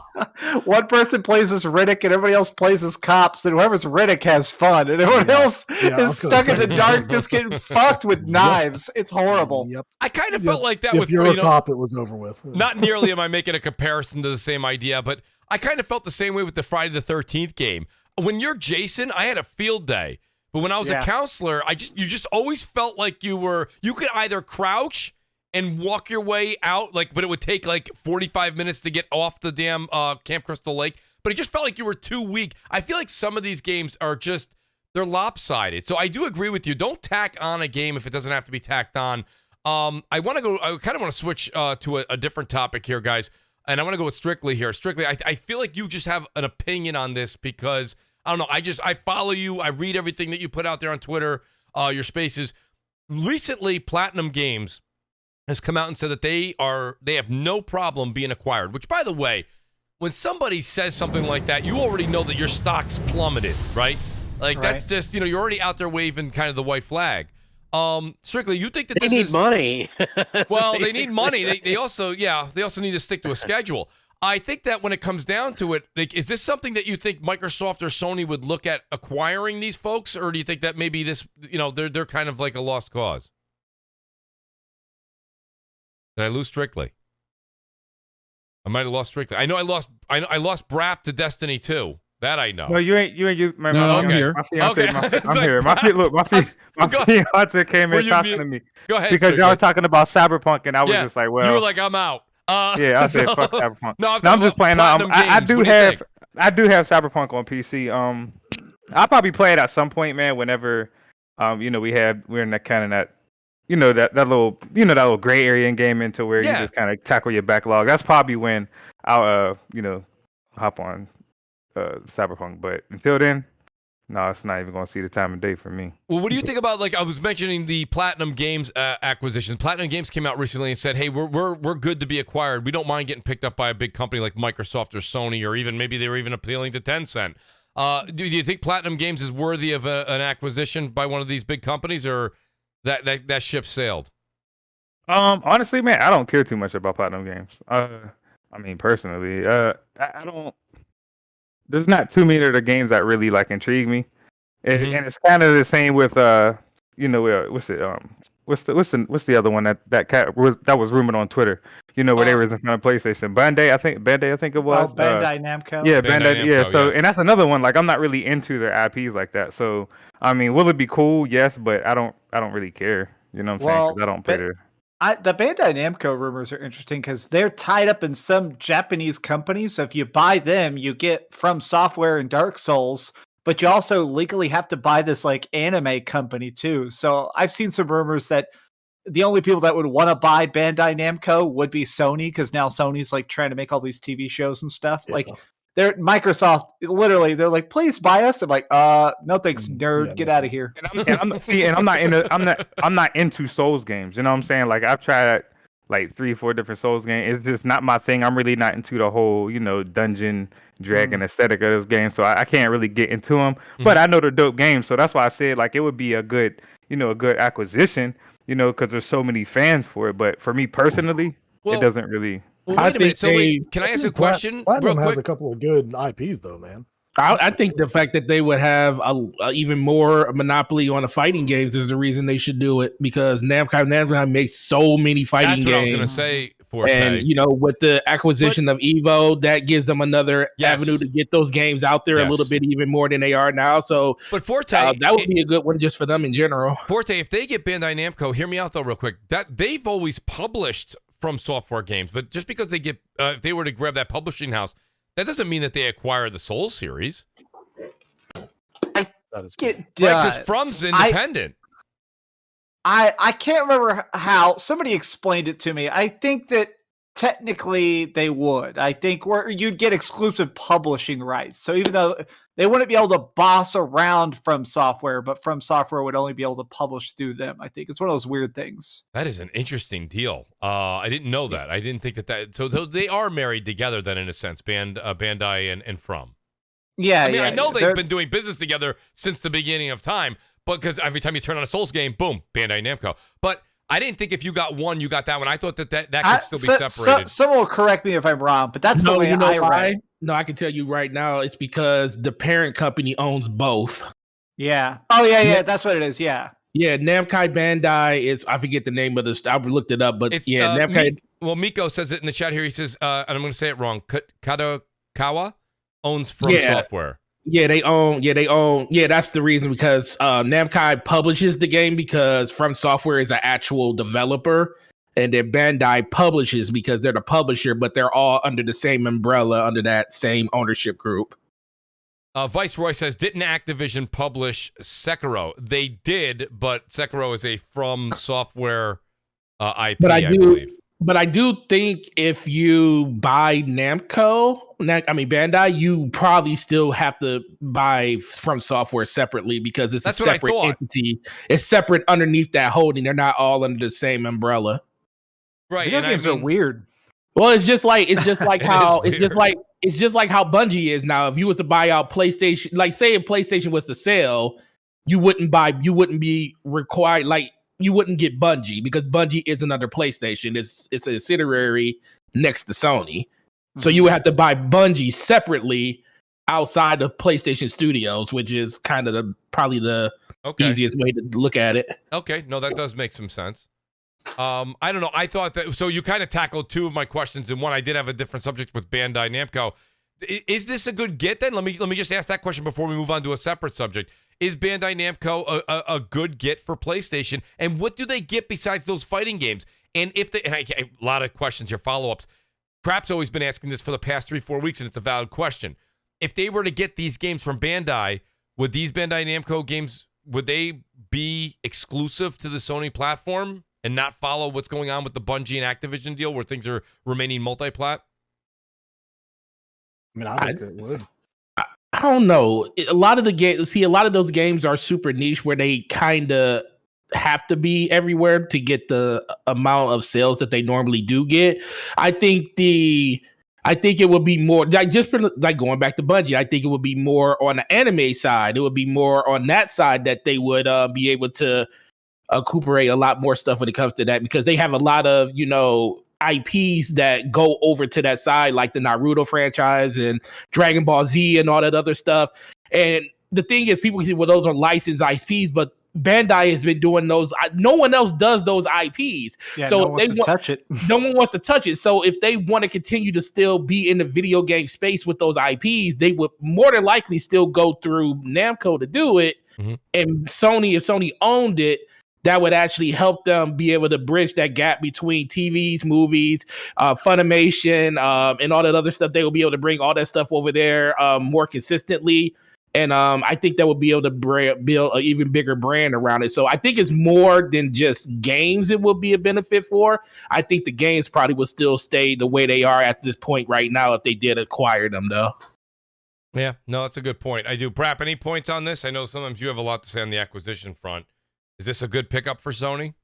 One person plays as Riddick and everybody else plays as cops, and whoever's Riddick has fun, and everyone else is stuck in the darkness getting fucked with knives. It's horrible. I kind of felt like that if with you're a cop, it was over with. Not nearly am I making a comparison to the same idea, but I kind of felt the same way with the Friday the 13th game. When you're Jason, I had a field day. But when I was a counselor, you just always felt like you could either crouch and walk your way out, but it would take like 45 minutes to get off the damn Camp Crystal Lake. But it just felt like you were too weak. I feel like some of these games are they're lopsided. So I do agree with you. Don't tack on a game if it doesn't have to be tacked on. I kind of want to switch to a different topic here, guys. And I want to go with Strictly here. Strictly, I feel like you just have an opinion on this because I don't know. I follow you. I read everything that you put out there on Twitter, your spaces. Recently, PlatinumGames has come out and said that they have no problem being acquired, which, by the way, when somebody says something like that, you already know that your stock's plummeted, right? That's just, you're already out there waving kind of the white flag. Strictly, you think that they need money? Well, they need money. They also need to stick to a schedule. I think that when it comes down to it, is this something that you think Microsoft or Sony would look at acquiring these folks, or do you think that maybe this, they're kind of like a lost cause? Did I lose Strictly? I might have lost Strictly. I know I lost BRAP to Destiny 2. That I know. No, you ain't used my. No, I'm here. I'm here. My fiance came in talking to me. Go ahead. Because y'all were talking about Cyberpunk, and I was just like, well, you were like, I'm out. I said fuck Cyberpunk. No, I'm just playing. I do have Cyberpunk on PC. I'll probably play it at some point, man. Whenever, we're in that kind of that little gray area in gaming to where you just kind of tackle your backlog. That's probably when I'll hop on Cyberpunk. But until then, no, it's not even going to see the time of day for me. Well, what do you think about, I was mentioning the PlatinumGames acquisition. PlatinumGames came out recently and said, hey, we're good to be acquired. We don't mind getting picked up by a big company like Microsoft or Sony, or even maybe they were even appealing to Tencent. Do you think PlatinumGames is worthy of an acquisition by one of these big companies, or that ship sailed? Honestly, man, I don't care too much about PlatinumGames. I mean, personally, I don't. There's not too many of the games that really intrigue me, and it's kind of the same with what's the other one that was rumored on Twitter, where they was in front of PlayStation. Bandai, I think it was. Oh, Bandai Namco. Yeah, Bandai. Yeah, so and that's another one. I'm not really into their IPs like that. So I mean, will it be cool? Yes, but I don't really care. You know what I'm saying? 'Cause I don't play their. The Bandai Namco rumors are interesting because they're tied up in some Japanese companies. So if you buy them, you get From Software and Dark Souls, but you also legally have to buy this anime company too. So I've seen some rumors that the only people that would want to buy Bandai Namco would be Sony, because now Sony's trying to make all these TV shows and stuff. Yeah. They're Microsoft. Literally, they're like, "Please buy us." I'm like, no thanks, nerd. Get out of here." I'm not into Souls games. You know what I'm saying? I've tried 3-4 different Souls games. It's just not my thing. I'm really not into the whole dungeon dragon aesthetic of those games. So I can't really get into them. But I know they're dope games. So that's why I said it would be a good acquisition. Because there's so many fans for it. But for me personally, it doesn't really. Well, wait a minute. So can I ask a question? Platinum has a couple of good IPs, though, man. I think the fact that they would have a even more monopoly on the fighting games is the reason they should do it, because Namco makes so many fighting games. That's what I was going to say. Forte. And with the acquisition of Evo, that gives them another avenue to get those games out there a little bit even more than they are now. So, but Forte, that would be a good one just for them in general. Forte, if they get Bandai Namco, hear me out though, real quick. That they've always published From Software games, but just because they get, if they were to grab that publishing house, that doesn't mean that they acquire the Soul series. Because From's independent. I can't remember how somebody explained it to me. I think that technically they would. I think where you'd get exclusive publishing rights. So even though they wouldn't be able to boss around From Software, but From Software would only be able to publish through them. I think it's one of those weird things. That is an interesting deal. I didn't know that. I didn't think that. So they are married together then, in a sense, Bandai and From. Yeah, I know they've been doing business together since the beginning of time, but because every time you turn on a Souls game, boom, Bandai Namco. But I didn't think if you got one, you got that one. I thought that could still be separated. Someone will correct me if I'm wrong, but that's the way I read. No, I can tell you right now, it's because the parent company owns both. Yeah. Oh, yeah. That's what it is. Yeah. Yeah, Namco Bandai. I forget the name of this. I looked it up, but Namco. Miko says it in the chat here. He says, and I'm going to say it wrong. Kadokawa owns From Software. Yeah, they own. Yeah, that's the reason, because Namco publishes the game because From Software is an actual developer, and then Bandai publishes because they're the publisher, but they're all under the same umbrella, under that same ownership group. Viceroy says, didn't Activision publish Sekiro? They did, but Sekiro is a From Software IP, I believe. But I do think if you buy Bandai, you probably still have to buy From Software separately, because it's a separate entity. It's separate underneath that holding. They're not all under the same umbrella. Right. Video games are weird. Well, it's just like how Bungie is now. If you was to buy out PlayStation, like say if PlayStation was to sell, you wouldn't be required, you wouldn't get Bungie, because Bungie isn't under PlayStation. It's a subsidiary next to Sony. So you would have to buy Bungie separately outside of PlayStation Studios, which is kind of probably the easiest way to look at it. Okay, no, that does make some sense. I don't know. I thought that, so you kind of tackled two of my questions in one. I did have a different subject with Bandai Namco. Is this a good get then? Let me just ask that question before we move on to a separate subject. Is Bandai Namco a good get for PlayStation? And what do they get besides those fighting games? And a lot of questions here, follow-ups. Crap's always been asking this for the past 3-4 weeks, and it's a valid question. If they were to get these games from Bandai, would these Bandai Namco games, would they be exclusive to the Sony platform and not follow what's going on with the Bungie and Activision deal, where things are remaining multi-plat? I mean, I think it would. I don't know. A lot of those games are super niche, where they kind of have to be everywhere to get the amount of sales that they normally do get. I think it would be more just for, going back to Bungie. I think it would be more on the anime side. It would be more on that side that they would be able to recuperate a lot more stuff when it comes to that, because they have a lot of IPs that go over to that side, like the Naruto franchise and Dragon Ball Z and all that other stuff. And the thing is, people can say, well, those are licensed IPs, but Bandai has been doing those. No one else does those IPs. Yeah, so no one wants to touch it. No one wants to touch it. So if they want to continue to still be in the video game space with those IPs, they would more than likely still go through Namco to do it. Mm-hmm. And Sony, if Sony owned it, that would actually help them be able to bridge that gap between TVs, movies, Funimation, and all that other stuff. They will be able to bring all that stuff over there more consistently. And I think that would be able to build an even bigger brand around it. So I think it's more than just games it will be a benefit for. I think the games probably will still stay the way they are at this point right now if they did acquire them, though. Yeah, no, that's a good point. I do. BRAP, any points on this? I know sometimes you have a lot to say on the acquisition front. Is this a good pickup for Sony?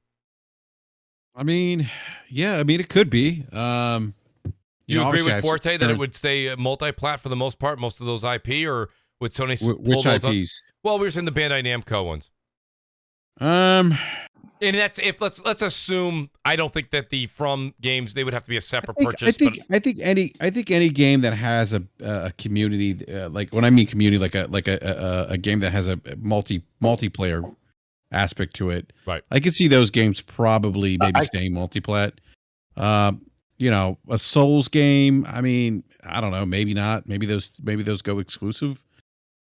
I mean, yeah, it could be. You agree with Forte that it would stay multi-plat for the most part, most of those IP, or would Sony which IPs? Well, we were saying the Bandai Namco ones. And that's if let's assume, I don't think that the From games, they would have to be a separate purchase. I think any game that has a community, like when I mean community, like a game that has a multiplayer aspect to it, right? I could see those games probably maybe staying multiplat. a Souls game. I mean, I don't know. Maybe not. Maybe those go exclusive.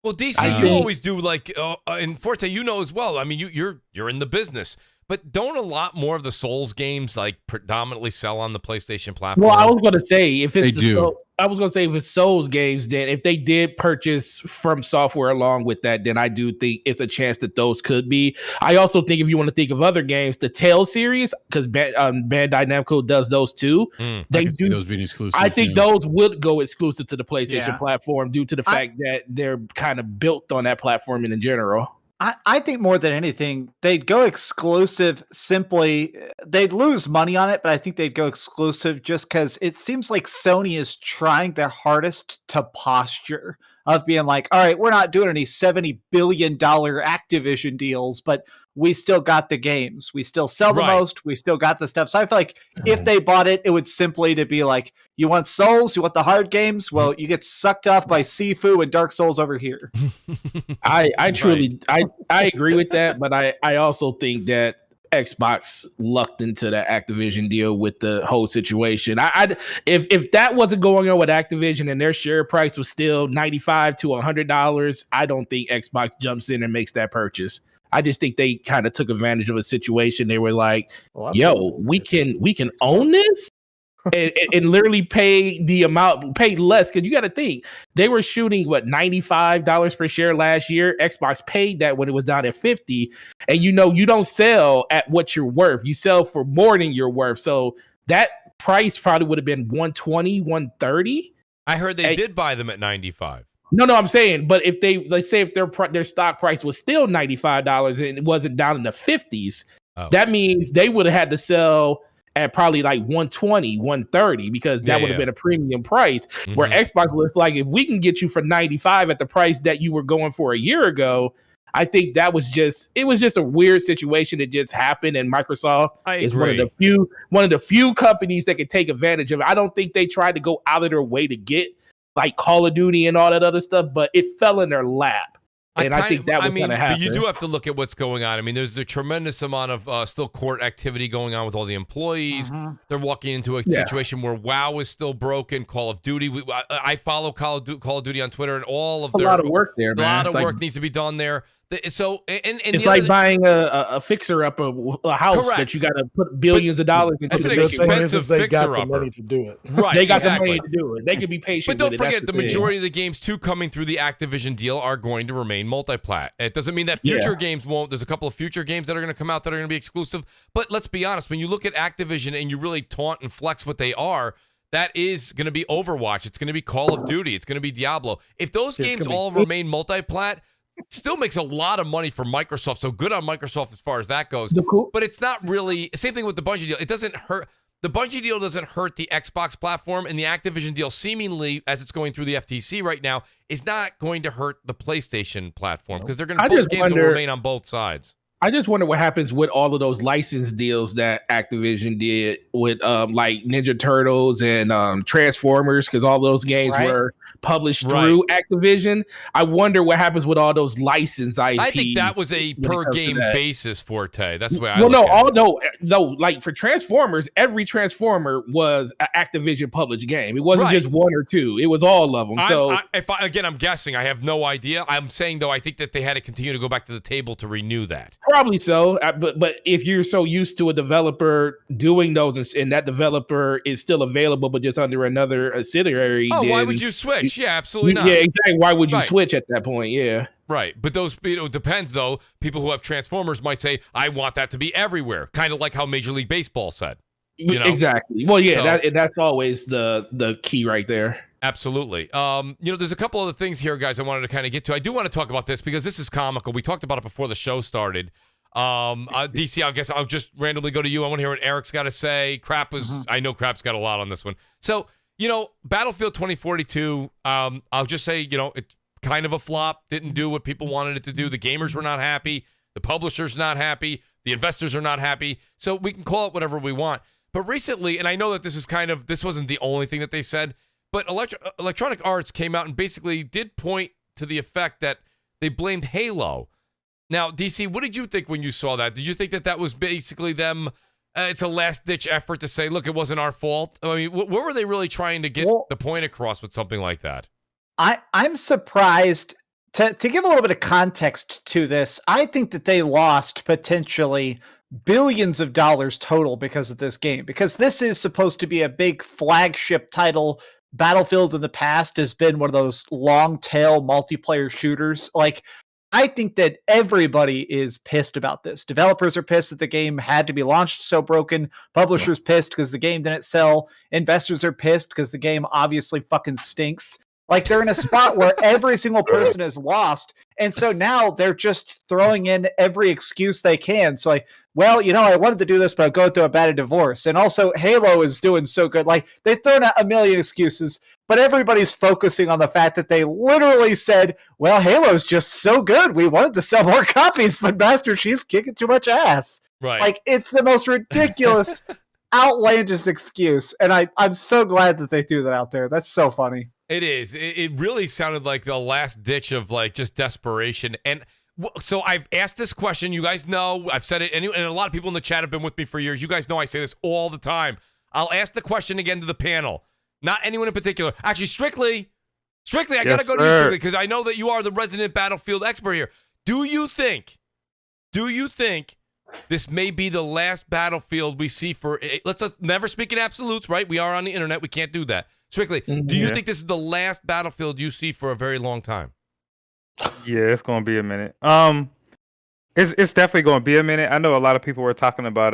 Well, DC, you always do and Forte, as well. I mean, you're in the business, but don't a lot more of the Souls games like predominantly sell on the PlayStation platform? Well, I was going to say if it's They if it's Souls games, then if they did purchase from software along with that, then I do think it's a chance that those could be. I also think if you want to think of other games, the Tales series, because Bandai Namco does those too. They do those being exclusive. I think those would go exclusive to the PlayStation Yeah. platform due to the fact that they're kind of built on that platform in general. I think more than anything, they'd go exclusive simply. They'd lose money on it, but I think they'd go exclusive just because it seems like Sony is trying their hardest to posture of being like, all right, we're not doing any $70 billion Activision deals, but we still got the games. We still sell the most. We still got the stuff. So I feel like if they bought it, it would simply to be like, you want Souls? You want the hard games? Well, you get sucked off by Sifu and Dark Souls over here. I truly agree with that, but I also think that Xbox lucked into that Activision deal with the whole situation. If that wasn't going on with Activision and their share price was still $95 to $100, I don't think Xbox jumps in and makes that purchase. I just think they kind of took advantage of a situation. They were like, "Yo, we can own this." and literally pay less, because you got to think they were shooting $95 per share last year. Xbox paid that when it was down at 50, and you don't sell at what you're worth. You sell for more than you're worth. So that price probably would have been 120, 130. I heard they did buy them at 95. No, I'm saying, but if let's say if their stock price was still $95 and it wasn't down in the 50s, that means they would have had to sell at probably like 120, 130, because that would have been a premium price. Where Xbox looks like, if we can get you for 95 at the price that you were going for a year ago, I think that was just a weird situation that just happened. And Microsoft is one of the few companies that can take advantage of it. I don't think they tried to go out of their way to get like Call of Duty and all that other stuff, but it fell in their lap. And I think that was going to happen. But you do have to look at what's going on. I mean, there's a tremendous amount of still court activity going on with all the employees. They're walking into a situation where WoW is still broken. Call of Duty. I follow Call of Duty on Twitter, and all of their a lot of work there, man. A lot of work needs to be done there. So, and it's like buying a fixer-upper, a house that you got to put billions of dollars into. It's an expensive fixer-upper. Money to do it. Right, they got the money to do it. They can be patient. But don't forget, the majority of the games too coming through the Activision deal are going to remain multi-plat. It doesn't mean that future games won't. There's a couple of future games that are going to come out that are going to be exclusive. But let's be honest, when you look at Activision and you really taunt and flex what they are, that is going to be Overwatch. It's going to be Call of Duty. It's going to be Diablo. If those games all remain multi-plat, it still makes a lot of money for Microsoft. So good on Microsoft as far as that goes. But it's not really same thing with the Bungie deal. It doesn't hurt. The Bungie deal doesn't hurt the Xbox platform, and the Activision deal, seemingly as it's going through the FTC right now, is not going to hurt the PlayStation platform, because they're going to both games will remain on both sides. I just wonder what happens with all of those license deals that Activision did with like Ninja Turtles and Transformers, because all those games were published through Activision. I wonder what happens with all those licensed IPs. I think that was a per game basis, Forte. That's the way I no. Like for Transformers, every Transformer was an Activision published game. It wasn't just one or two. It was all of them. I'm guessing. I have no idea. I'm saying though, I think that they had to continue to go back to the table to renew that. Probably so, but if you're so used to a developer doing those and that developer is still available but just under another subsidiary, why would you switch? Yeah, absolutely not. Yeah, exactly. Why would you switch at that point? Yeah. Right, but those depends though. People who have Transformers might say, "I want that to be everywhere," kind of like how Major League Baseball said. Exactly. Well, yeah, that's always the key right there. Absolutely. There's a couple other things here, guys, I wanted to kind of get to. I do want to talk about this because this is comical. We talked about it before the show started. DC, I guess I'll just randomly go to you. I want to hear what Eric's got to say. I know Crap's got a lot on this one. So, Battlefield 2042, I'll just say, it's kind of a flop. Didn't do what people wanted it to do. The gamers were not happy. The publisher's not happy. The investors are not happy. So we can call it whatever we want. But recently, and I know that this wasn't the only thing that they said, but Electronic Arts came out and basically did point to the effect that they blamed Halo. Now, DC, what did you think when you saw that? Did you think that was basically them it's a last-ditch effort to say, look, it wasn't our fault? I mean, what were they really trying to get the point across with something like that? I'm surprised. To give a little bit of context to this, I think that they lost potentially billions of dollars total because of this game, because this is supposed to be a big flagship title. Battlefield in the past has been one of those long tail multiplayer shooters. Like, I think that everybody is pissed about this. Developers are pissed that the game had to be launched so broken. Publishers pissed because the game didn't sell. Investors are pissed because the game obviously fucking stinks. Like, they're in a spot where every single person is lost. And so now they're just throwing in every excuse they can. So, like, well, I wanted to do this, but I'm going through a bad divorce. And also, Halo is doing so good. Like, they've thrown out a million excuses, but everybody's focusing on the fact that they literally said, well, Halo's just so good. We wanted to sell more copies, but Master Chief's kicking too much ass. Right. Like, it's the most ridiculous, outlandish excuse. And I'm so glad that they threw that out there. That's so funny. It is. It really sounded like the last ditch of like just desperation. And so I've asked this question. You guys know I've said it, and a lot of people in the chat have been with me for years. You guys know I say this all the time. I'll ask the question again to the panel, not anyone in particular. Actually, Strictly, I gotta go to you, Strictly, because I know that you are the resident Battlefield expert here. Do you think this may be the last Battlefield we see for? Let's never speak in absolutes, right? We are on the internet. We can't do that. Strictly, do you think this is the last Battlefield you see for a very long time? Yeah, it's gonna be a minute. It's definitely gonna be a minute. I know a lot of people were talking about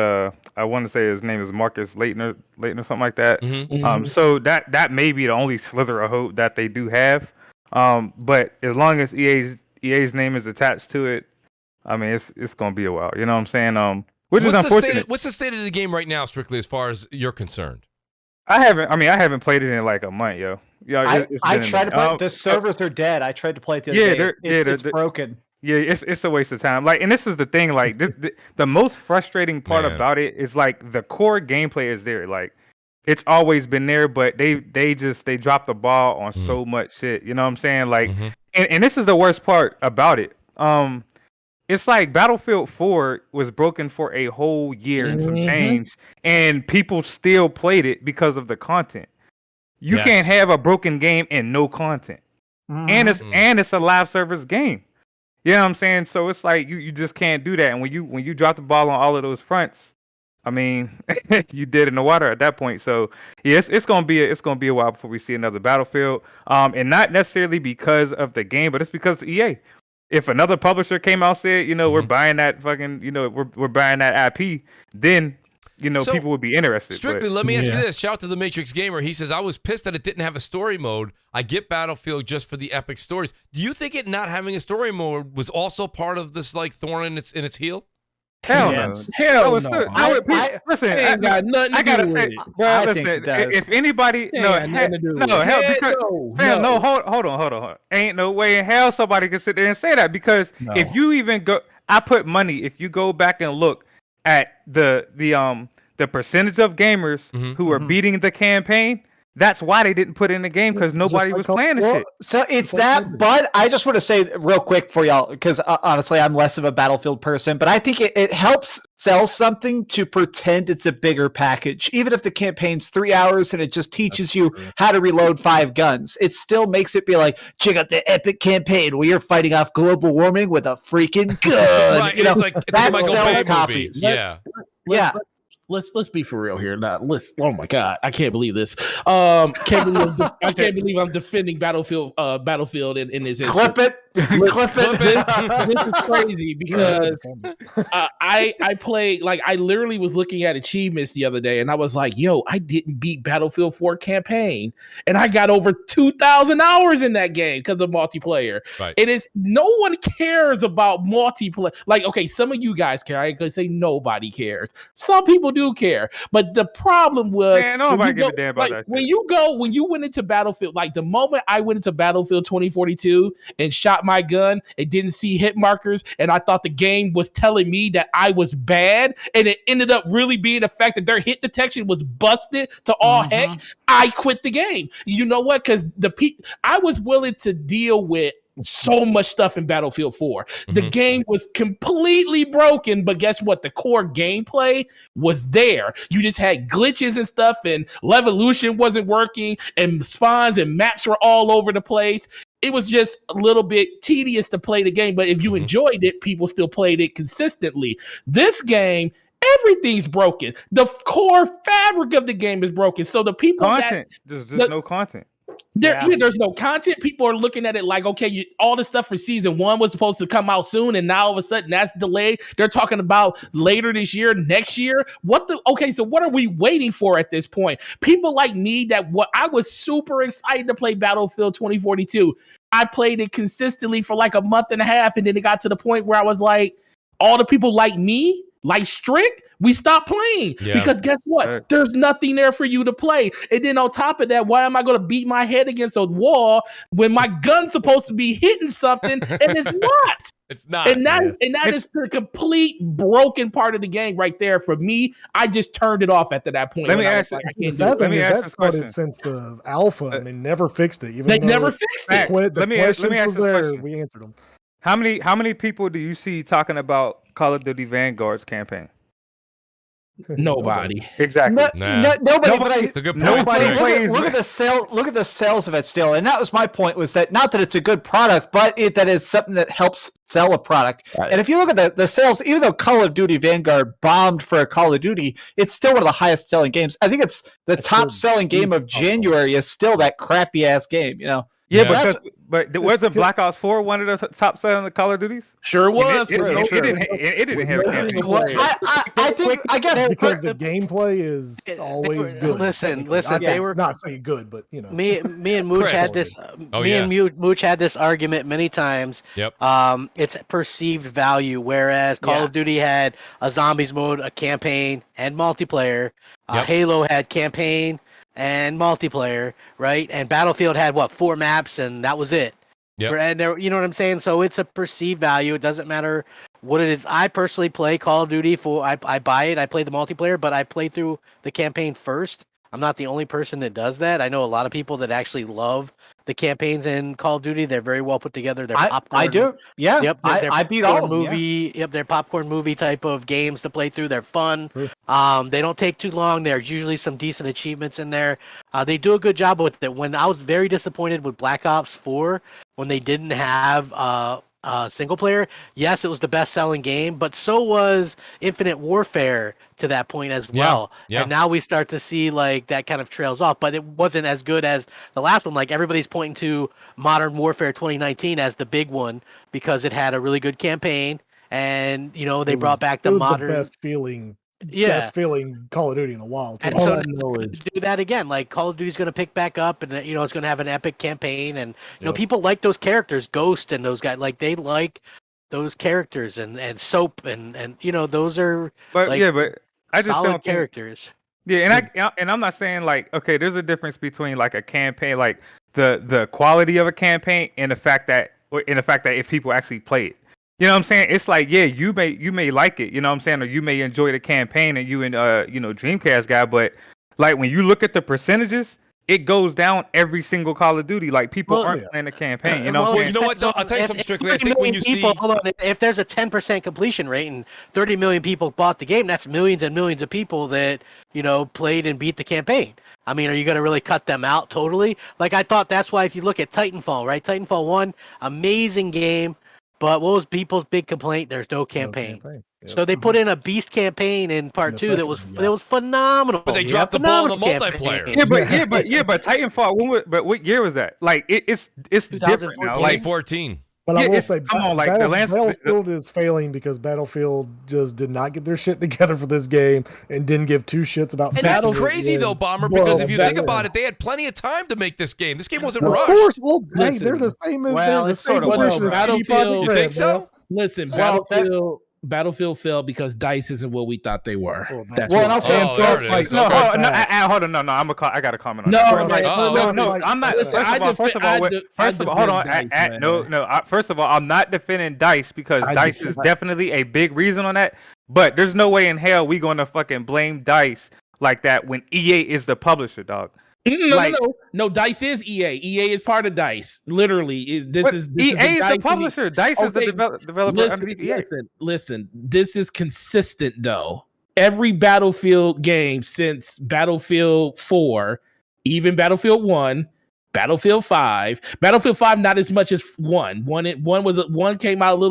I want to say his name is Marcus Layton or something like that. So that may be the only slither of hope that they do have. But as long as EA's name is attached to it, I mean it's gonna be a while. You know what I'm saying? Which is unfortunate. What's the state of the game right now, Strictly, as far as you're concerned? I haven't played it in like a month, yo. I tried to play. The servers are dead. I tried to play it the other day. It's broken. Yeah, it's a waste of time. Like, and this is the thing. Like, the most frustrating part about it is like the core gameplay is there. Like, it's always been there, but they dropped the ball on so much shit. You know what I'm saying? Like, and this is the worst part about it. It's like Battlefield 4 was broken for a whole year and some change, and people still played it because of the content. You can't have a broken game and no content, and it's a live service game. You know what I'm saying? So it's like you just can't do that. And when you drop the ball on all of those fronts, I mean, you dead in the water at that point. So yes, it's gonna be a while before we see another Battlefield. And not necessarily because of the game, but it's because of EA. If another publisher came out and said, we're buying that fucking, we're buying that IP, then, so, people would be interested. Strictly, let me ask you this. Shout out to the Matrix Gamer. He says, I was pissed that it didn't have a story mode. I get Battlefield just for the epic stories. Do you think it not having a story mode was also part of this, like, thorn in its heel? Hell no. Hell no. Listen, I got nothing to do with it. Well, listen, if anybody, hold on. Ain't no way in hell somebody can sit there and say that, because if you even go, I put money, if you go back and look at the percentage of gamers who are beating the campaign, that's why they didn't put in the game, because nobody was playing the shit. So it's that, but I just want to say real quick for y'all, because honestly, I'm less of a Battlefield person, but I think it helps sell something to pretend it's a bigger package. Even if the campaign's 3 hours and it just teaches you how to reload 5 guns, it still makes it be like, check out the epic campaign where you're fighting off global warming with a freaking gun. Right, it's like, that sells copies. Let's be for real here. Now, oh my God, I can't believe this. I can't believe I'm defending Battlefield in this instance. Clip it. This is crazy because I played, like, I literally was looking at achievements the other day, and I was like, yo, I didn't beat Battlefield 4 campaign, and I got over 2,000 hours in that game because of multiplayer. Right. It is, no one cares about multiplayer. Like, okay, some of you guys care. I ain't gonna say nobody cares. Some people do care, but the problem was, nobody give a damn about that. When you went into Battlefield, like the moment I went into Battlefield 2042 and shot my gun, it didn't see hit markers, and I thought the game was telling me that I was bad, and it ended up really being the fact that their hit detection was busted to all heck. I quit the game. You know what? Because I was willing to deal with so much stuff in Battlefield 4. The game was completely broken, but guess what? The core gameplay was there. You just had glitches and stuff, and Levolution wasn't working, and spawns and maps were all over the place. It was just a little bit tedious to play the game, but if you enjoyed it, people still played it consistently. This game, everything's broken. The core fabric of the game is broken. So the people there's no content. There's no content. People are looking at it like, okay, all the stuff for season 1 was supposed to come out soon, and now all of a sudden that's delayed. They're talking about later this year, next year. So what are we waiting for at this point? People like me I was super excited to play Battlefield 2042. I played it consistently for like a month and a half, and then it got to the point where I was like, all the people like me, like Strick, we stopped playing because guess what? There's nothing there for you to play. And then on top of that, why am I going to beat my head against a wall when my gun's supposed to be hitting something and it's not? It's not. And that is the complete broken part of the game right there. For me, I just turned it off after that point. Let me ask that started since the alpha, and they never fixed it. They never fixed it. Let me ask this question. We answered them. How many people do you see talking about Call of Duty Vanguard's campaign? Nobody. Exactly. Nobody. But it's a good point. Look at the sale. Look at the sales of it still, and that was my point. Was that not that it's a good product, but that is something that helps sell a product. Right. And if you look at the sales, even though Call of Duty Vanguard bombed for a Call of Duty, it's still one of the highest selling games. I think it's the top selling game of January is still that crappy ass game. Yeah, but wasn't Black Ops 4 one of the top selling Call of Duties? Sure was. It didn't have a campaign. I guess because the gameplay is always good. Listen. They were not saying good, but me and Mooch had this. Mooch had this argument many times. Yep. It's perceived value, whereas Call of Duty had a zombies mode, a campaign, and multiplayer. Halo had campaign and multiplayer, right? And Battlefield had 4 maps, and that was it. Yep. And there, you know what I'm saying? So it's a perceived value. It doesn't matter what it is. I personally play Call of Duty I buy it. I play the multiplayer, but I play through the campaign first. I'm not the only person that does that. I know a lot of people that actually love the campaigns in Call of Duty. They're very well put together. They're popcorn. I do. Yeah. Yep. I beat all of them. Movie. Yep. They're popcorn movie type of games to play through. They're fun. They don't take too long. There's usually some decent achievements in there. They do a good job with it. When I was very disappointed with Black Ops 4, when they didn't have single player, yes, it was the best selling game, but so was Infinite Warfare to that point as well. And now we start to see like that kind of trails off, but it wasn't as good as the last one. Like everybody's pointing to Modern Warfare 2019 as the big one because it had a really good campaign, and they brought back the modern best feeling Call of Duty in a while too. And so do that again. Like Call of Duty's going to pick back up, and it's going to have an epic campaign, and people like those characters, Ghost and those guys. Like they like those characters, and Soap, and those are. But I just don't characters. And I'm not saying like, okay, there's a difference between like a campaign, like the quality of a campaign, and the fact that if people actually play it. You know what I'm saying? It's like, you may like it, you know what I'm saying, or you may enjoy the campaign, and you and Dreamcast guy, but like when you look at the percentages, it goes down every single Call of Duty. Like people aren't playing the campaign. You know what I'm saying? You know what? Though? I'll tell you something strictly. I think when you see, if there's a 10% completion rate and 30 million people bought the game, that's millions and millions of people that played and beat the campaign. I mean, are you going to really cut them out totally? Like I thought that's why if you look at Titanfall, right? Titanfall 1, amazing game. But what was people's big complaint? There's no campaign. So they put in a beast campaign in part 2 that was phenomenal. But they dropped the ball in the multiplayer. But Titanfall. What year was that? Like it's different now. Like 2014. But I will say, come on, like Battlefield is failing because Battlefield just did not get their shit together for this game and didn't give two shits about. And that's crazy though, Bomber, because if you think about it, they had plenty of time to make this game. This game wasn't rushed. Of course, they're the same as the same position as Battlefield. You think so? Listen, Battlefield failed because DICE isn't what we thought they were. And I'll say Frostbite. Hold on. I got to comment on that. No, I'm not. First of all, hold on. First of all, I'm not defending DICE because DICE is definitely a big reason on that. But there's no way in hell we going to fucking blame DICE like that when EA is the publisher, dog. No. Dice is EA. EA is part of Dice. Literally, this But is EA is the Dice publisher. Dice is the Okay, developer underneath EA. Listen. This is consistent though. Every Battlefield game since Battlefield 4, even Battlefield 1, Battlefield 5, Battlefield 5 not as much as 1. One came out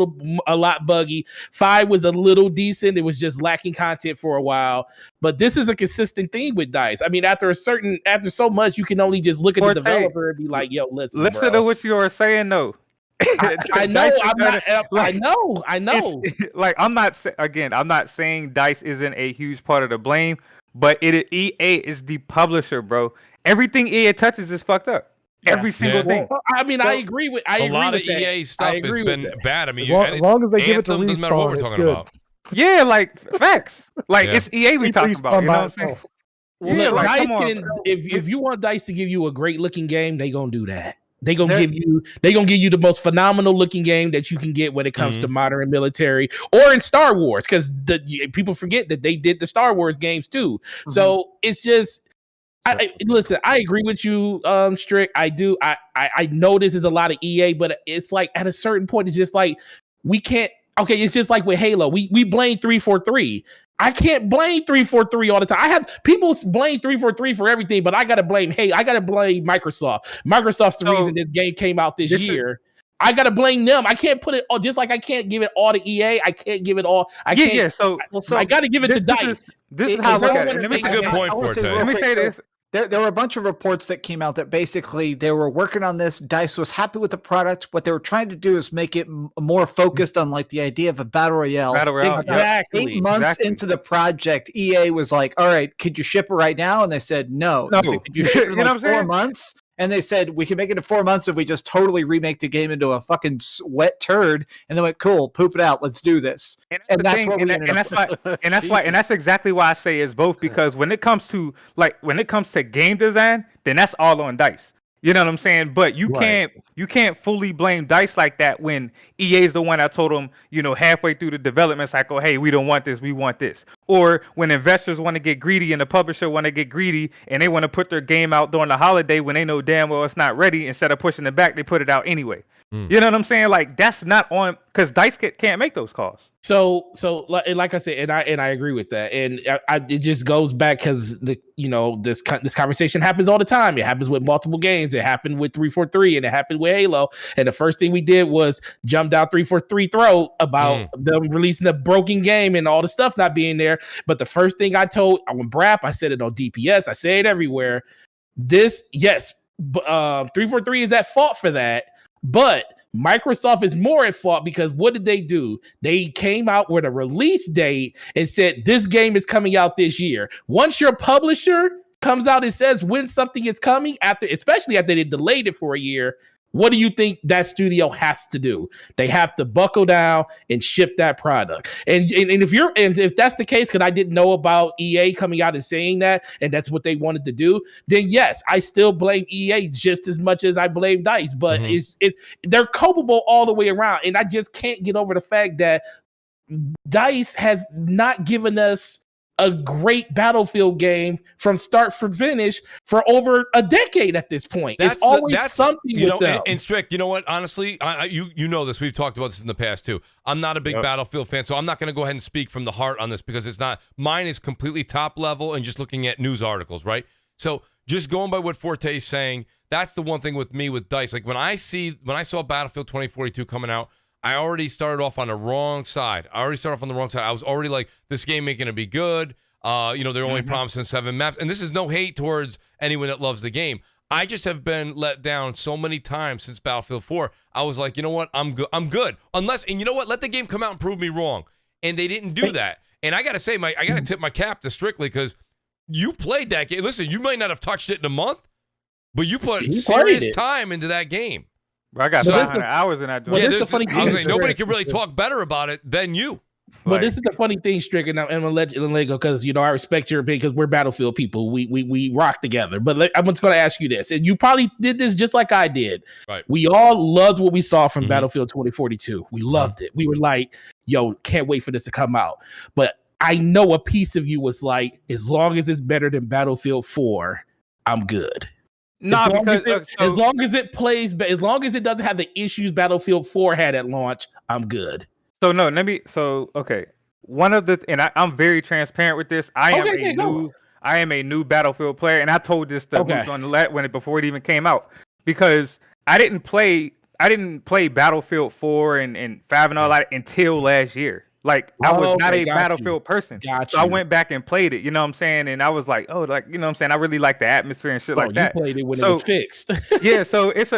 a lot buggy. 5 was a little decent. It was just lacking content for a while. But this is a consistent theme with DICE. I mean, after so much, you can only just look at the developer and be like, "Yo, listen to what you are saying, though." I know. I know. Like I'm not saying DICE isn't a huge part of the blame, but EA is the publisher, bro. Everything EA touches is fucked up. Every single thing. I mean, I agree with a lot of EA stuff has been bad. I mean, as long as they give it to doesn't matter what Respawn, we're it's talking good. about. Yeah, like facts. Like it's EA we talking about. You know what I'm saying? Yeah, like, if you want DICE to give you a great looking game, they gonna do that. They gonna give you the most phenomenal looking game that you can get when it comes to modern and military or in Star Wars, because people forget that they did the Star Wars games too. So it's just. Listen, I agree with you, Strick. I do. I know this is a lot of EA, but it's like at a certain point, it's just like we can't. Okay, it's just like with Halo. We blame 343. I can't blame 343 all the time. I have people blame 343 for everything, but I gotta blame Microsoft. Microsoft's the reason this game came out this year. I gotta blame them. I can't put it all, just like I can't give it all to EA. I can't give it all. So I gotta give it to DICE. This is how I look at it. That's a good point, Forte. Let me say this. There were a bunch of reports that came out that basically they were working on this. DICE was happy with the product. What they were trying to do is make it more focused on like the idea of a battle royale. Exactly. 8 months into the project, EA was like, "All right, could you ship it right now?" And they said, "No." They said, could you ship it in like 4 months? And they said, "We can make it in 4 months if we just totally remake the game into a fucking wet turd." And they went, "Cool, poop it out. Let's do this." And that's what we ended up with. And that's exactly why I say it's both, because when it comes to game design, then that's all on DICE. You know what I'm saying? But you can't fully blame DICE like that when EA is the one that told them, halfway through the development cycle, "Hey, we don't want this, we want this." Or when investors want to get greedy and the publisher want to get greedy and they want to put their game out during the holiday when they know damn well it's not ready, instead of pushing it back, they put it out anyway. You know what I'm saying? Like that's not on, because DICE can't make those calls. So like I said, and I agree with that, and it just goes back because this conversation happens all the time. It happens with multiple games. It happened with 343, and it happened with Halo. And the first thing we did was jump down 343 throat about them releasing a broken game and all the stuff not being there. But the first thing I told on BRAP, I said it on DPS, I say it everywhere. 343 is at fault for that, but Microsoft is more at fault because what did they do? They came out with a release date and said this game is coming out this year. Once your publisher comes out and says when something is coming, especially after they delayed it for a year, what do you think that studio has to do? They have to buckle down and ship that product. And if that's the case, because I didn't know about EA coming out and saying that, and that's what they wanted to do, then yes, I still blame EA just as much as I blame DICE. But they're culpable all the way around, and I just can't get over the fact that DICE has not given us a great Battlefield game from start to finish for over a decade at this point. It's always something with them. And Strick, you know what? Honestly, you know this. We've talked about this in the past too. I'm not a big Battlefield fan, so I'm not going to go ahead and speak from the heart on this because it's not. Mine is completely top level and just looking at news articles, right? So just going by what Forte is saying, that's the one thing with me with DICE. Like when I saw Battlefield 2042 coming out, I already started off on the wrong side. I was already like, this game ain't going to be good. They're only promising 7 maps. And this is no hate towards anyone that loves the game. I just have been let down so many times since Battlefield 4. I was like, you know what? I'm good. And you know what? Let the game come out and prove me wrong. And they didn't do that. And I got to say, I got to tip my cap to Strictly because you played that game. Listen, you might not have touched it in a month, but you put serious time into that game. I got 500 hours in that. The funny thing. Nobody can really talk better about it than you. Well, this is the funny thing, Strick, and I'm gonna let you go because I respect your opinion because we're Battlefield people. We rock together. But I'm just gonna ask you this, and you probably did this just like I did. Right. We all loved what we saw from Battlefield 2042. We loved it. We were like, "Yo, can't wait for this to come out." But I know a piece of you was like, as long as it's better than Battlefield 4, I'm good. Nah, as long as it plays, as long as it doesn't have the issues Battlefield 4 had at launch, I'm good. So no, okay. One of the I'm very transparent with this. I am a new Battlefield player, and I told this to Mooch on the before it even came out, because I didn't play Battlefield 4 and 5 and all that until last year. Like, I was not a Battlefield person. So I went back and played it, you know what I'm saying? And I was like, oh, like, you know what I'm saying? I really like the atmosphere and shit like that. You played it when it was fixed. Yeah, so it's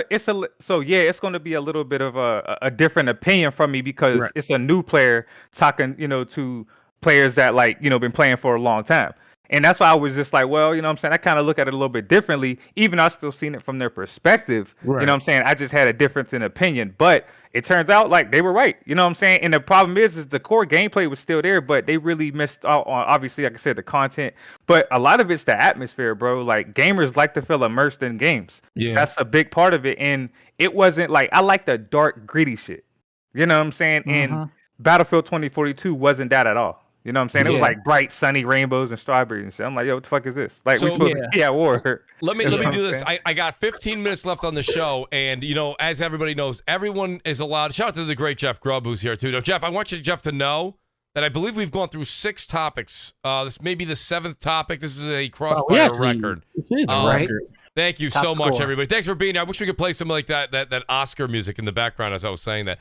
going to be a little bit of a different opinion from me, because it's a new player talking, to players that, like, been playing for a long time. And that's why I was just like, well, you know what I'm saying? I kind of look at it a little bit differently, even though I've still seen it from their perspective. Right. You know what I'm saying? I just had a difference in opinion. But it turns out like they were right. You know what I'm saying? And the problem is the core gameplay was still there, but they really missed out on, obviously, like I said, the content. But a lot of it's the atmosphere, bro. Like, gamers like to feel immersed in games. Yeah. That's a big part of it. And it wasn't like, I like the dark, gritty shit. You know what I'm saying? And Battlefield 2042 wasn't that at all. You know what I'm saying? It was like bright, sunny rainbows and strawberries and shit. I'm like, yo, what the fuck is this? Like, we supposed to be at war. Let me do this. I got 15 minutes left on the show, and as everybody knows, everyone is allowed. Shout out to the great Jeff Grubb, who's here too. Now, Jeff, I want you, Jeff, to know that I believe we've gone through 6 topics. This may be the 7th topic. This is a CrossFire record. This is a record. Thank you so much, everybody. Thanks for being here. I wish we could play something like that Oscar music in the background as I was saying that.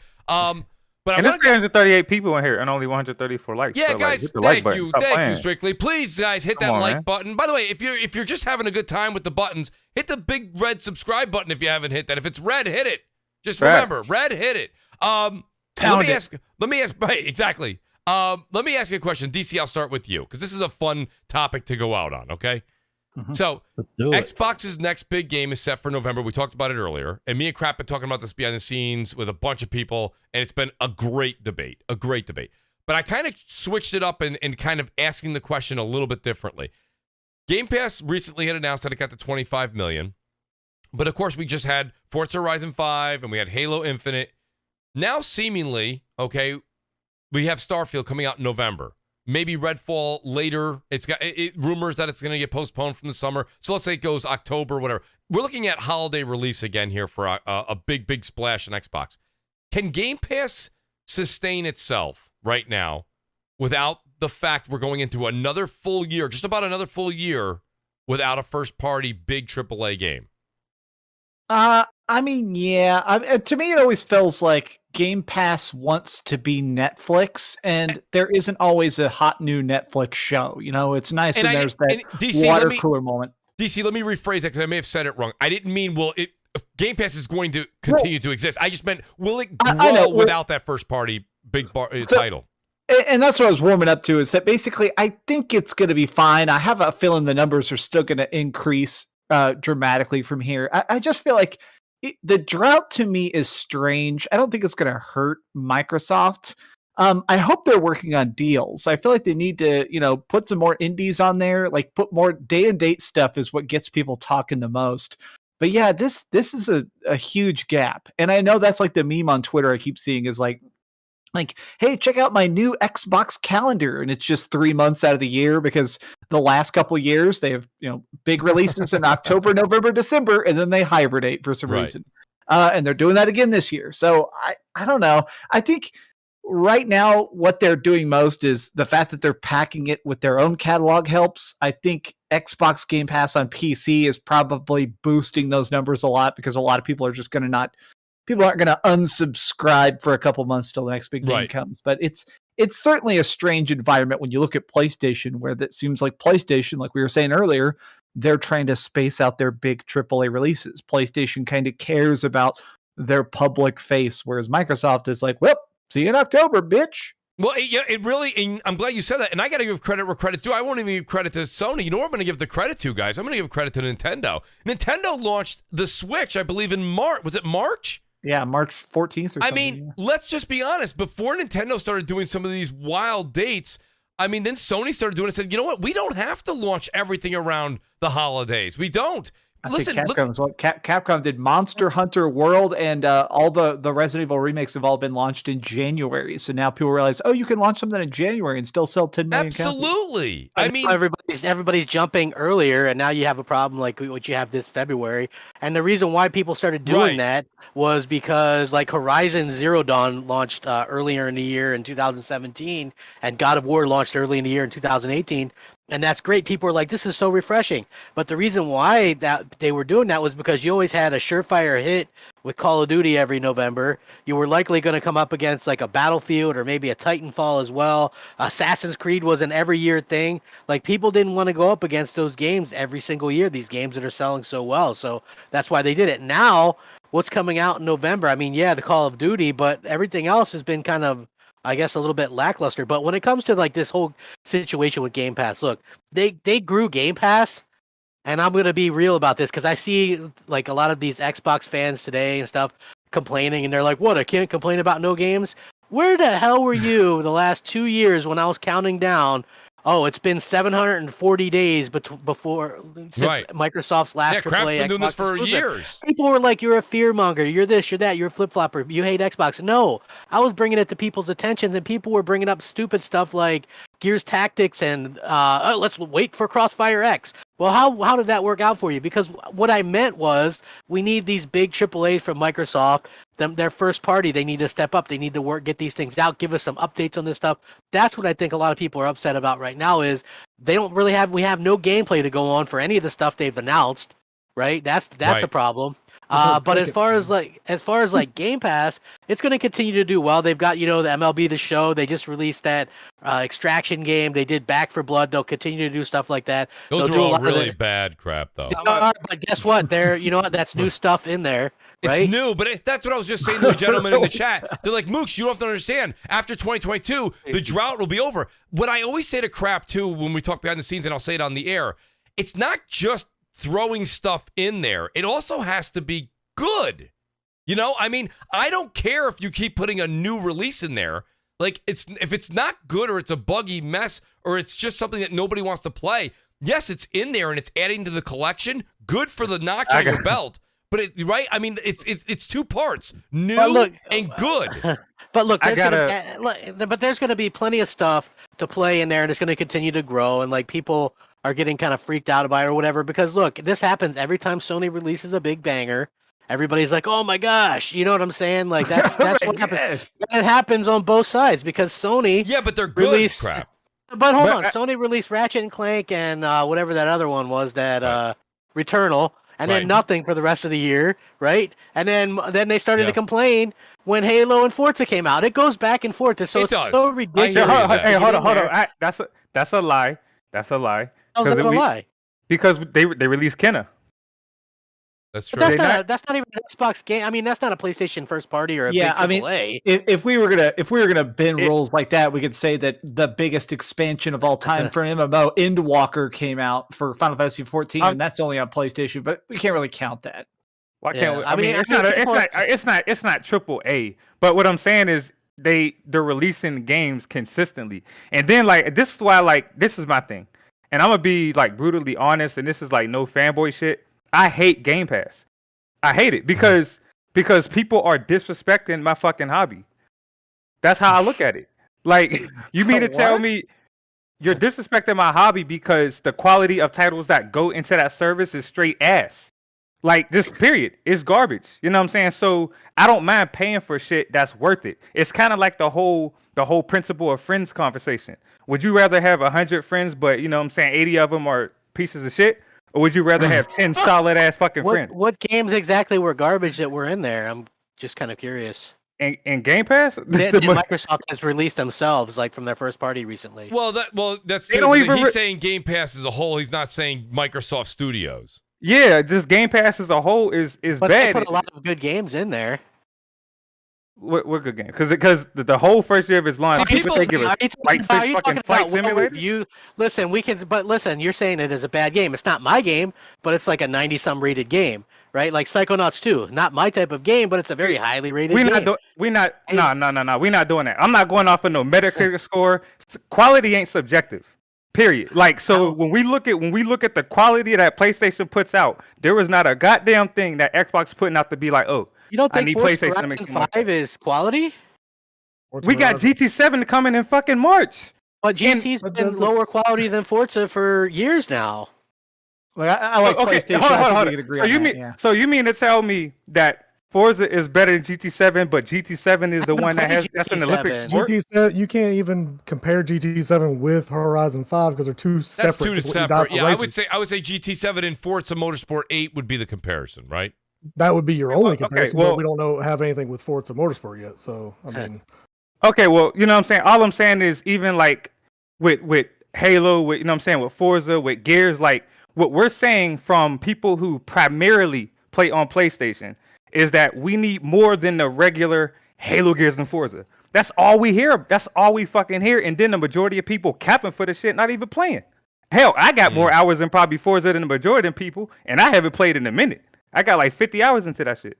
But and there's 338 people in here and only 134 likes. Yeah, so, guys, thank you, Strictly. Please, guys, hit that like button. By the way, if you're just having a good time with the buttons, hit the big red subscribe button if you haven't hit that. If it's red, hit it. Just remember, red, hit it. Let me ask. Right, exactly. Let me ask you a question, DC. I'll start with you because this is a fun topic to go out on. Okay. So let's do it. Xbox's next big game is set for November. We talked about it earlier, and me and Crap been talking about this behind the scenes with a bunch of people, and it's been a great debate. But I kind of switched it up and kind of asking the question a little bit differently. Game Pass recently had announced that it got to 25 million, but of course we just had Forza Horizon 5 and we had Halo Infinite. Now seemingly, okay, we have Starfield coming out in November. Maybe Redfall later. It's got rumors that it's going to get postponed from the summer. So let's say it goes October, whatever. We're looking at holiday release again here for a big splash in Xbox. Can Game Pass sustain itself right now without the fact we're going into another full year, just about another full year, without a first-party big AAA game? I mean, yeah. To me, it always feels like Game Pass wants to be Netflix, and there isn't always a hot new Netflix show. It's nice when there's that DC, water cooler moment. DC, let me rephrase that because I may have said it wrong. I didn't mean, Game Pass is going to continue to exist. I just meant, will it grow without that first-party title? And that's what I was warming up to, is that basically I think it's going to be fine. I have a feeling the numbers are still going to increase dramatically from here. I just feel like the drought to me is strange. I don't think it's going to hurt Microsoft. I hope they're working on deals. I feel like they need to, put some more indies on there, like put more day and date stuff is what gets people talking the most. But yeah, this is a huge gap. And I know that's like the meme on Twitter I keep seeing is like, hey, check out my new Xbox calendar. And it's just 3 months out of the year because the last couple of years they have, big releases in October, November, December, and then they hibernate for some reason. And they're doing that again this year. So I don't know. I think right now what they're doing most is the fact that they're packing it with their own catalog helps. I think Xbox Game Pass on PC is probably boosting those numbers a lot because a lot of people are just going to people aren't going to unsubscribe for a couple months till the next big game comes. But it's certainly a strange environment when you look at PlayStation, where that seems like PlayStation, like we were saying earlier, they're trying to space out their big AAA releases. PlayStation kind of cares about their public face, whereas Microsoft is like, well, see you in October, bitch. Well, it really, and I'm glad you said that. And I got to give credit where credit's due. I won't even give credit to Sony. You know what I'm going to give the credit to, guys? I'm going to give credit to Nintendo. Nintendo launched the Switch, I believe, in March. Was it March? Yeah, March 14th or something. I mean, let's just be honest. Before Nintendo started doing some of these wild dates, then Sony started doing it and said, you know what? We don't have to launch everything around the holidays. We don't. listen, think Capcom did Monster Hunter World, and all the Resident Evil remakes have all been launched in January. So now people realize, oh, you can launch something in January and still sell 10 million copies. absolutely. I mean, everybody's jumping earlier, and now you have a problem like what you have this February. And the reason why people started doing that was because like Horizon Zero Dawn launched earlier in the year in 2017, and God of War launched early in the year in 2018. And that's great. People were like, this is so refreshing. But the reason why that they were doing that was because you always had a surefire hit with Call of Duty every November. You were likely going to come up against like a Battlefield or maybe a Titanfall as well. Assassin's Creed was an every year thing. Like people didn't want to go up against those games every single year, these games that are selling so well. So that's why they did it. Now, what's coming out in November? I mean, yeah, the Call of Duty, but everything else has been kind of, I guess, a little bit lackluster. But when it comes to like this whole situation with Game Pass, look, they grew Game Pass, and I'm going to be real about this because I see like a lot of these Xbox fans today and stuff complaining, and they're like, what, I can't complain about no games? Where the hell were you the last 2 years when I was counting down? Oh, it's been 740 days before since Microsoft's last AAA been doing this for exclusive. years. People were like, "You're a fearmonger. You're this. You're that. You're a flip flopper. You hate Xbox." No, I was bringing it to people's attentions, and people were bringing up stupid stuff like Gears Tactics and let's wait for Crossfire X. Well, how did that work out for you? Because what I meant was we need these big AAAs from Microsoft. Their first party, they need to step up. They need to get these things out, give us some updates on this stuff. That's what I think a lot of people are upset about right now is they don't really we have no gameplay to go on for any of the stuff they've announced, right? That's a problem. But as far as like Game Pass, it's going to continue to do well. They've got, the MLB The Show. They just released that Extraction game. They did Back for Blood. They'll continue to do stuff like that. Those are all really bad crap, though. But guess what? That's new stuff in there. Right? It's new, but that's what I was just saying to a gentleman in the chat. They're like, Mooch, you don't have to understand. After 2022, the drought will be over. What I always say to crap, too, when we talk behind the scenes, and I'll say it on the air, it's not just throwing stuff in there. It also has to be good. I mean, I don't care if you keep putting a new release in there. Like, if it's not good or it's a buggy mess or it's just something that nobody wants to play, yes, it's in there and it's adding to the collection. Good for the notch on your belt. But I mean, it's two parts, new and good. But look, there's going to be plenty of stuff to play in there, and it's going to continue to grow. And like people are getting kind of freaked out about it or whatever. Because look, this happens every time Sony releases a big banger. Everybody's like, "Oh my gosh," you know what I'm saying? Like that's what happens. And it happens on both sides because Sony. Yeah, but they're good. Crap. But hold on, Sony released Ratchet and Clank and whatever that other one was, that Returnal. And then nothing for the rest of the year, right? And then they started to complain when Halo and Forza came out. It goes back and forth. So it's so ridiculous. Hey, hold on. That's a lie. That's a lie. How's that a lie? Because they released Kn1ght. That's true. But that's not even an Xbox game. I mean, that's not a PlayStation first party or a big AAA. I mean, if we were gonna bend rules like that, we could say that the biggest expansion of all time for an MMO, Endwalker, came out for Final Fantasy 14, and that's only on PlayStation. But we can't really count that. Why can't we? I mean, it's not AAA. But what I'm saying is they're releasing games consistently, and then like this is why this is my thing, and I'm gonna be like brutally honest, and this is like no fanboy shit. I hate Game Pass. I hate it because people are disrespecting my fucking hobby. That's how I look at it. Like, you mean to tell me you're disrespecting my hobby because the quality of titles that go into that service is straight ass. Like, this period is garbage. You know what I'm saying? So I don't mind paying for shit that's worth it. It's kind of like the whole principle of friends conversation. Would you rather have 100 friends, but 80 of them are pieces of shit? Or would you rather have 10 solid ass fucking friends? What games exactly were garbage that were in there? I'm just kind of curious. In Game Pass, Microsoft has released themselves like from their first party recently. That's he's saying Game Pass as a whole. He's not saying Microsoft Studios. Yeah, this Game Pass as a whole is bad. They put a lot of good games in there. What good game? Because the whole first year of its launch, people think it was like 6 fucking flight simulators. Listen, you're saying it is a bad game. It's not my game, but it's like a 90-some rated game, right? Like Psychonauts 2, not my type of game, but it's a very highly rated game. No. We're not doing that. I'm not going off of no Metacritic score. Quality ain't subjective. Period. Like, so when we look at the quality that PlayStation puts out, there was not a goddamn thing that Xbox putting out to be like, oh, You don't I think need Forza PlayStation to make Horizon some 5 is quality? We got GT7 coming in fucking March. But GT's but been doesn't- lower quality than Forza for years now. Like I like PlayStation. Hold I think on. we could agree So on you that, mean yeah. so you mean to tell me that Forza is better than GT7, but GT7 is the one that has that's an Olympic GT7. sport? GT7, you can't even compare GT7 with Horizon 5 because they're two separate. That's two to completely separate. different Yeah, I races. would say GT7 and Forza Motorsport 8 would be the comparison, right? That would be your only Okay, comparison. well- but we don't have anything with Forza Motorsport yet. So I mean, Okay, well, you know what I'm saying? All I'm saying is even like with Halo, with you know what I'm saying, with Forza, with Gears, like what we're saying from people who primarily play on PlayStation is that we need more than the regular Halo, Gears, and Forza. That's all we hear. That's all we fucking hear. And then the majority of people capping for the shit, not even playing. Hell, I got more hours in probably Forza than the majority of people, and I haven't played in a minute. I got like 50 hours into that shit.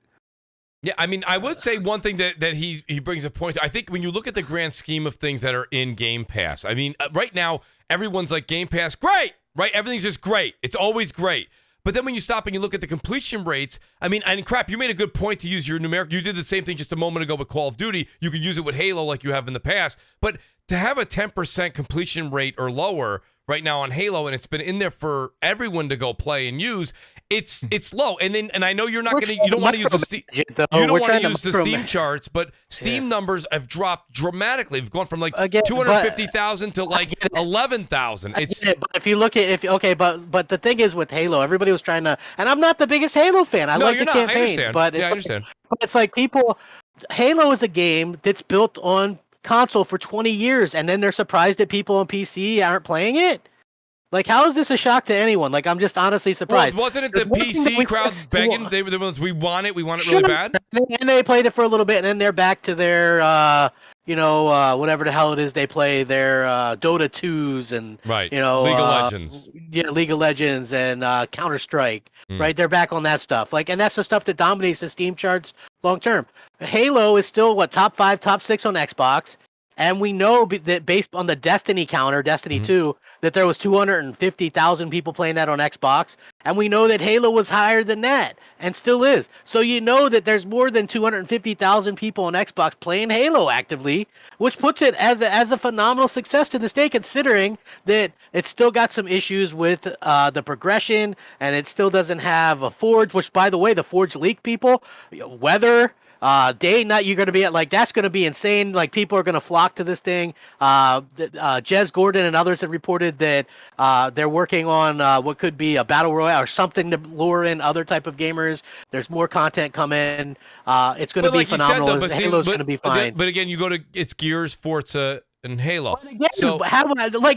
Yeah, I mean, I would say one thing that he brings a point to. I think when you look at the grand scheme of things that are in Game Pass, I mean, right now, everyone's like, Game Pass, great, right? Everything's just great. It's always great. But then when you stop and you look at the completion rates, I mean, and crap, you made a good point to use your numeric. You did the same thing just a moment ago with Call of Duty. You could use it with Halo like you have in the past. But to have a 10% completion rate or lower right now on Halo, and it's been in there for everyone to go play and use, it's low. And I know you're not going to, you don't want to use the Steam, you don't want to use the Steam charts, but Steam numbers have dropped dramatically. They've gone from like 250,000 to like 11,000. It's But if you look at but the thing is with Halo, everybody was trying to, and I'm not the biggest Halo fan. I No, like you're the not. I campaigns, understand. but Yeah, I it's understand. but it's like people. Halo is a game that's built on console for 20 years, and then they're surprised that people on PC aren't playing it. Like, how is this a shock to anyone? Like, I'm just honestly surprised. Well, wasn't it the There's one thing that PC we crowd just- begging? They were the ones, we want it really Sure. bad. And they played it for a little bit, and then they're back to their, whatever the hell it is they play, their Dota 2s and, Right. you know, League of Legends. Yeah, League of Legends and Counter Strike. Mm. Right, they're back on that stuff. Like, and that's the stuff that dominates the Steam charts long term. Halo is still top 5, top 6 on Xbox. And we know that based on the Destiny counter, Destiny 2, that there was 250,000 people playing that on Xbox. And we know that Halo was higher than that and still is. So you know that there's more than 250,000 people on Xbox playing Halo actively, which puts it as a phenomenal success to this day, considering that it's still got some issues with the progression and it still doesn't have a Forge, which, by the way, the Forge leak people, weather... day and night, you're going to be at, like, that's going to be insane. Like, people are going to flock to this thing. Jez Gordon and others have reported that they're working on what could be a battle royale or something to lure in other type of gamers. There's more content coming. It's going to be like you said, phenomenal. though, Halo's going to be fine. But again, you go to it's Gears, Forza, and Halo. But again, So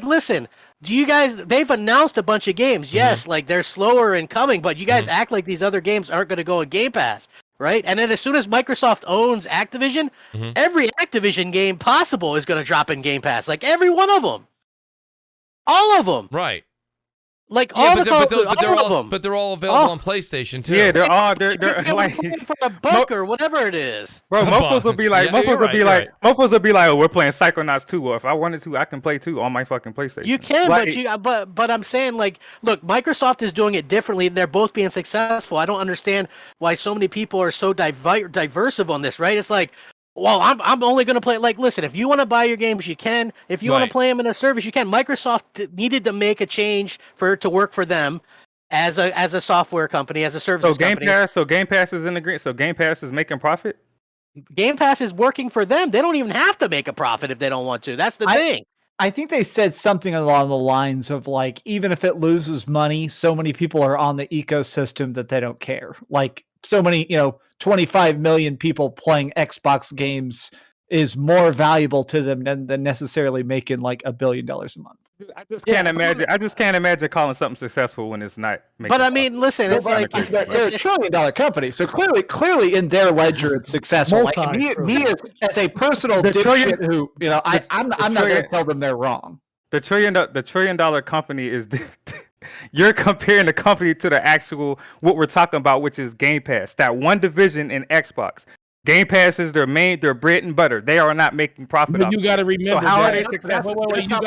listen, do you guys, they've announced a bunch of games. Yes, like, they're slower in coming, but you guys act like these other games aren't going to go in Game Pass. Right? And then as soon as Microsoft owns Activision, every Activision game possible is going to drop in Game Pass. Like, every one of them. All of them. right. Like, Yeah, all but the Call of they're, Duty, but they're all all of them. but they're all available Oh. on PlayStation too. Yeah, they're all they're You can get like one for a buck or whatever it is. bro, Come mofos on. will be like Yeah, you're right, mofos will be like, oh, we're playing Psychonauts 2. Or if I wanted to, I can play 2 on my fucking PlayStation. You can, Like, but I'm saying, like, look, Microsoft is doing it differently, and they're both being successful. I don't understand why so many people are so diversive on this, right? It's like, well, I'm only going to play. Like, listen, if you want to buy your games, you can. If you want Right. to play them in a service, you can. Microsoft needed to make a change for it to work for them as a software company, as a services company. Game Pass is in the green. So Game Pass is making profit. Game Pass is working for them. They don't even have to make a profit if they don't want to. That's the thing. I think they said something along the lines of, like, even if it loses money, so many people are on the ecosystem that they don't care. Like, so many, 25 million people playing Xbox games is more valuable to them than necessarily making like $1 billion a month. I just can't imagine calling something successful when it's not. But I mean, listen, it's like They're a $1 trillion company, so clearly in their ledger it's successful. Like, me as a personal dipshit who, I'm not going to tell them they're wrong. The $1 trillion company is. You're comparing the company to the actual what we're talking about, which is Game Pass. That one division in Xbox. Game Pass is their bread and butter. They are not making profit. But you got to remember. So how are that, they successful? You got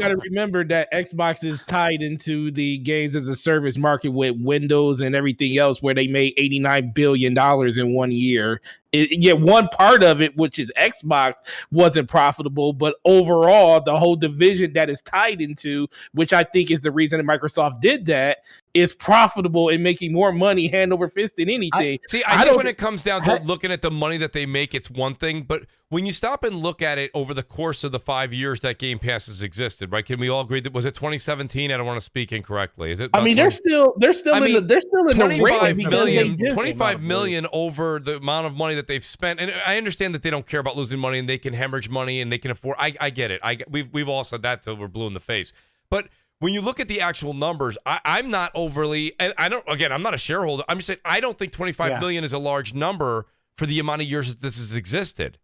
to remember that Xbox is tied into the games as a service market with Windows and everything else, where they made $89 billion in 1 year. One part of it, which is Xbox, wasn't profitable, but overall, the whole division that is tied into, which I think is the reason that Microsoft did that, is profitable and making more money hand over fist than anything. I think when it comes down to looking at the money that they make, it's one thing, but when you stop and look at it over the course of the 5 years that Game Pass has existed, right? Can we all agree that was it 2017? I don't want to speak incorrectly. Is it? I mean, they're still in the 25 million over the amount of money that they've spent, and I understand that they don't care about losing money and they can hemorrhage money and they can afford. I get it. We've all said that till we're blue in the face, but when you look at the actual numbers, I'm not overly, and I'm not a shareholder. I'm just saying I don't think 25 million is a large number for the amount of years that this has existed.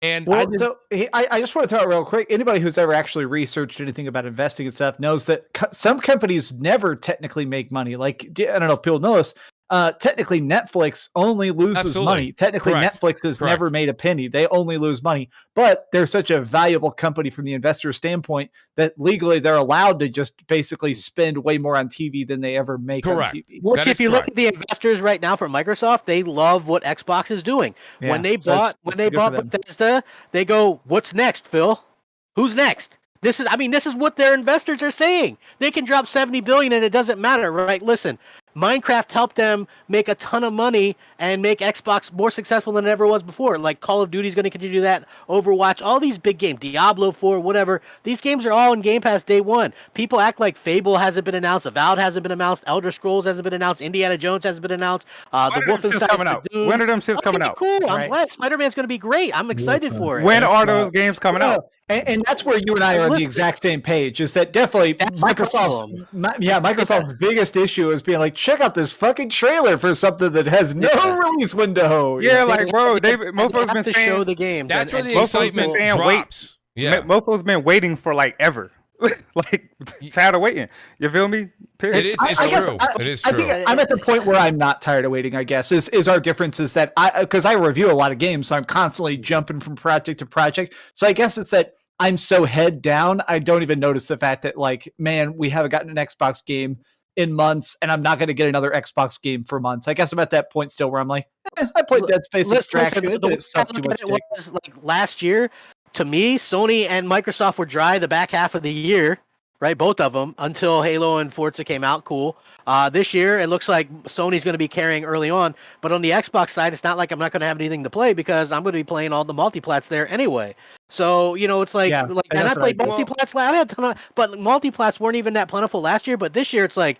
And I just want to throw out real quick. Anybody who's ever actually researched anything about investing and stuff knows that some companies never technically make money. Like, I don't know if people know this. Technically, Netflix only loses money. Technically, Netflix has never made a penny. They only lose money. But they're such a valuable company from the investor standpoint that legally they're allowed to just basically spend way more on TV than they ever make on TV. Which, if you look at the investors right now for Microsoft, they love what Xbox is doing. Yeah. When they bought Bethesda, they go, "What's next, Phil? Who's next?" This is what their investors are saying. They can drop 70 billion and it doesn't matter, right? Listen, Minecraft helped them make a ton of money and make Xbox more successful than it ever was before. Like Call of Duty is going to continue to do that. Overwatch, all these big games, Diablo 4, whatever. These games are all in Game Pass day one. People act like Fable hasn't been announced, Avowed hasn't been announced, Elder Scrolls hasn't been announced, Indiana Jones hasn't been announced. The Wolfenstein coming out. When are them shits coming out? Cool. I'm glad Spider-Man's going to be great. I'm excited for it. When are those games coming out? And that's where you and I are on the exact same page. Is that definitely Microsoft's biggest issue is being like, check out this fucking trailer for something that has no release window. Yeah, like bro, Mofo's been to saying, show the game. That's where the excitement drops. Yeah, Mofo's been waiting for like ever. Like tired of waiting. You feel me? It is true. I think I'm at the point where I'm not tired of waiting. I guess is our difference is that because I review a lot of games, so I'm constantly jumping from project to project. So I guess it's that I'm so head down, I don't even notice the fact that like, man, we haven't gotten an Xbox game in months, and I'm not going to get another Xbox game for months. I guess I'm at that point still where I'm like, I played Dead Space Extraction. Like last year. To me, Sony and Microsoft were dry the back half of the year, right? Both of them until Halo and Forza came out. Cool. This year, it looks like Sony's going to be carrying early on. But on the Xbox side, it's not like I'm not going to have anything to play because I'm going to be playing all the multiplats there anyway. So, it's like, and I played multiplats. I had a ton of, but multiplats weren't even that plentiful last year. But this year, it's like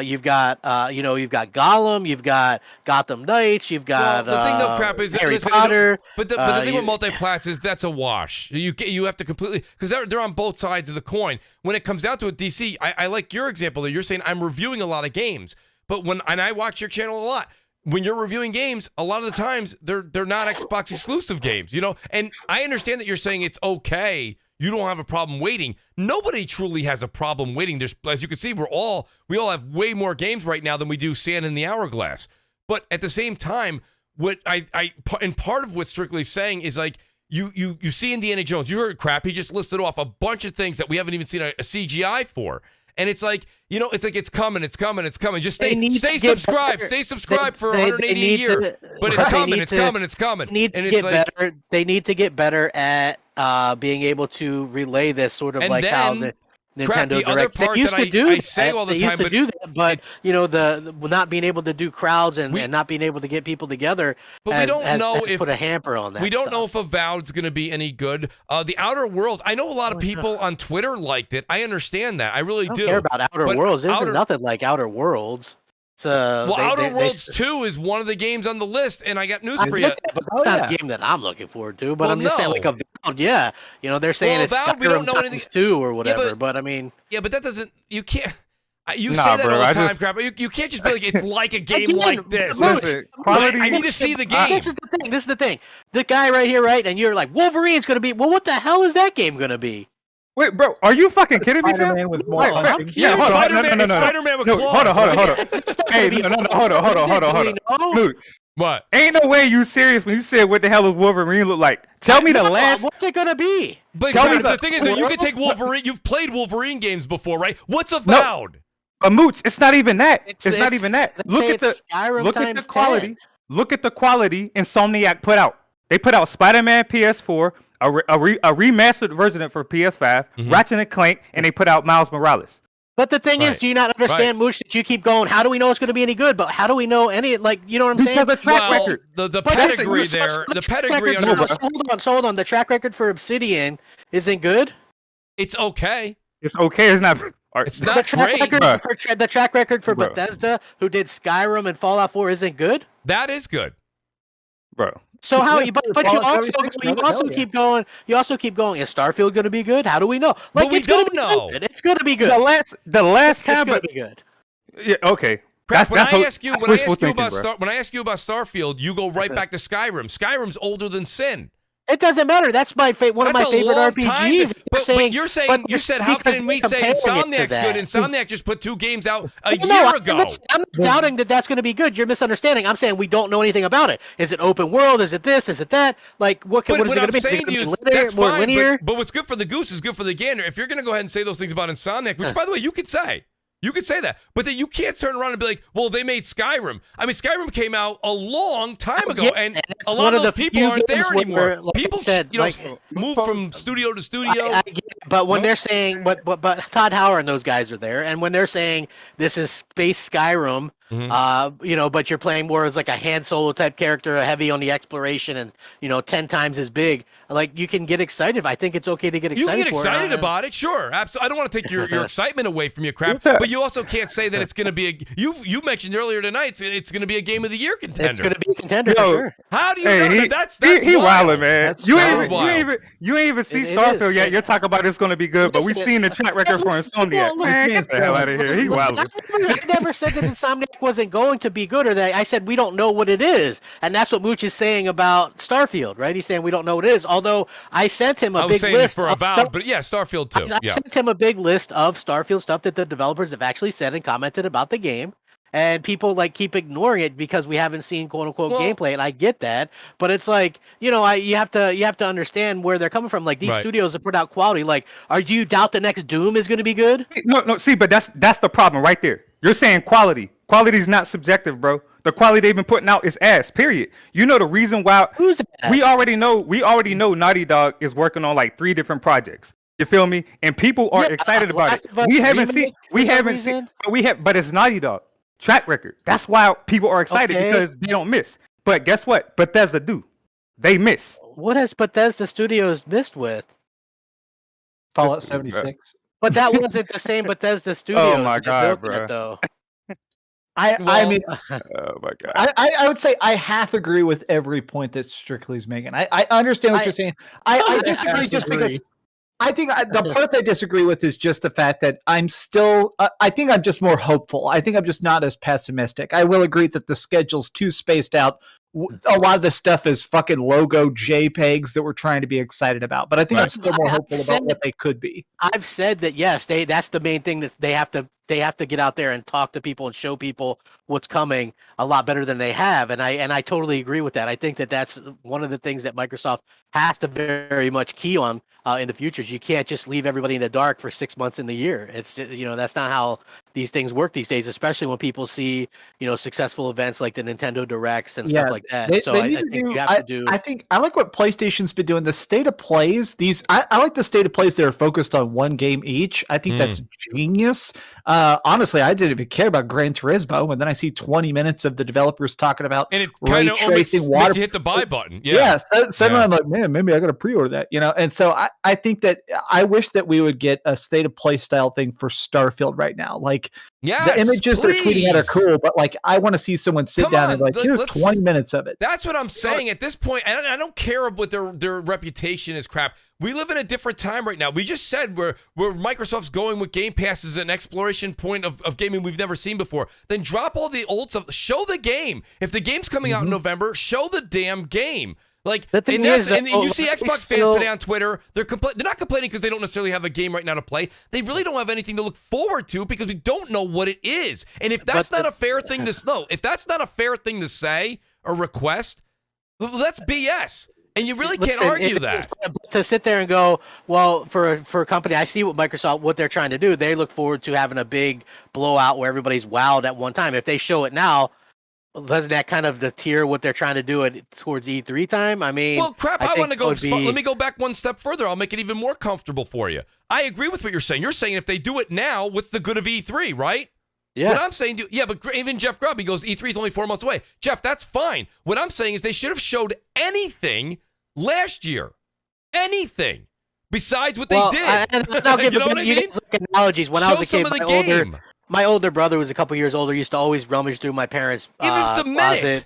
you've got Gollum, you've got Gotham Knights, you've got the thing though, crap is Harry Potter. But the thing with multiplats is that's a wash. You have to completely because they're on both sides of the coin. When it comes down to it, DC, I like your example that you're saying I'm reviewing a lot of games, but and I watch your channel a lot. When you're reviewing games, a lot of the times they're not Xbox exclusive games, and I understand that you're saying it's okay. You don't have a problem waiting. Nobody truly has a problem waiting. There's, as you can see, we all have way more games right now than we do sand in the hourglass. But at the same time, what and part of what Strictly's saying is like you see Indiana Jones. You heard crap. He just listed off a bunch of things that we haven't even seen a CGI for. And it's like, it's coming. Just stay subscribed. Stay subscribed for 180 a year. But it's coming. They need to get better at being able to relay this sort of how the Nintendo Direct. They used to do that, but the not being able to do crowds and not being able to get people together. But we don't know if put a hamper on that. We don't know if Avowed's going to be any good. The Outer Worlds. I know a lot of people on Twitter liked it. I understand that. I really do. I don't care about Outer Worlds. There's nothing like Outer Worlds. Outer Worlds 2 is one of the games on the list, and I got news for you. But that's not a game that I'm looking forward to. But I'm just saying, like Avowed, they're saying it's Skyrim 2 or whatever. But I mean, but that doesn't. You can't. You say that all the time, crap. You can't just be like it's like a game like this. I need to see the game. This is the thing. The guy right here, right, and you're like Wolverine's going to be. Well, what the hell is that game going to be? Wait, bro, are you fucking kidding me? Spider-Man with more punching. Yeah, Spider-Man with claws. Hey, hold on. Mooch, What? Ain't no way you serious when you said what the hell does Wolverine look like? Tell me the last. What's it gonna be? But Tell me the the- thing is that you can take Wolverine. You've played Wolverine games before, right? What's Avowed? A Mooch, it's not even that. It's not even that. let's Look say at the it's Skyrim look at times the quality. 10. Look at the quality Insomniac put out. They put out Spider-Man PS4, a remastered version of it for PS5, Ratchet and Clank, and they put out Miles Morales. But the thing is, do you not understand, Mooch, that you keep going, how do we know it's going to be any good? But how do we know any, like, you know what I'm saying? Because the track record. The But pedigree that's- there, the track pedigree record- under, hold on. The track record for Obsidian isn't good. it's okay. It's okay. It's not. It's The not track great. record for the track record for Bro. Bethesda, who did Skyrim and Fallout 4, isn't good. That is good. Bro. So how? Yeah, But you Fallout also 76, you brother, also hell yeah. keep going. You also keep going. Is Starfield going to be good? How do we know? Like we it's going to don't be know. good. It's going to be good. The last It's time, going but to be good. yeah, okay. Crap, when I ho- ask you that's when I wishful ask you thinking, about bro. when I ask you about Starfield, you go right back to Skyrim. Skyrim's older than Sin. It doesn't matter. That's my one of That's my a favorite long time RPGs. to- but you're saying but you said how because can we they're say comparing it to Insomniac's that. good? Insomniac just put 2 games out a No, year I'm ago. not doubting that that's going to be good. You're misunderstanding. I'm saying we don't know anything about it. Is it open world? Is it this? Is it that? Like, what is it what going I'm to be? Is it saying going to to you be is linear, that's more fine, linear? but what's good for the goose is good for the gander. If you're going to go ahead and say those things about Insomniac, which by the way you could say. You could say that, but then you can't turn around and be like, "Well, they made Skyrim." I mean, Skyrim came out a long time ago, Yeah, and it's a one lot of the those people few aren't there games where, anymore. like I People, said, you know, like, move from studio to studio. I get it, but when they're saying, but Todd Howard and those guys are there, and when they're saying this is space Skyrim, you know, but you're playing more as like a Han Solo type character, heavy on the exploration, and 10 times as big. Like you can get excited. I think it's okay to get You excited. can get excited about it, sure. Absolutely. I don't want to take your excitement away from you, crap. But you also can't say that it's going to be a. You mentioned earlier tonight it's going to be a game of the year contender. It's going to be a contender for Yo, sure. How do you Hey, know he, that? That's he wild. wildin', man. That's You wild. ain't, Wild. you ain't even see It Starfield is. yet. You're talking about it's going to be good, but we've Listen, seen the track record for Insomniac. Man, get the hell out of here. He Listen, wildin'. I never said that Insomniac wasn't going to be good, or that I said we don't know what it is, and that's what Mooch is saying about Starfield, right? He's saying we don't know what it is. Although I sent him a I was big saying list for of Avowed, stuff. but yeah, Starfield too. I Yeah. sent him a big list of Starfield stuff that the developers have actually said and commented about the game. And people like keep ignoring it because we haven't seen quote unquote Well- gameplay, and I get that. But it's like, you have to understand where they're coming from. Like these Right. studios that put out quality. Like, do you doubt the next Doom is going to be good? No, see, but that's the problem right there. You're saying quality. Quality is not subjective, bro. The quality they've been putting out is ass, period. You know the reason why Who's we ass? already know Naughty Dog is working on like 3 different projects. You feel me? And people are Yeah, excited about it. Last of Us We haven't remake seen for some reason? but it's Naughty Dog. Track record. That's why people are excited Okay. because they don't miss. But guess what? Bethesda do. They miss. What has Bethesda Studios missed with? Fallout 76. But that wasn't the same Bethesda Studios. my that God, built that, though. I Well, mean, Oh my god. I would say I half agree with every point that Strictly's making. I understand what I- you're saying. I I disagree just because disagree. I think the part I disagree with is just the fact that I'm still. I think I'm just more hopeful. I think I'm just not as pessimistic. I will agree that the schedule's too spaced out. A lot of the stuff is fucking logo JPEGs that we're trying to be excited about. But I think I'm Right. still more I've hopeful said- about what they could be. I've said that yes, that's the main thing that they have to get out there and talk to people and show people what's coming a lot better than they have, and I totally agree with that. I think that that's one of the things that Microsoft has to very much key on in the future. Is you can't just leave everybody in the dark for 6 months in the year. It's just, that's not how these things work these days, especially when people see successful events like the Nintendo Directs and stuff like that. They, So they I need think to do, you have to do. I think I like what PlayStation's been doing. The state of plays. I like the state of plays that are focused on one game each. I think that's genius. Honestly, I didn't even care about Gran Turismo, and then I see 20 minutes of the developers talking about And it ray kind of tracing makes water. you hit the buy button. Yeah, Yeah. suddenly Yeah. I'm like, man, maybe I got to pre-order that, And so I think that I wish that we would get a state of play style thing for Starfield right now. Like Yes, the images they're tweeting out are please. cool, but like I want to see someone sit Come down on, and like, here's let's- 20 minutes of it. That's what I'm saying. At this point, and I don't care what their reputation is, crap. We live in a different time right now. We just said where Microsoft's going with Game Pass is an exploration point of gaming we've never seen before. Then drop all the old stuff. Show the game. If the game's coming out in November, show the damn game. Like, The thing and, that's, is that- and you see like, Xbox fans today on Twitter, they're not complaining because they don't necessarily have a game right now to play. They really don't have anything to look forward to because we don't know what it is. And if that's not a fair thing to say, or request, that's BS. And you really can't argue that. To sit there and go, well, for a company, I see what Microsoft, what they're trying to do. They look forward to having a big blowout where everybody's wowed at one time. If they show it now, doesn't that kind of deter what they're trying to do towards E3 time? I mean, well, crap, I want to go. Let me go back one step further. I'll make it even more comfortable for you. I agree with what you're saying. You're saying if they do it now, what's the good of E3, right? Yeah. What I'm saying, but even Jeff Grubb, he goes, E3 is only 4 months away. Jeff, that's fine. What I'm saying is they should have showed anything last year. Anything besides what they did. And I'll give you know what I mean? Like analogies. When I was a kid, my older brother was a couple years older, used to always rummage through my parents' closet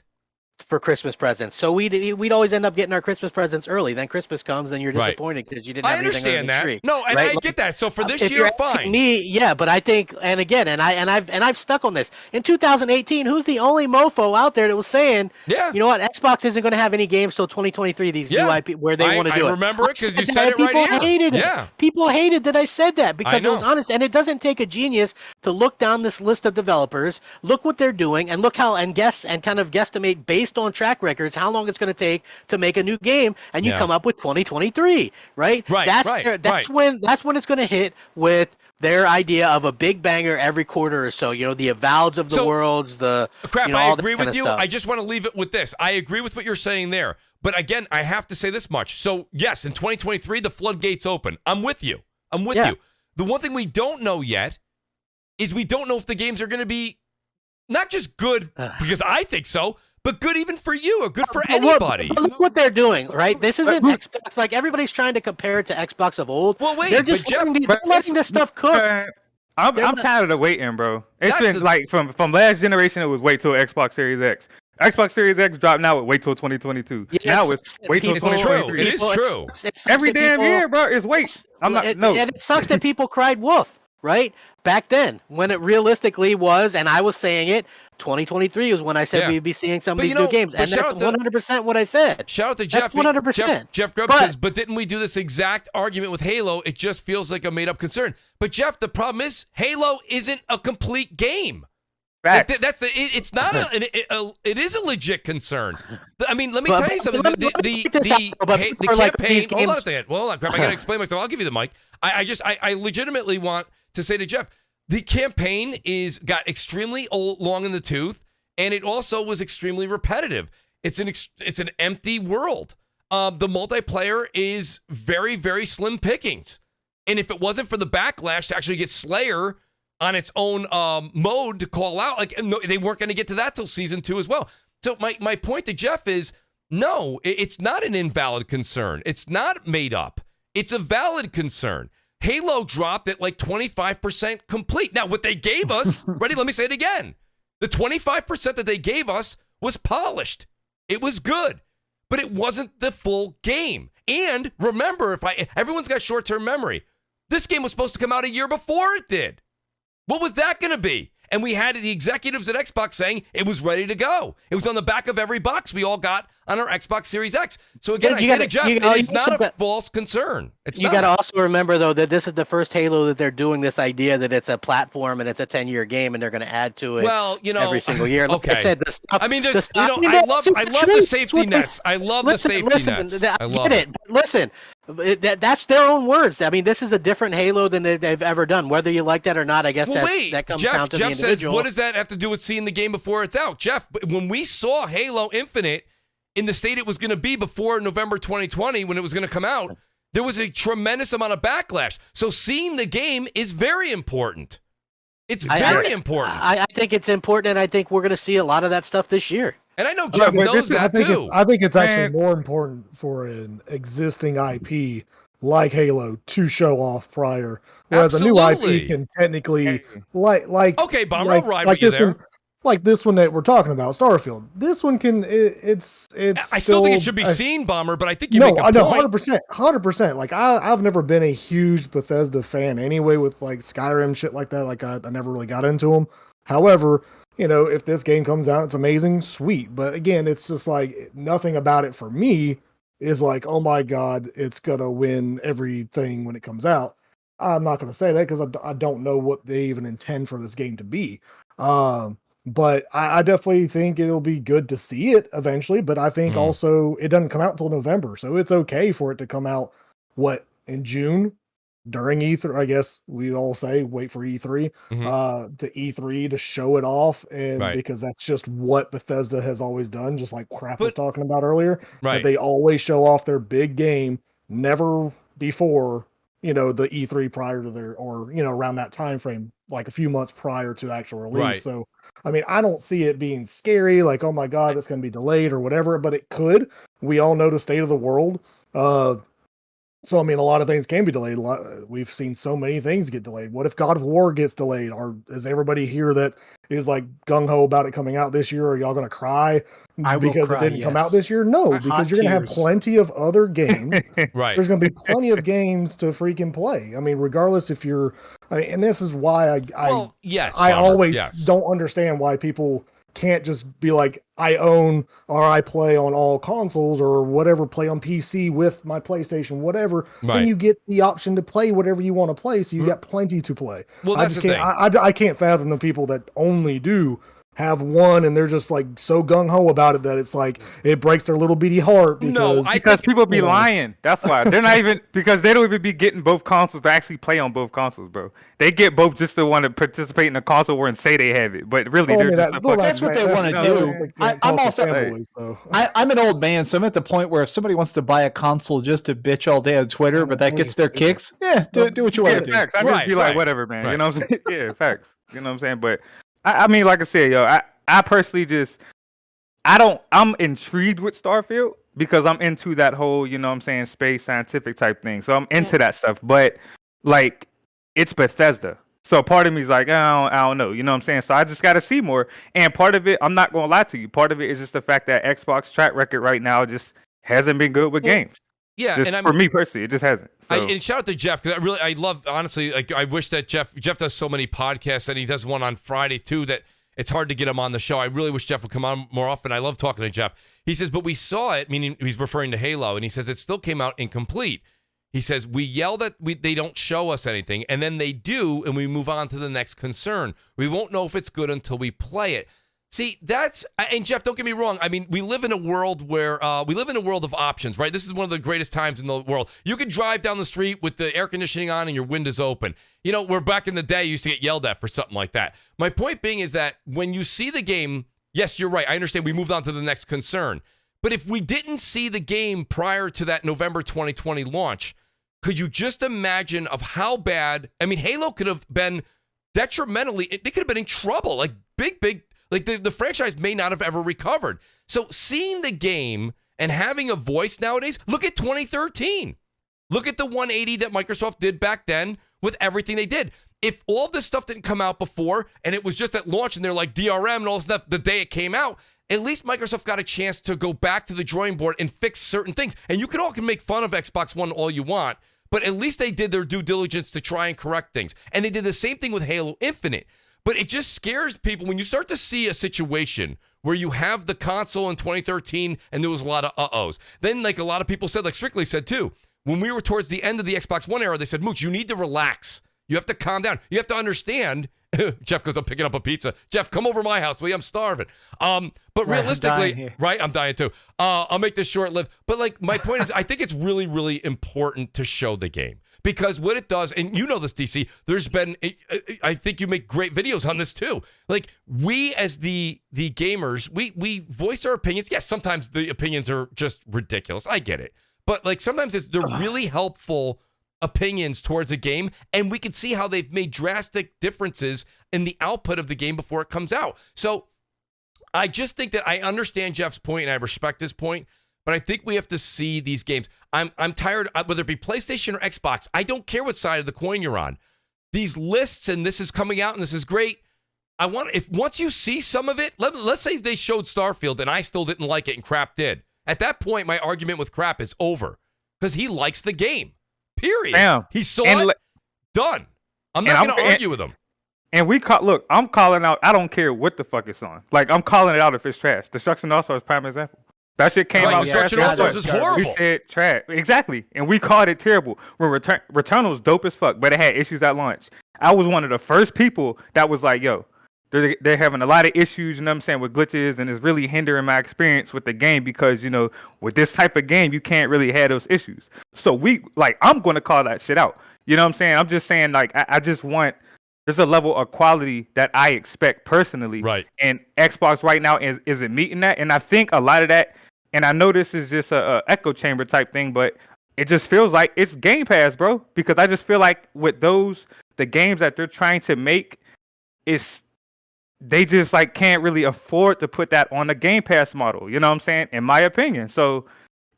for Christmas presents. So we'd always end up getting our Christmas presents early. Then Christmas comes and you're disappointed because you didn't have anything on the tree. No, and I get that. So for this year, fine. But I think, and again, I've stuck on this. In 2018, who's the only mofo out there that was saying, you know what, Xbox isn't going to have any games till 2023. These new IP where they want to do it. I remember it because you said it right here. People hated it. People hated that I said that because it was honest. And it doesn't take a genius to look down this list of developers, look what they're doing, and look how and kind of guesstimate based on track records how long it's going to take to make a new game, and you come up with 2023, right? That's when it's going to hit with their idea of a big banger every quarter or so. You know, the Avoweds of the worlds, I agree with you. I just want to leave it with this. I agree with what you're saying there, but again, I have to say this much. So yes, in 2023, the floodgates open. I'm with you. You. The one thing we don't know yet is we don't know if the games are going to be not just good because I think so, but good even for you or good for anybody. Look what they're doing, right? This isn't Xbox. Like, everybody's trying to compare it to Xbox of old. Well, wait, they're just letting this stuff cook. I'm tired of waiting, bro. It's been like from last generation, it was wait till Xbox Series X. Xbox Series X dropped now. Wait till 2022. Now it's wait till 2023. It is true. Every damn year, bro. It's wait. And it sucks that people cried wolf, right? Back then, when it realistically was, and I was saying it, 2023 was when I said we'd be seeing some of these new games, and that's 100% what I said. Shout out to Jeff. 100%. Jeff Grubb says, but didn't we do this exact argument with Halo? It just feels like a made-up concern. But Jeff, the problem is Halo isn't a complete game. It's not it is a legit concern. I mean, let me tell you something. The campaign. Hold on a second. Well, hold on, crap. I got to explain myself. I'll give you the mic. I legitimately want to say to Jeff, the campaign got extremely long in the tooth, and it also was extremely repetitive. It's an empty world. The multiplayer is very, very slim pickings, and if it wasn't for the backlash to actually get Slayer on its own mode to call out, they weren't going to get to that till season 2 as well. So my point to Jeff is, no, it's not an invalid concern. It's not made up. It's a valid concern. Halo dropped at like 25% complete. Now, what they gave us, ready, let me say it again. The 25% that they gave us was polished. It was good, but it wasn't the full game. And remember, everyone's got short-term memory. This game was supposed to come out a year before it did. What was that going to be? And we had the executives at Xbox saying it was ready to go. It was on the back of every box we all got on our Xbox Series X. So again, I say to Jeff, it is not a false concern. You got to also remember, though, that this is the first Halo that they're doing this idea that it's a platform and it's a 10-year game and they're going to add to it every single year. Like I said, I love the safety nets. I love the safety nets. I love it. Listen, that's their own words. I mean, this is a different Halo than they've ever done. Whether you like that or not, I guess that comes down to the individual. Says, what does that have to do with seeing the game before it's out? Jeff, when we saw Halo Infinite in the state it was going to be before November 2020, when it was going to come out, there was a tremendous amount of backlash. So seeing the game is very important. It's very important. I think it's important, and I think we're going to see a lot of that stuff this year. And I know Jeff knows that too. I think it's actually more important for an existing IP like Halo to show off prior, whereas a new IP can technically okay, Bomber, I'll ride with you there. Like this one that we're talking about, Starfield. This one can it's. I still think it should be seen, Bomber, but I think you make a point. 100%. Like I've never been a huge Bethesda fan anyway, with like Skyrim shit like that. Like I never really got into them. However, if this game comes out, it's amazing, sweet. But again, it's just like nothing about it for me is like, oh my God, it's gonna win everything when it comes out. I'm not gonna say that because I don't know what they even intend for this game to be. But I definitely think it'll be good to see it eventually. But I think also it doesn't come out until November, so it's okay for it to come out in June during E3. I guess we all say wait for E3, to E3 to show it off, and because that's just what Bethesda has always done, just like Crap was talking about earlier. That they always show off their big game, never before the E3 prior to their, or around that time frame, like a few months prior to actual release. So I mean, I don't see it being scary, like, oh my god, it's going to be delayed or whatever, but it could. We all know the state of the world. So, I mean, a lot of things can be delayed. We've seen so many things get delayed. What if God of War gets delayed? Or is everybody here that is like gung-ho about it coming out this year? Are y'all going to cry because it didn't come out this year? No, because you're going to have plenty of other games. There's going to be plenty of games to freaking play. I mean, regardless if you're... and this is why I always don't understand why people can't just be like, I own or I play on all consoles or whatever, play on PC with my PlayStation, whatever. Then you get the option to play whatever you want to play, so you got plenty to play. Well, that's I can't fathom the people that only do have one and they're just like so gung-ho about it that it's like it breaks their little beady heart because people be lying. That's why they're not even, because they don't even be getting both consoles to actually play on both consoles, bro. They get both just to want to participate in a console war and say they have it, but really that's what they want to do. I'm also I'm an old man, so I'm at the point where if somebody wants to buy a console just to bitch all day on Twitter, but that gets their kicks, do what you want to do. Facts. I just be like, whatever, man. You know what I'm saying? Yeah, facts. You know what I'm saying? But I mean, like I said, I personally just, I'm intrigued with Starfield because I'm into that whole, space scientific type thing. So I'm into that stuff, but like, it's Bethesda. So part of me is like, I don't know, you know what I'm saying? So I just got to see more. And part of it, I'm not going to lie to you, part of it is just the fact that Xbox track record right now just hasn't been good with games. Yeah, just for me personally, it just hasn't. So. And shout out to Jeff, because I love, honestly, like, I wish that Jeff does so many podcasts, and he does one on Friday too, that it's hard to get him on the show. I really wish Jeff would come on more often. I love talking to Jeff. He says, but we saw it, meaning he's referring to Halo, and he says it still came out incomplete. He says, we yell that they don't show us anything, and then they do, and we move on to the next concern. We won't know if it's good until we play it. See, and Jeff, don't get me wrong. I mean, we live in a world where of options, right? This is one of the greatest times in the world. You can drive down the street with the air conditioning on and your windows open. Where back in the day, you used to get yelled at for something like that. My point being is that when you see the game, yes, you're right. I understand we moved on to the next concern. But if we didn't see the game prior to that November 2020 launch, could you just imagine of how bad? I mean, Halo could have been detrimentally, they could have been in trouble, like big. Like the franchise may not have ever recovered. So seeing the game and having a voice nowadays, look at 2013. Look at the 180 that Microsoft did back then with everything they did. If all this stuff didn't come out before and it was just at launch and they're like DRM and all this stuff the day it came out, at least Microsoft got a chance to go back to the drawing board and fix certain things. And you can make fun of Xbox One all you want, but at least they did their due diligence to try and correct things. And they did the same thing with Halo Infinite. But it just scares people when you start to see a situation where you have the console in 2013 and there was a lot of uh-ohs. Then, like a lot of people said, like Strictly said too, when we were towards the end of the Xbox One era, they said, Mooch, you need to relax. You have to calm down. You have to understand. Jeff goes, I'm picking up a pizza. Jeff, come over to my house. I'm starving. But realistically, I'm dying too. I'll make this short-lived. But like my point is, I think it's really, really important to show the game. Because what it does, and you know this, DC, there's been, I think you make great videos on this too. Like, we as the gamers, we voice our opinions. Yes, sometimes the opinions are just ridiculous. I get it. But like sometimes they're really helpful opinions towards a game, and we can see how they've made drastic differences in the output of the game before it comes out. So I just think that I understand Jeff's point, and I respect his point. But I think we have to see these games. I'm tired, whether it be PlayStation or Xbox. I don't care what side of the coin you're on. These lists and this is coming out and this is great. Once you see some of it, let's say they showed Starfield and I still didn't like it and Crap did. At that point, my argument with Crap is over because he likes the game. Period. Damn. He saw it. Done. I'm not going to argue with him. And look, I'm calling out. I don't care what the fuck it's on. Like I'm calling it out if it's trash. Destruction All-Stars is prime example. That shit came out. Destruction All-Stars is horrible. We said trash. Exactly. And we called it terrible. When Returnal was dope as fuck, but it had issues at launch. I was one of the first people that was like, yo, they're having a lot of issues, you know what I'm saying, with glitches, and it's really hindering my experience with the game because, you know, with this type of game, you can't really have those issues. So I'm going to call that shit out. You know what I'm saying? I'm just saying, like, I just want, there's a level of quality that I expect personally. Right. And Xbox right now isn't meeting that. And I think a lot of that, and I know this is just a echo chamber type thing, but it just feels like it's Game Pass, bro. Because I just feel like with the games that they're trying to make, they just like can't really afford to put that on the Game Pass model. You know what I'm saying? In my opinion. So,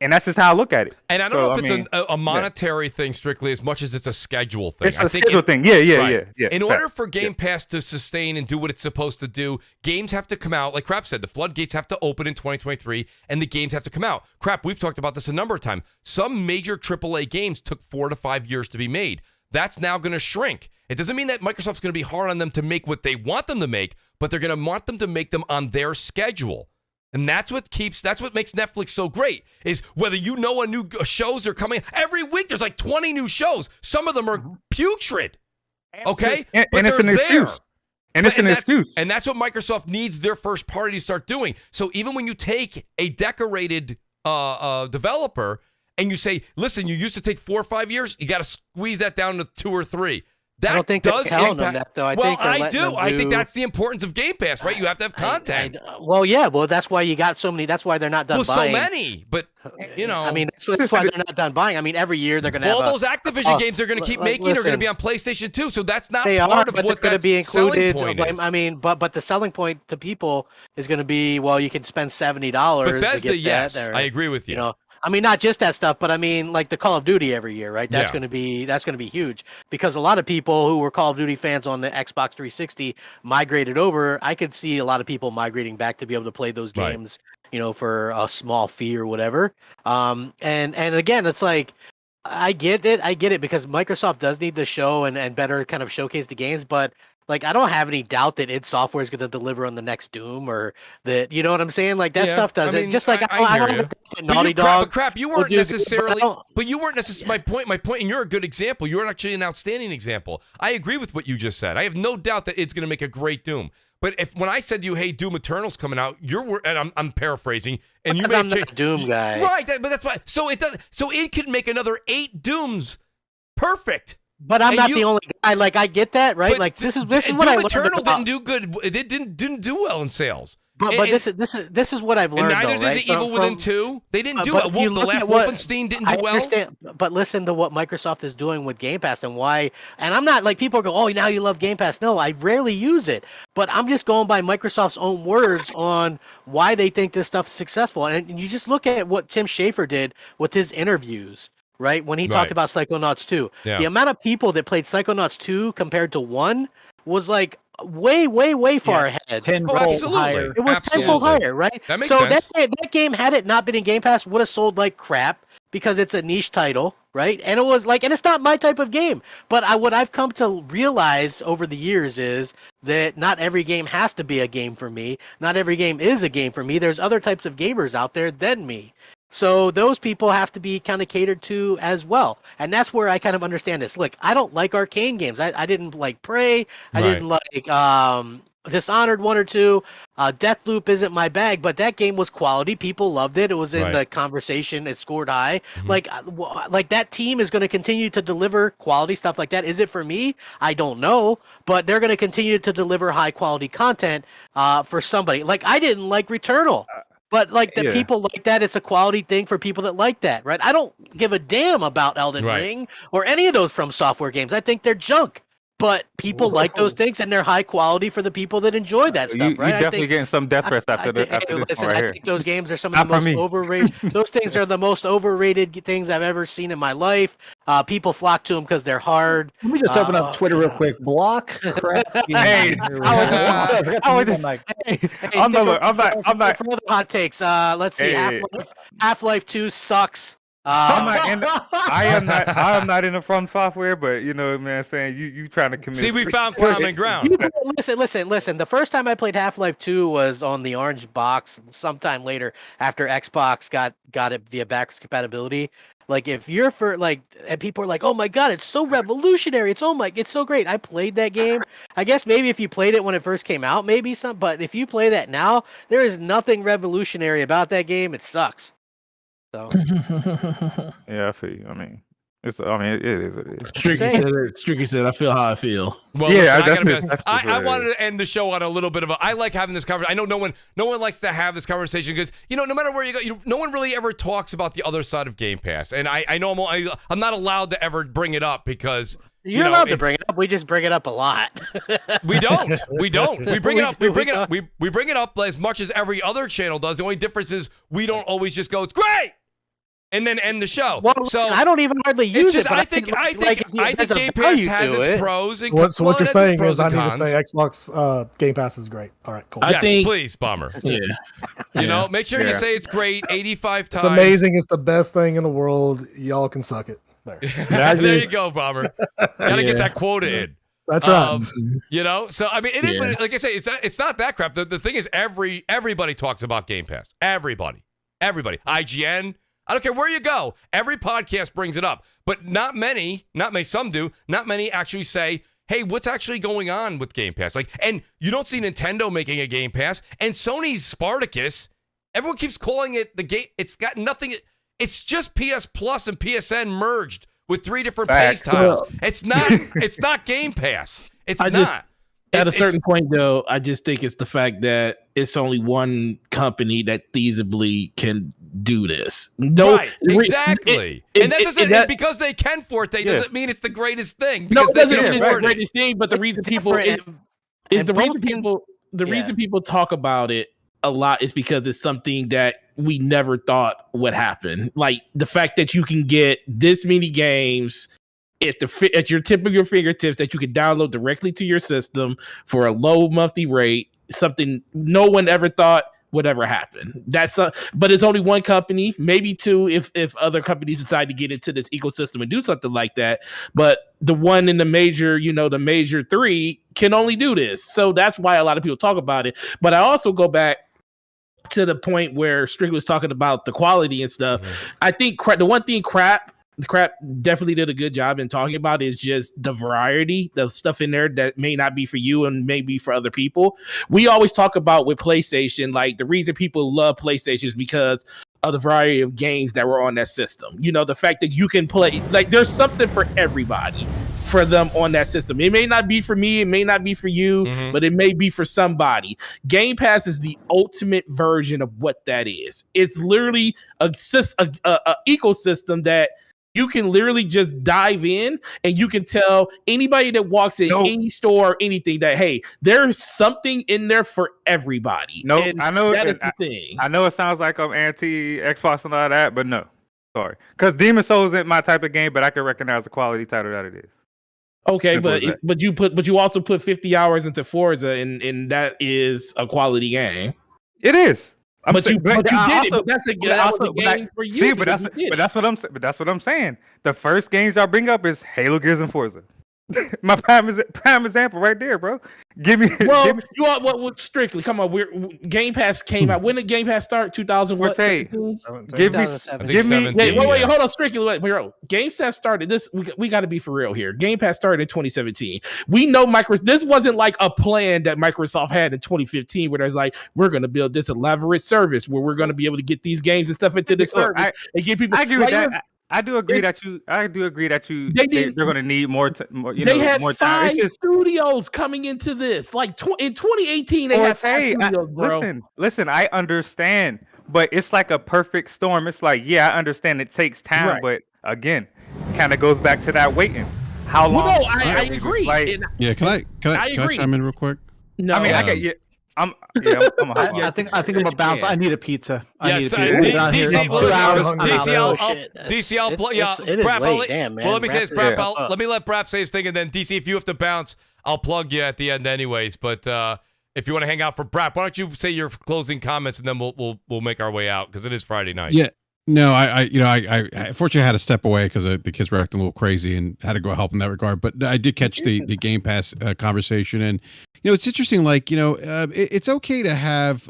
and that's just how I look at it. And I don't know if it's a monetary thing strictly as much as it's a schedule thing. It's a schedule thing. Yeah. In order for Game Pass to sustain and do what it's supposed to do, games have to come out. Like Crap said, the floodgates have to open in 2023, and the games have to come out. Crap, we've talked about this a number of times. Some major AAA games took 4 to 5 years to be made. That's now going to shrink. It doesn't mean that Microsoft's going to be hard on them to make what they want them to make, but they're going to want them to make them on their schedule. And that's what makes Netflix so great, is whether you know a new shows are coming. Every week there's like 20 new shows. Some of them are putrid. Okay? And it's an excuse. And it's an excuse. And that's what Microsoft needs their first party to start doing. So even when you take a decorated developer and you say, listen, you used to take 4 or 5 years, you got to squeeze that down to 2 or 3. That I don't think does they're telling them that, though. I do. I think that's the importance of Game Pass, right? You have to have content. Well, that's why you got so many. That's why they're not done buying. So many, but you know. I mean, that's why they're not done buying. I mean, every year they're going to have all those Activision games they're going to keep making are going to be on PlayStation 2. So that's not part of what going to be included. Point is. I mean, but the selling point to people is going to be, well, you can spend $70 Bethesda, to get yes, that. I agree with you. You know. I mean, not just that stuff, but I mean, like the Call of Duty every year, right? That's going to be huge because a lot of people who were Call of Duty fans on the Xbox 360 migrated over. I could see a lot of people migrating back to be able to play those games, you know, for a small fee or whatever. And again, it's like I get it because Microsoft does need to show and better kind of showcase the games, but like, I don't have any doubt that id Software is going to deliver on the next Doom or that, you know what I'm saying? Like, that stuff doesn't. I mean, just like I don't have a doubt that Naughty Dog. Crap, you weren't necessarily. But you weren't necessarily. My point, and you're a good example. You're actually an outstanding example. I agree with what you just said. I have no doubt that it's going to make a great Doom. But when I said to you, hey, Doom Eternal's coming out, and I'm paraphrasing, and you may I'm not a Doom guy. Right, but that's why. So it could make another 8 Dooms perfect. But I'm not the only guy. Like, I get that, right? Like, this is what I learned. Eternal didn't do good. It didn't do well in sales. But this is what I've learned. And neither though, did the Evil Within 2. They didn't do well. The last Wolfenstein didn't do well. I understand, but listen to what Microsoft is doing with Game Pass and why. And I'm not like people go, oh, now you love Game Pass. No, I rarely use it. But I'm just going by Microsoft's own words on why they think this stuff is successful. And you just look at what Tim Schafer did with his interviews. Right? When he talked about Psychonauts 2. Yeah. The amount of people that played Psychonauts 2 compared to 1 was like way far ahead. Tenfold higher. It was tenfold higher, right? That makes sense. That game, had it not been in Game Pass, would have sold like crap because it's a niche title, right? And it was like, and it's not my type of game. But what I've come to realize over the years is that not every game has to be a game for me. Not every game is a game for me. There's other types of gamers out there than me. So those people have to be kind of catered to as well. And that's where I kind of understand this. Look, I don't like arcane games. I didn't like Prey. I didn't like Dishonored 1 or 2. Deathloop isn't my bag, but that game was quality. People loved it. It was in the conversation. It scored high. Mm-hmm. Like that team is going to continue to deliver quality stuff like that. Is it for me? I don't know. But they're going to continue to deliver high quality content for somebody. Like, I didn't like Returnal. But like the people like that, it's a quality thing for people that like that, right? I don't give a damn about Elden Ring or any of those From Software games. I think they're junk. But people like those things, and they're high quality for the people that enjoy that stuff, right? You're definitely getting some death threats after this. Listen, right I here. think those games are some of the most overrated. Those things are the most overrated things I've ever seen in my life. People flock to them because they're hard. Let me just open up Twitter real quick. Block crap. Hey, I'm not. For other hot takes, let's see. Half-Life 2 sucks. I am not in the From Software, but you know, man, saying you trying to commit. See, we found common ground. Listen. The first time I played Half-Life 2 was on the orange box. Sometime later, after Xbox got it via backwards compatibility. Like if you're for like, and people are like, oh my god, it's so revolutionary. It's so great. I played that game. I guess maybe if you played it when it first came out, maybe some. But if you play that now, there is nothing revolutionary about that game. It sucks. So Yeah, I feel you. I mean, it is what it is. Stricky said, I feel how I feel. Well, Yeah, listen, that's I wanted to end the show on a little bit of a. I like having this conversation. I know no one likes to have this conversation because no matter where you go, no one really ever talks about the other side of Game Pass. And I know I'm not allowed to ever bring it up because you're allowed to bring it up. We just bring it up a lot. We don't. We bring it up. We bring it up as much as every other channel does. The only difference is we don't always just go, it's great, and then end the show. Well, listen, I don't even hardly use it. But I think Game Pass has its pros and cons. So what you're saying is I need to say Xbox Game Pass is great. All right, cool. Yes, please, Bomber. Yeah. Make sure you say it's great 85 times. It's amazing. It's the best thing in the world. Y'all can suck it. There. There you go, Bomber. Gotta get that quota in. That's right. So I mean, it is. Like I say, it's not that crap. The thing is, everybody talks about Game Pass. Everybody. IGN. I don't care where you go. Every podcast brings it up, but not many. Some do. Not many actually say, "Hey, what's actually going on with Game Pass?" Like, and you don't see Nintendo making a Game Pass, and Sony's Spartacus. Everyone keeps calling it the game. It's got nothing. It's just PS Plus and PSN merged with 3 different pay styles. It's not Game Pass. At a certain point, though, I just think it's the fact that it's only one company that feasibly can do this. No, right, exactly. And that doesn't because they can Forte doesn't mean it's the greatest thing. No, it doesn't mean it's the greatest thing. But the reason people talk about it a lot is because it's something that we never thought would happen. Like the fact that you can get this many games at your tip of your fingertips that you can download directly to your system for a low monthly rate, something no one ever thought would ever happen. But it's only one company, maybe 2 if other companies decide to get into this ecosystem and do something like that. But the one in the major 3 can only do this. So that's why a lot of people talk about it. But I also go back to the point where Strick was talking about the quality and stuff. Mm-hmm. I think the one thing Kt1ght definitely did a good job in talking about is just the variety, the stuff in there that may not be for you and may be for other people. We always talk about with PlayStation, like the reason people love PlayStation is because of the variety of games that were on that system. The fact that you can play, like there's something for everybody for them on that system. It may not be for me, it may not be for you, but it may be for somebody. Game Pass is the ultimate version of what that is. It's literally a ecosystem that you can literally just dive in and you can tell anybody that walks in any store or anything that, hey, there's something in there for everybody. I know that is the thing. I know it sounds like I'm anti-Xbox and all that, but no. Sorry. Because Demon's Souls isn't my type of game, but I can recognize the quality title that it is. Okay, but you also put 50 hours into Forza and that is a quality game. It is. But you did it. But that's a game for you. See, but that's what I'm saying. The first games I bring up is Halo, Gears, and Forza. My prime example right there, bro. Give me. You are what strictly? Come on, Game Pass came out. When did Game Pass start? 2017. Give me. Wait, hold on, strictly. Wait, bro. Game Pass started this. We got to be for real here. Game Pass started in 2017. We know this wasn't like a plan that Microsoft had in 2015, where there's like we're going to build this elaborate service where we're going to be able to get these games and stuff into this service and give people. I agree with that. I do agree that they're going to need more. They had more time. 5 studios coming into this. Like in 2018, they had 5 studios, bro. Listen. I understand, but it's like a perfect storm. It's like, I understand it takes time, but again, kind of goes back to that waiting. How long? Well, no, I agree. Can I chime in real quick? No, I mean, I get you. I'm I think I'm gonna bounce. I need a pizza. DCL. It is late. Damn, man. Well, let me say this, BRAP. Let me let BRAP say his thing, and then DC, if you have to bounce, I'll plug you at the end, anyways. But if you want to hang out for BRAP, why don't you say your closing comments, and then we'll make our way out because it is Friday night. Yeah. No, I fortunately had to step away because the kids were acting a little crazy and had to go help in that regard. But I did catch the Game Pass conversation, and it's interesting. Like it's okay to have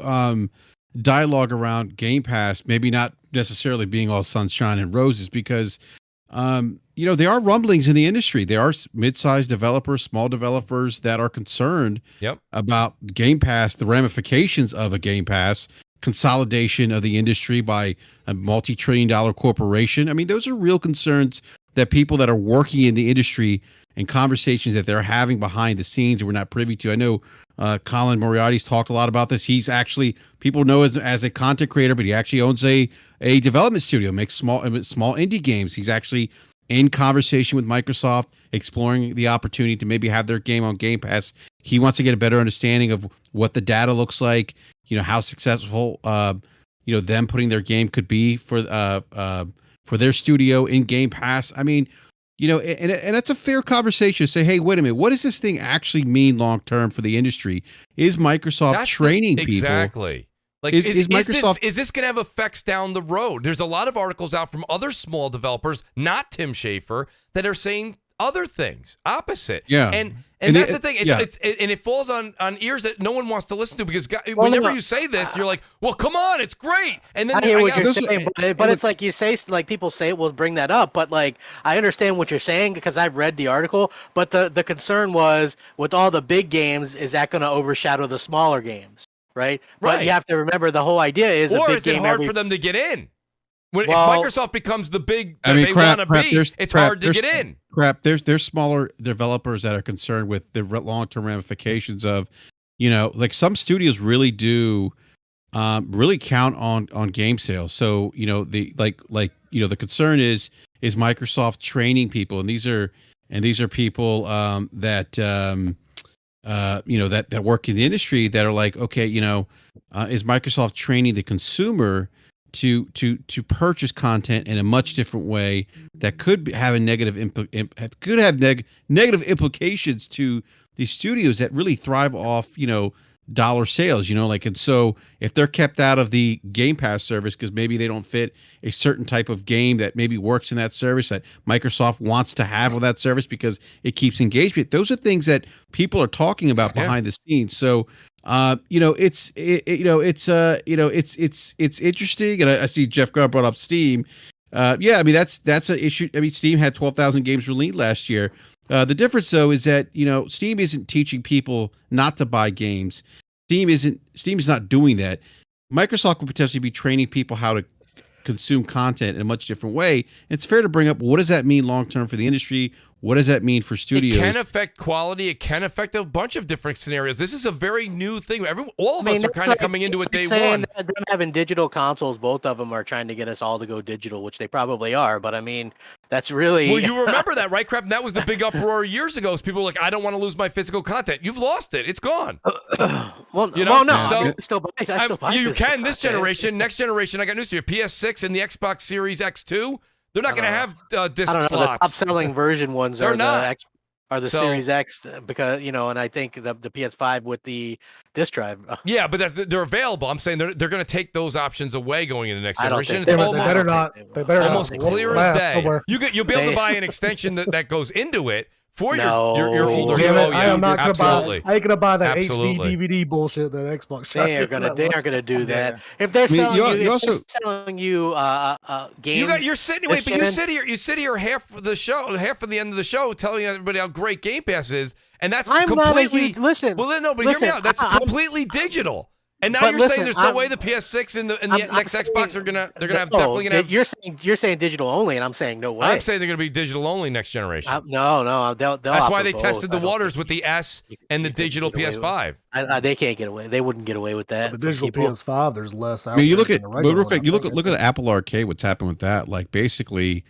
dialogue around Game Pass, maybe not necessarily being all sunshine and roses because, there are rumblings in the industry. There are mid-sized developers, small developers that are concerned about Game Pass, the ramifications of a Game Pass, consolidation of the industry by a multi-trillion-dollar corporation. I mean, those are real concerns that people that are working in the industry and conversations that they're having behind the scenes that we're not privy to. I know Colin Moriarty's talked a lot about this. He's actually, people know as a content creator, but he actually owns a development studio, makes small indie games. He's actually in conversation with Microsoft, exploring the opportunity to maybe have their game on Game Pass. He wants to get a better understanding of what the data looks like, how successful, them putting their game could be for their studio in Game Pass. I mean, and that's a fair conversation to say, hey, wait a minute, what does this thing actually mean long term for the industry? Is Microsoft training people? Exactly. Like, is Microsoft? Is this going to have effects down the road? There's a lot of articles out from other small developers, not Tim Schafer, that are saying other things, opposite. Yeah. And that's the thing. It falls on ears that no one wants to listen to because whenever you say this, you're like, well, come on, it's great. And then I hear what you're saying, but it's like you say, like people say, we'll bring that up. But like, I understand what you're saying because I've read the article. But the concern was with all the big games, is that going to overshadow the smaller games? Right. But you have to remember the whole idea is a big game. Or is it hard for them to get in? If Microsoft becomes the big they want to be, it's hard to get in. There's smaller developers that are concerned with the long-term ramifications of, like some studios really do really count on game sales. So, the concern is Microsoft training people, and these are people that that work in the industry that are like, okay, is Microsoft training the consumer to purchase content in a much different way that could have a negative negative implications to these studios that really thrive off dollar sales, and so if they're kept out of the Game Pass service because maybe they don't fit a certain type of game that maybe works in that service that Microsoft wants to have with that service because it keeps engagement, those are things that people are talking about behind the scenes. So it's interesting, and I see Jeff Gar brought up Steam. I mean that's an issue. I mean, Steam had 12,000 games released last year. The difference though is that Steam isn't teaching people not to buy games. Steam is not doing that. Microsoft could potentially be training people how to consume content in a much different way. It's fair to bring up, what does that mean long term for the industry? What does that mean for studios? It can affect quality. It can affect a bunch of different scenarios. This is a very new thing. All of us are kind of coming into it day one. Them having digital consoles, both of them are trying to get us all to go digital, which they probably are. But I mean, that's really... Well, you remember that, right, Crap? That was the big uproar years ago. People were like, I don't want to lose my physical content. You've lost it. It's gone. No. So, I still buy you can content. this generation. Next generation, I got news to you. PS6 and the Xbox Series X2, they're not going to have disc slots. The top-selling version ones They're are not. the Series X because and I think the PS5 with the disc drive. Yeah, but they're available. I'm saying they're going to take those options away going into next generation. They better not. They better almost not. clear as day. You'll be able to buy an extension that goes into it for your older. I am not going to buy. I ain't going to buy that Absolutely. HD DVD bullshit that Xbox. They aren't going to do that. If they're selling you games, you're sitting. Wait, but you sit here half of the end of the show, telling everybody how great Game Pass is, and that's completely. Listen. Well, then no, but hear me out. That's completely digital. And now you're saying there's no way the PS6 and the next Xbox are gonna have definitely gonna have. You're saying digital only, and I'm saying no way. I'm saying they're gonna be digital only next generation. No, that's why they tested the waters with the S and the digital PS5. They can't get away. They wouldn't get away with that. The digital PS5, there's less. I mean, you look at Apple Arcade. What's happened with that? Like basically,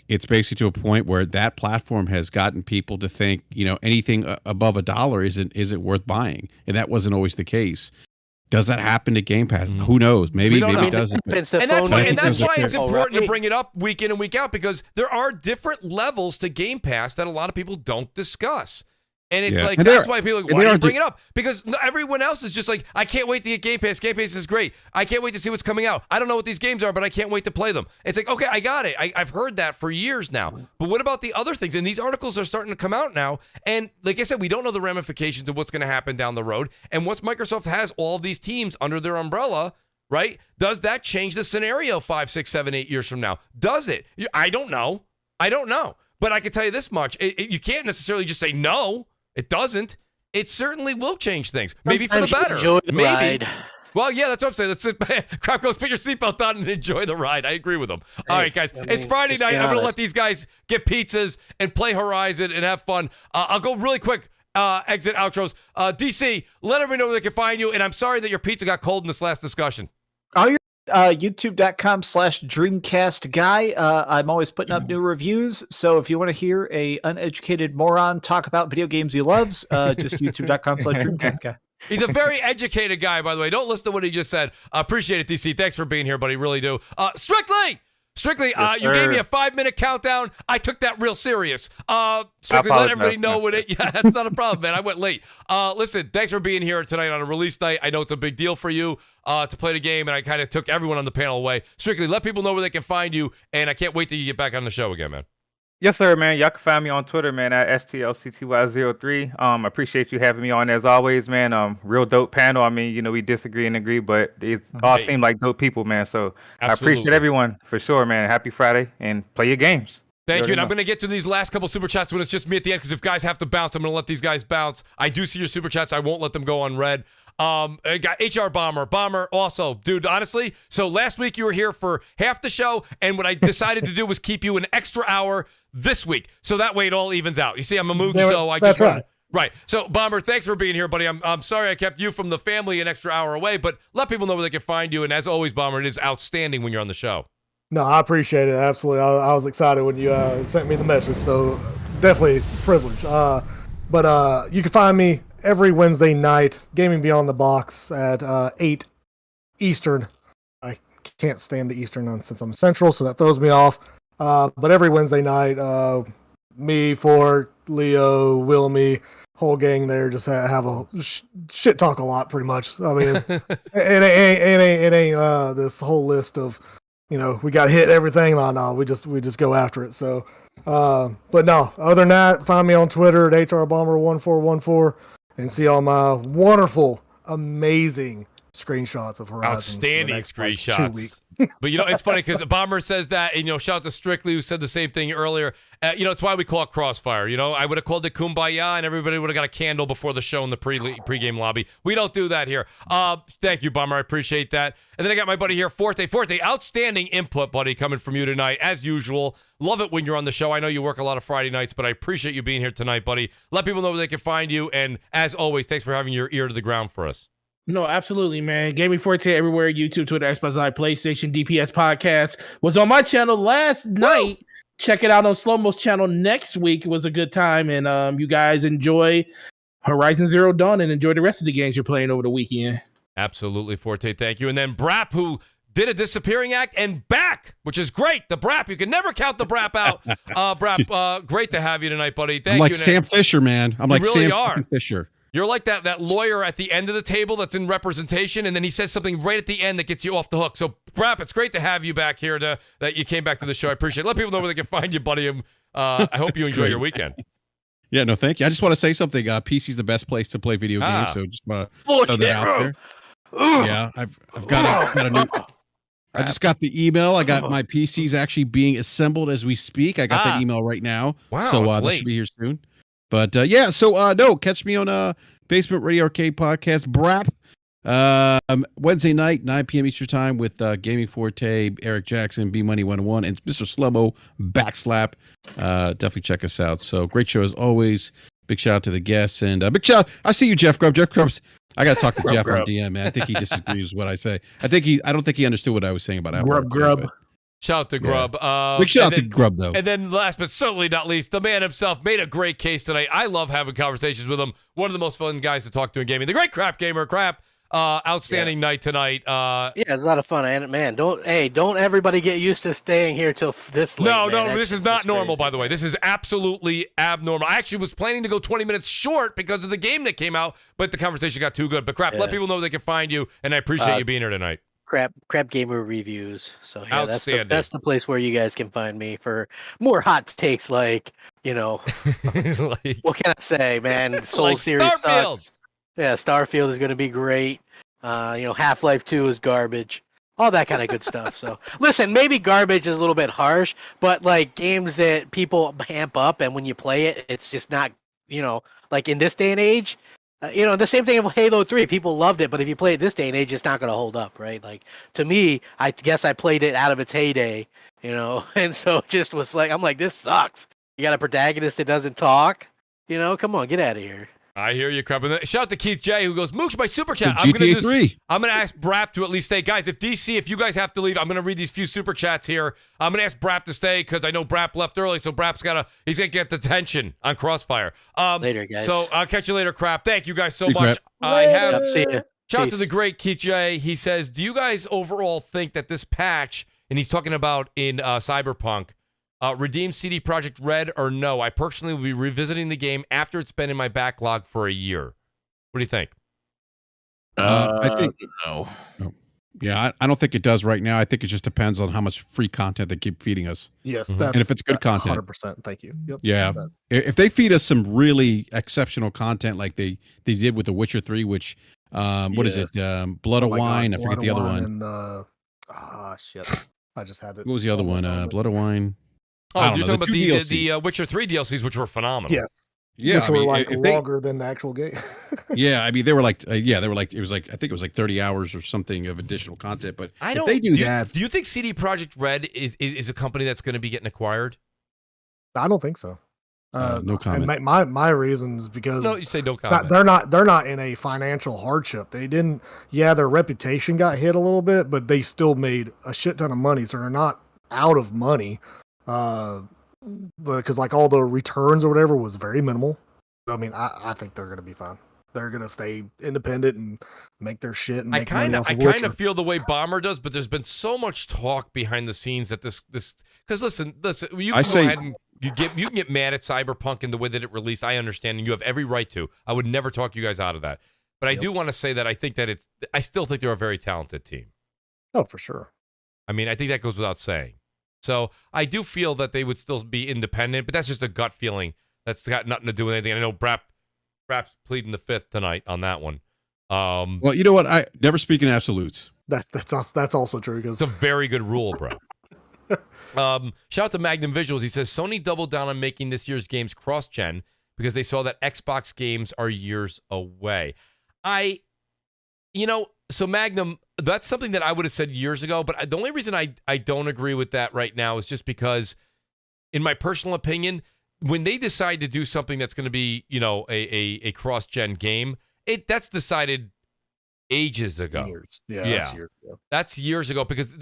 it's basically to a point where that platform has gotten people to think, anything above $1 isn't worth buying, and that wasn't always the case. Does that happen to Game Pass? Who knows? Maybe it doesn't. And that's why it's important to bring it up week in and week out, because there are different levels to Game Pass that a lot of people don't discuss. And it's that's why people are like, why do you bring it up? Because everyone else is just like, I can't wait to get Game Pass. Game Pass is great. I can't wait to see what's coming out. I don't know what these games are, but I can't wait to play them. It's like, okay, I got it. I've heard that for years now. But what about the other things? And these articles are starting to come out now. And like I said, we don't know the ramifications of what's going to happen down the road. And once Microsoft has all of these teams under their umbrella, right? Does that change the scenario 5, 6, 7, 8 years from now? Does it? I don't know. But I can tell you this much. You can't necessarily just say no. It doesn't. It certainly will change things. Maybe for the Sometimes you better. enjoy the Maybe. ride. Well, yeah, that's what I'm saying. Let's sit back. Crap goes, put your seatbelt on and enjoy the ride. I agree with them. All right, guys. It's Friday night. I'm going to let these guys get pizzas and play Horizon and have fun. I'll go really quick. Exit outros. DC, let everybody know where they can find you. And I'm sorry that your pizza got cold in this last discussion. YouTube.com/Dreamcast guy. I'm always putting up new reviews. So if you want to hear a uneducated moron talk about video games he loves, just YouTube.com/Dreamcast guy. He's a very educated guy, by the way. Don't listen to what he just said. Appreciate it, DC. Thanks for being here, buddy. Really do. Strictly, Yes, you gave me sir. a 5-minute countdown. I took that real serious. Strictly, let everybody know what it. Yeah, that's not a problem, man. I went late. Listen, thanks for being here tonight on a release night. I know it's a big deal for you to play the game, and I kind of took everyone on the panel away. Strictly, let people know where they can find you, and I can't wait till you get back on the show again, man. Yes, sir, man. Y'all can find me on Twitter, man, at STLCTY03. Appreciate you having me on as always, man. Real dope panel. I mean, we disagree and agree, but it all seem like dope people, man. So I appreciate everyone for sure, man. Happy Friday and play your games. Thank you. And I'm going to get to these last couple super chats when it's just me at the end, because if guys have to bounce, I'm going to let these guys bounce. I do see your super chats. I won't let them go unread. I got HR Bomber also, dude, honestly. So last week you were here for half the show, and what I decided to do was keep you an extra hour this week, so that way it all evens out. You see, I'm a Mooch, so I just right. So Bomber, thanks for being here, buddy. I'm sorry I kept you from the family an extra hour away, but let people know where they can find you. And as always, Bomber, it is outstanding when you're on the show. No, I appreciate it. Absolutely. I was excited when you sent me the message. So definitely privileged. But you can find me every Wednesday night, Gaming Beyond the Box at 8 Eastern. I can't stand the Eastern since I'm Central, so that throws me off. But every Wednesday night, me, Fort, Leo, Wilmy, whole gang there just have a shit talk a lot, pretty much. I mean, it ain't this whole list of, we got hit everything. No, we just go after it. So, but no, other than that, find me on Twitter at HRBomber1414 and see all my wonderful, amazing screenshots of Horizon. Outstanding screenshots. Like 2 weeks. But it's funny because Bomber says that, and shout out to Strictly who said the same thing earlier. It's why we call it Crossfire. I would have called it Kumbaya, and everybody would have got a candle before the show in the pregame lobby. We don't do that here. Thank you, Bomber. I appreciate that. And then I got my buddy here, Forte. Forte, outstanding input, buddy, coming from you tonight as usual. Love it when you're on the show. I know you work a lot of Friday nights, but I appreciate you being here tonight, buddy. Let people know where they can find you, and as always, thanks for having your ear to the ground for us. No, absolutely, man. Gaming Forte everywhere, YouTube, Twitter, Xbox Live, PlayStation, DPS Podcast. Was on my channel last night. Check it out on Slow Mo's channel next week. It was a good time, and you guys enjoy Horizon Zero Dawn and enjoy the rest of the games you're playing over the weekend. Absolutely, Forte. Thank you. And then BRAP, who did a disappearing act and back, which is great. The BRAP, you can never count the BRAP out. BRAP, great to have you tonight, buddy. Thank I'm like you. Sam Fisher, man. I'm like really Sam Fisher. You're like that lawyer at the end of the table that's in representation, and then he says something right at the end that gets you off the hook. So, BRAP, it's great to have you back here, that you came back to the show. I appreciate it. Let people know where they can find you, buddy. I hope you enjoy your weekend. Yeah, no, thank you. I just want to say something. PC's the best place to play video games, so just want to throw that out there. Yeah, I've got a new... I just got the email. I got my PCs actually being assembled as we speak. I got that email right now. Wow, so that should be here soon. But catch me on Basement Radio Arcade Podcast, BRAP, Wednesday night, 9 p.m. Eastern Time with Gaming Forte, Eric Jackson, B Money 101, and Mr. Slummo Backslap. Definitely check us out. So great show as always. Big shout out to the guests, and big shout. I see you, Jeff Grubb. Jeff Grubb's. I got to talk to Jeff on DM, man. I think he disagrees with what I say. I don't think he understood what I was saying about Apple. Grubb. Shout out to Grubb. Big shout out to Grubb, though. And then last but certainly not least, the man himself made a great case tonight. I love having conversations with him. One of the most fun guys to talk to in gaming. The great Crap Gamer. Crap. Outstanding night tonight. Yeah, it's a lot of fun. And man, don't everybody get used to staying here till this late. No, this is not normal, by the way. This is absolutely abnormal. I actually was planning to go 20 minutes short because of the game that came out, but the conversation got too good. But Crap, let people know they can find you, and I appreciate you being here tonight. Crap Gamer Reviews. So yeah, outstanding. that's the place where you guys can find me for more hot takes, like what can I say, man? Soul like Series Starfield. sucks. Yeah, Starfield is going to be great. Half-Life 2 is garbage. All that kind of good stuff. So listen, maybe garbage is a little bit harsh, but like games that people amp up and when you play it, it's just not, like in this day and age, the same thing with Halo 3. People loved it, but if you play it this day and age, it's not going to hold up, right? Like to me, I guess I played it out of its heyday, and so it just was like, I'm like, this sucks. You got a protagonist that doesn't talk, come on, get out of here. I hear you, Crump. Shout out to Keith J, who goes, Mooch, my super chat. GTA 3. I'm going to ask BRAP to at least stay. Guys, if you guys have to leave, I'm going to read these few super chats here. I'm going to ask BRAP to stay because I know BRAP left early, so BRAP's he's going to get detention on CrossFire. Later, guys. So I'll catch you later, Crap. Thank you guys so See much. Yep, see ya. Shout out Peace. to the great Keith J. He says, do you guys overall think that this patch, and he's talking about in Cyberpunk, redeem CD Projekt Red or no? I personally will be revisiting the game after it's been in my backlog for a year. What do you think? I think no. Yeah, I don't think it does right now. I think it just depends on how much free content they keep feeding us. Yes, Mhm. that's, And if it's good content. 100%. Thank you. Yep. Yeah. If they feed us some really exceptional content like they did with The Witcher 3, which what is it? Blood of Wine. I forget the other one. And shit. I just had it. What was the other one? Blood of Wine. Oh, I don't you're know, talking the about two the DLCs. Witcher 3 DLCs, which were phenomenal. Yes. Yeah, Which were like if they- longer than the actual game. Yeah, I mean they were like it was like I think it was like 30 hours or something of additional content. But I if don't. they do that, Do you think CD Projekt Red is a company that's going to be getting acquired? I don't think so. no comment. And my reasons because No, you say no comment. they're not in a financial hardship. They didn't. Yeah, their reputation got hit a little bit, but they still made a shit ton of money, so they're not out of money. Because like all the returns or whatever was very minimal. I mean, I think they're gonna be fine. They're gonna stay independent and make their shit. And I make money off kind Witcher. of feel the way Bomber does, but there's been so much talk behind the scenes that this because listen, you can go ahead and you can get mad at Cyberpunk and the way that it released. I understand, and you have every right to. I would never talk you guys out of that. But I do want to say that I think that I still think they're a very talented team. Oh, for sure. I mean, I think that goes without saying. So I do feel that they would still be independent, but that's just a gut feeling. That's got nothing to do with anything. I know BRAP's pleading the fifth tonight on that one. well, you know what? I never speak in absolutes. That's also true because It's a very good rule, bro. Shout out to Magnum Visuals. He says Sony doubled down on making this year's games cross-gen because they saw that Xbox games are years away. So Magnum, that's something that I would have said years ago, but the only reason I don't agree with that right now is just because, in my personal opinion, when they decide to do something that's going to be, a cross-gen game, that's decided ages ago. years. Yeah. Yeah. That's years ago. That's years ago because,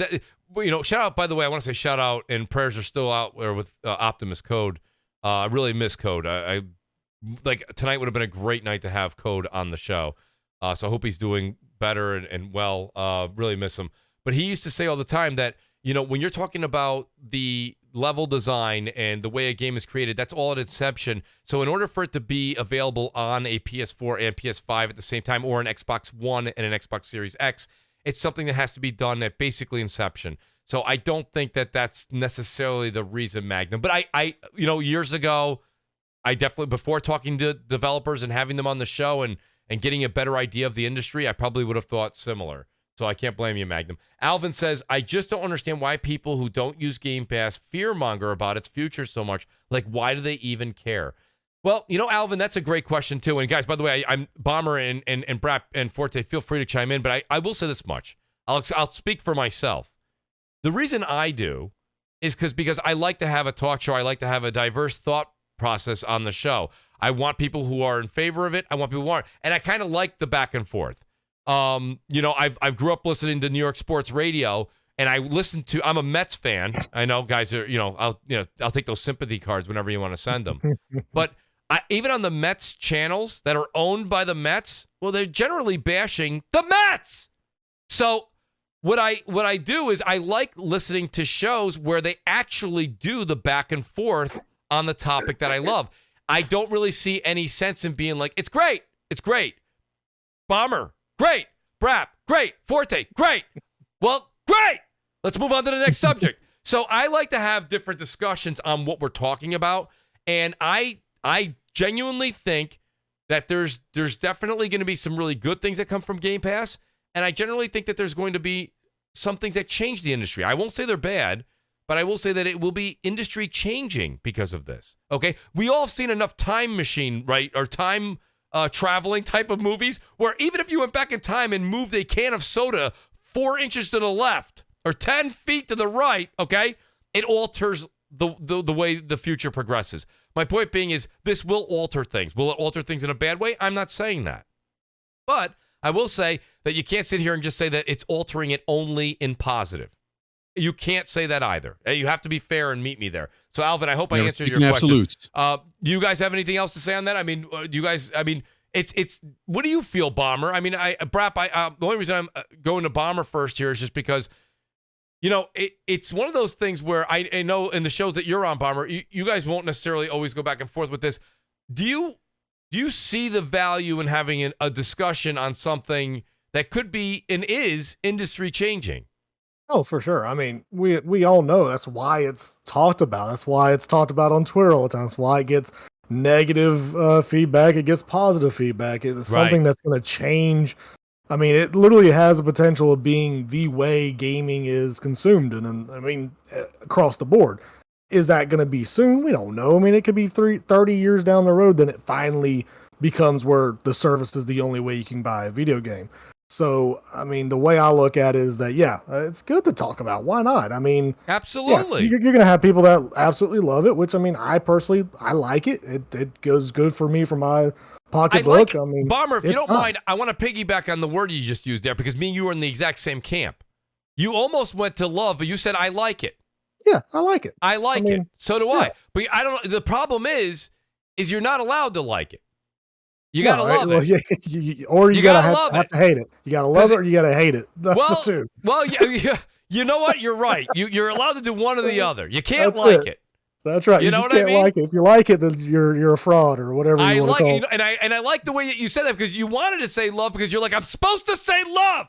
shout out, by the way, I want to say shout out, and prayers are still out there with Optimus Code. I really miss Code. I like tonight would have been a great night to have Code on the show. So I hope he's doing better and well. Really miss him. But he used to say all the time that, when you're talking about the level design and the way a game is created, that's all at inception. So in order for it to be available on a PS4 and PS5 at the same time, or an Xbox One and an Xbox Series X, it's something that has to be done at basically inception. So I don't think that that's necessarily the reason, Magnum. But I years ago, I definitely, before talking to developers and having them on the show and getting a better idea of the industry, I probably would have thought similar. So I can't blame you, Magnum. Alvin says, I just don't understand why people who don't use Game Pass fearmonger about its future so much. Like, why do they even care? Well, Alvin, that's a great question, too. And guys, by the way, I'm Bomber and BRAP and Forte, feel free to chime in, but I will say this much. I'll speak for myself. The reason I do is because I like to have a talk show. I like to have a diverse thought process on the show. I want people who are in favor of it. I want people who aren't. And I kind of like the back and forth. I've grew up listening to New York sports radio, and I'm a Mets fan. I know guys are, I'll take those sympathy cards whenever you want to send them. But even on the Mets channels that are owned by the Mets, well, they're generally bashing the Mets. So what I do is I like listening to shows where they actually do the back and forth on the topic that I love. I don't really see any sense in being like, it's great. Bomber, great. BRAP, great. Forte, great. Well, great. Let's move on to the next subject. So I like to have different discussions on what we're talking about. And I genuinely think that there's definitely going to be some really good things that come from Game Pass. And I generally think that there's going to be some things that change the industry. I won't say they're bad, but I will say that it will be industry changing because of this. Okay? We all have seen enough time machine, right? Or time traveling type of movies where even if you went back in time and moved a can of soda 4 inches to the left or 10 feet to the right, okay, it alters the way the future progresses. My point being is this will alter things. Will it alter things in a bad way? I'm not saying that. But I will say that you can't sit here and just say that it's altering it only in positive. You can't say that either. You have to be fair and meet me there. So, Alvin, I hope I answered your question. Absolutes. Do you guys have anything else to say on that? I mean, do you guys? I mean, it's. What do you feel, Bomber? I mean, BRAP. The only reason I'm going to Bomber first here is just because, you know, it's one of those things where I know in the shows that you're on, Bomber, you guys won't necessarily always go back and forth with this. Do you see the value in having a discussion on something that could be and is industry changing? Oh, for sure. I mean, we all know that's why it's talked about. That's why it's talked about on Twitter all the time. That's why it gets negative feedback. It gets positive feedback. It's something that's going to change. I mean, it literally has the potential of being the way gaming is consumed. And I mean, across the board. Is that going to be soon? We don't know. I mean, it could be 30 years down the road. Then it finally becomes where the service is the only way you can buy a video game. So, I mean, the way I look at it is that, yeah, it's good to talk about. Why not? I mean, absolutely. Yes, you're going to have people that absolutely love it, which, I mean, I personally, I like it. It goes good for me for my pocketbook. I mean, Bomber, if you don't mind, I want to piggyback on the word you just used there because me and you were in the exact same camp. You almost went to love, but you said, I like it. Yeah, I like it. I like it. So do I. But I don't know. The problem is you're not allowed to like it. You got to love it. Yeah, or you got to have to hate it. You got to love it or you got to hate it. That's the two. Well, yeah, you know what? You're right. You're allowed to do one or the other. You can't like it. That's right. You know just can't like it. If you like it, then you're a fraud or whatever you want to call it. And I like the way that you said that because you wanted to say love because you're like, I'm supposed to say love.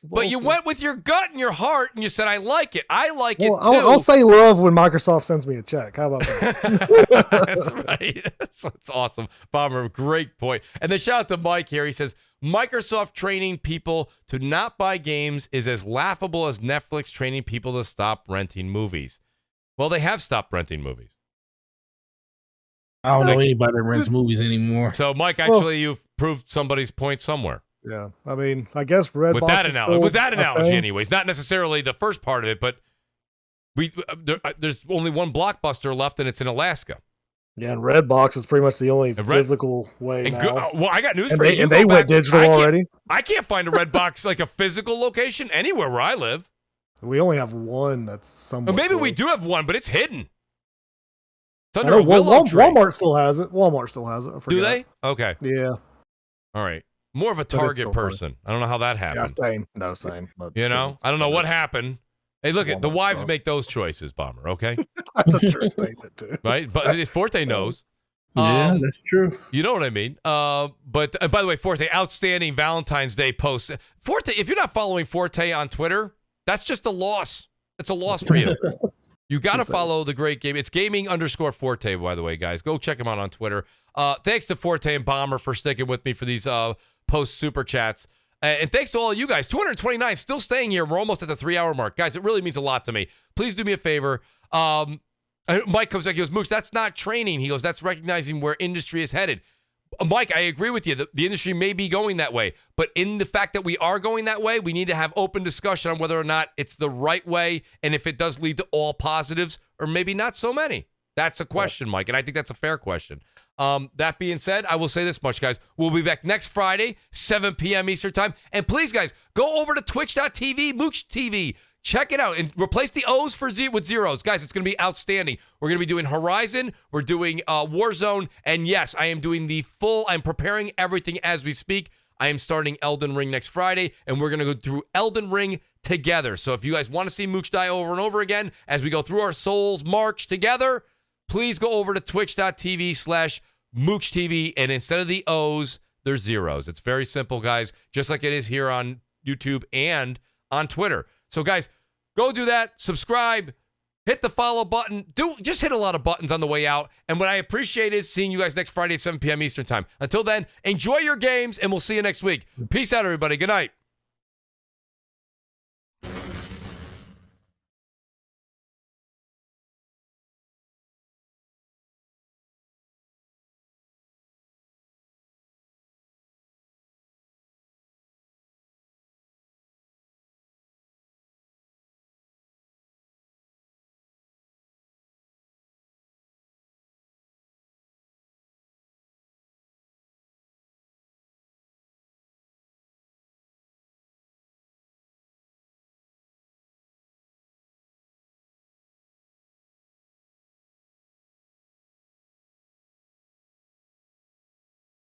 But you went with your gut and your heart, and you said, I like it. I like it, too. I'll say love when Microsoft sends me a check. How about that? That's right. That's awesome. Bomber, great point. And then shout out to Mike here. He says, Microsoft training people to not buy games is as laughable as Netflix training people to stop renting movies. Well, they have stopped renting movies. I don't know anybody that rents movies anymore. So, Mike, actually, you've proved somebody's point somewhere. Yeah, I mean, I guess Redbox with that analogy, anyways, not necessarily the first part of it, but there's only one Blockbuster left, and it's in Alaska. Yeah, and Redbox is pretty much the only physical way now. Well, I got news for you. And they went digital already. I can't find a Redbox like a physical location anywhere where I live. We only have one that's somewhere. Maybe we do have one, but it's hidden. It's under a willow tree. Walmart still has it. I forgot. Do they? Okay. Yeah. All right. More of a Target person. I don't know how that happened. Yeah, same. No, same. You know, I don't know what happened. Hey, look, the wives make those choices, Bomber, okay? That's a true statement, too. Right? But Forte knows. Yeah, that's true. You know what I mean? But by the way, Forte, outstanding Valentine's Day post. Forte, if you're not following Forte on Twitter, that's just a loss. It's a loss for you. You got to follow the great game. It's gaming_Forte, by the way, guys. Go check him out on Twitter. Thanks to Forte and Bomber for sticking with me for these post super chats. And thanks to all of you guys. 229 still staying here. We're almost at the 3-hour mark. Guys, it really means a lot to me. Please do me a favor. Mike comes back. He goes, Mooch, that's not training. He goes, that's recognizing where industry is headed. Mike, I agree with you. The industry may be going that way. But in the fact that we are going that way, we need to have open discussion on whether or not it's the right way and if it does lead to all positives or maybe not so many. That's a question, Mike, and I think that's a fair question. That being said, I will say this much, guys. We'll be back next Friday, 7 p.m. Eastern Time. And please, guys, go over to twitch.tv, Mooch TV. Check it out and replace the O's with zeros. Guys, it's going to be outstanding. We're going to be doing Horizon. We're doing Warzone. And yes, I am doing I'm preparing everything as we speak. I am starting Elden Ring next Friday, and we're going to go through Elden Ring together. So if you guys want to see Mooch die over and over again as we go through our Souls March together, please go over to twitch.tv/MoochTV, and instead of the O's, there's zeros. It's very simple, guys, just like it is here on YouTube and on Twitter. So, guys, go do that. Subscribe. Hit the follow button. Just hit a lot of buttons on the way out. And what I appreciate is seeing you guys next Friday at 7 p.m. Eastern Time. Until then, enjoy your games, and we'll see you next week. Peace out, everybody. Good night.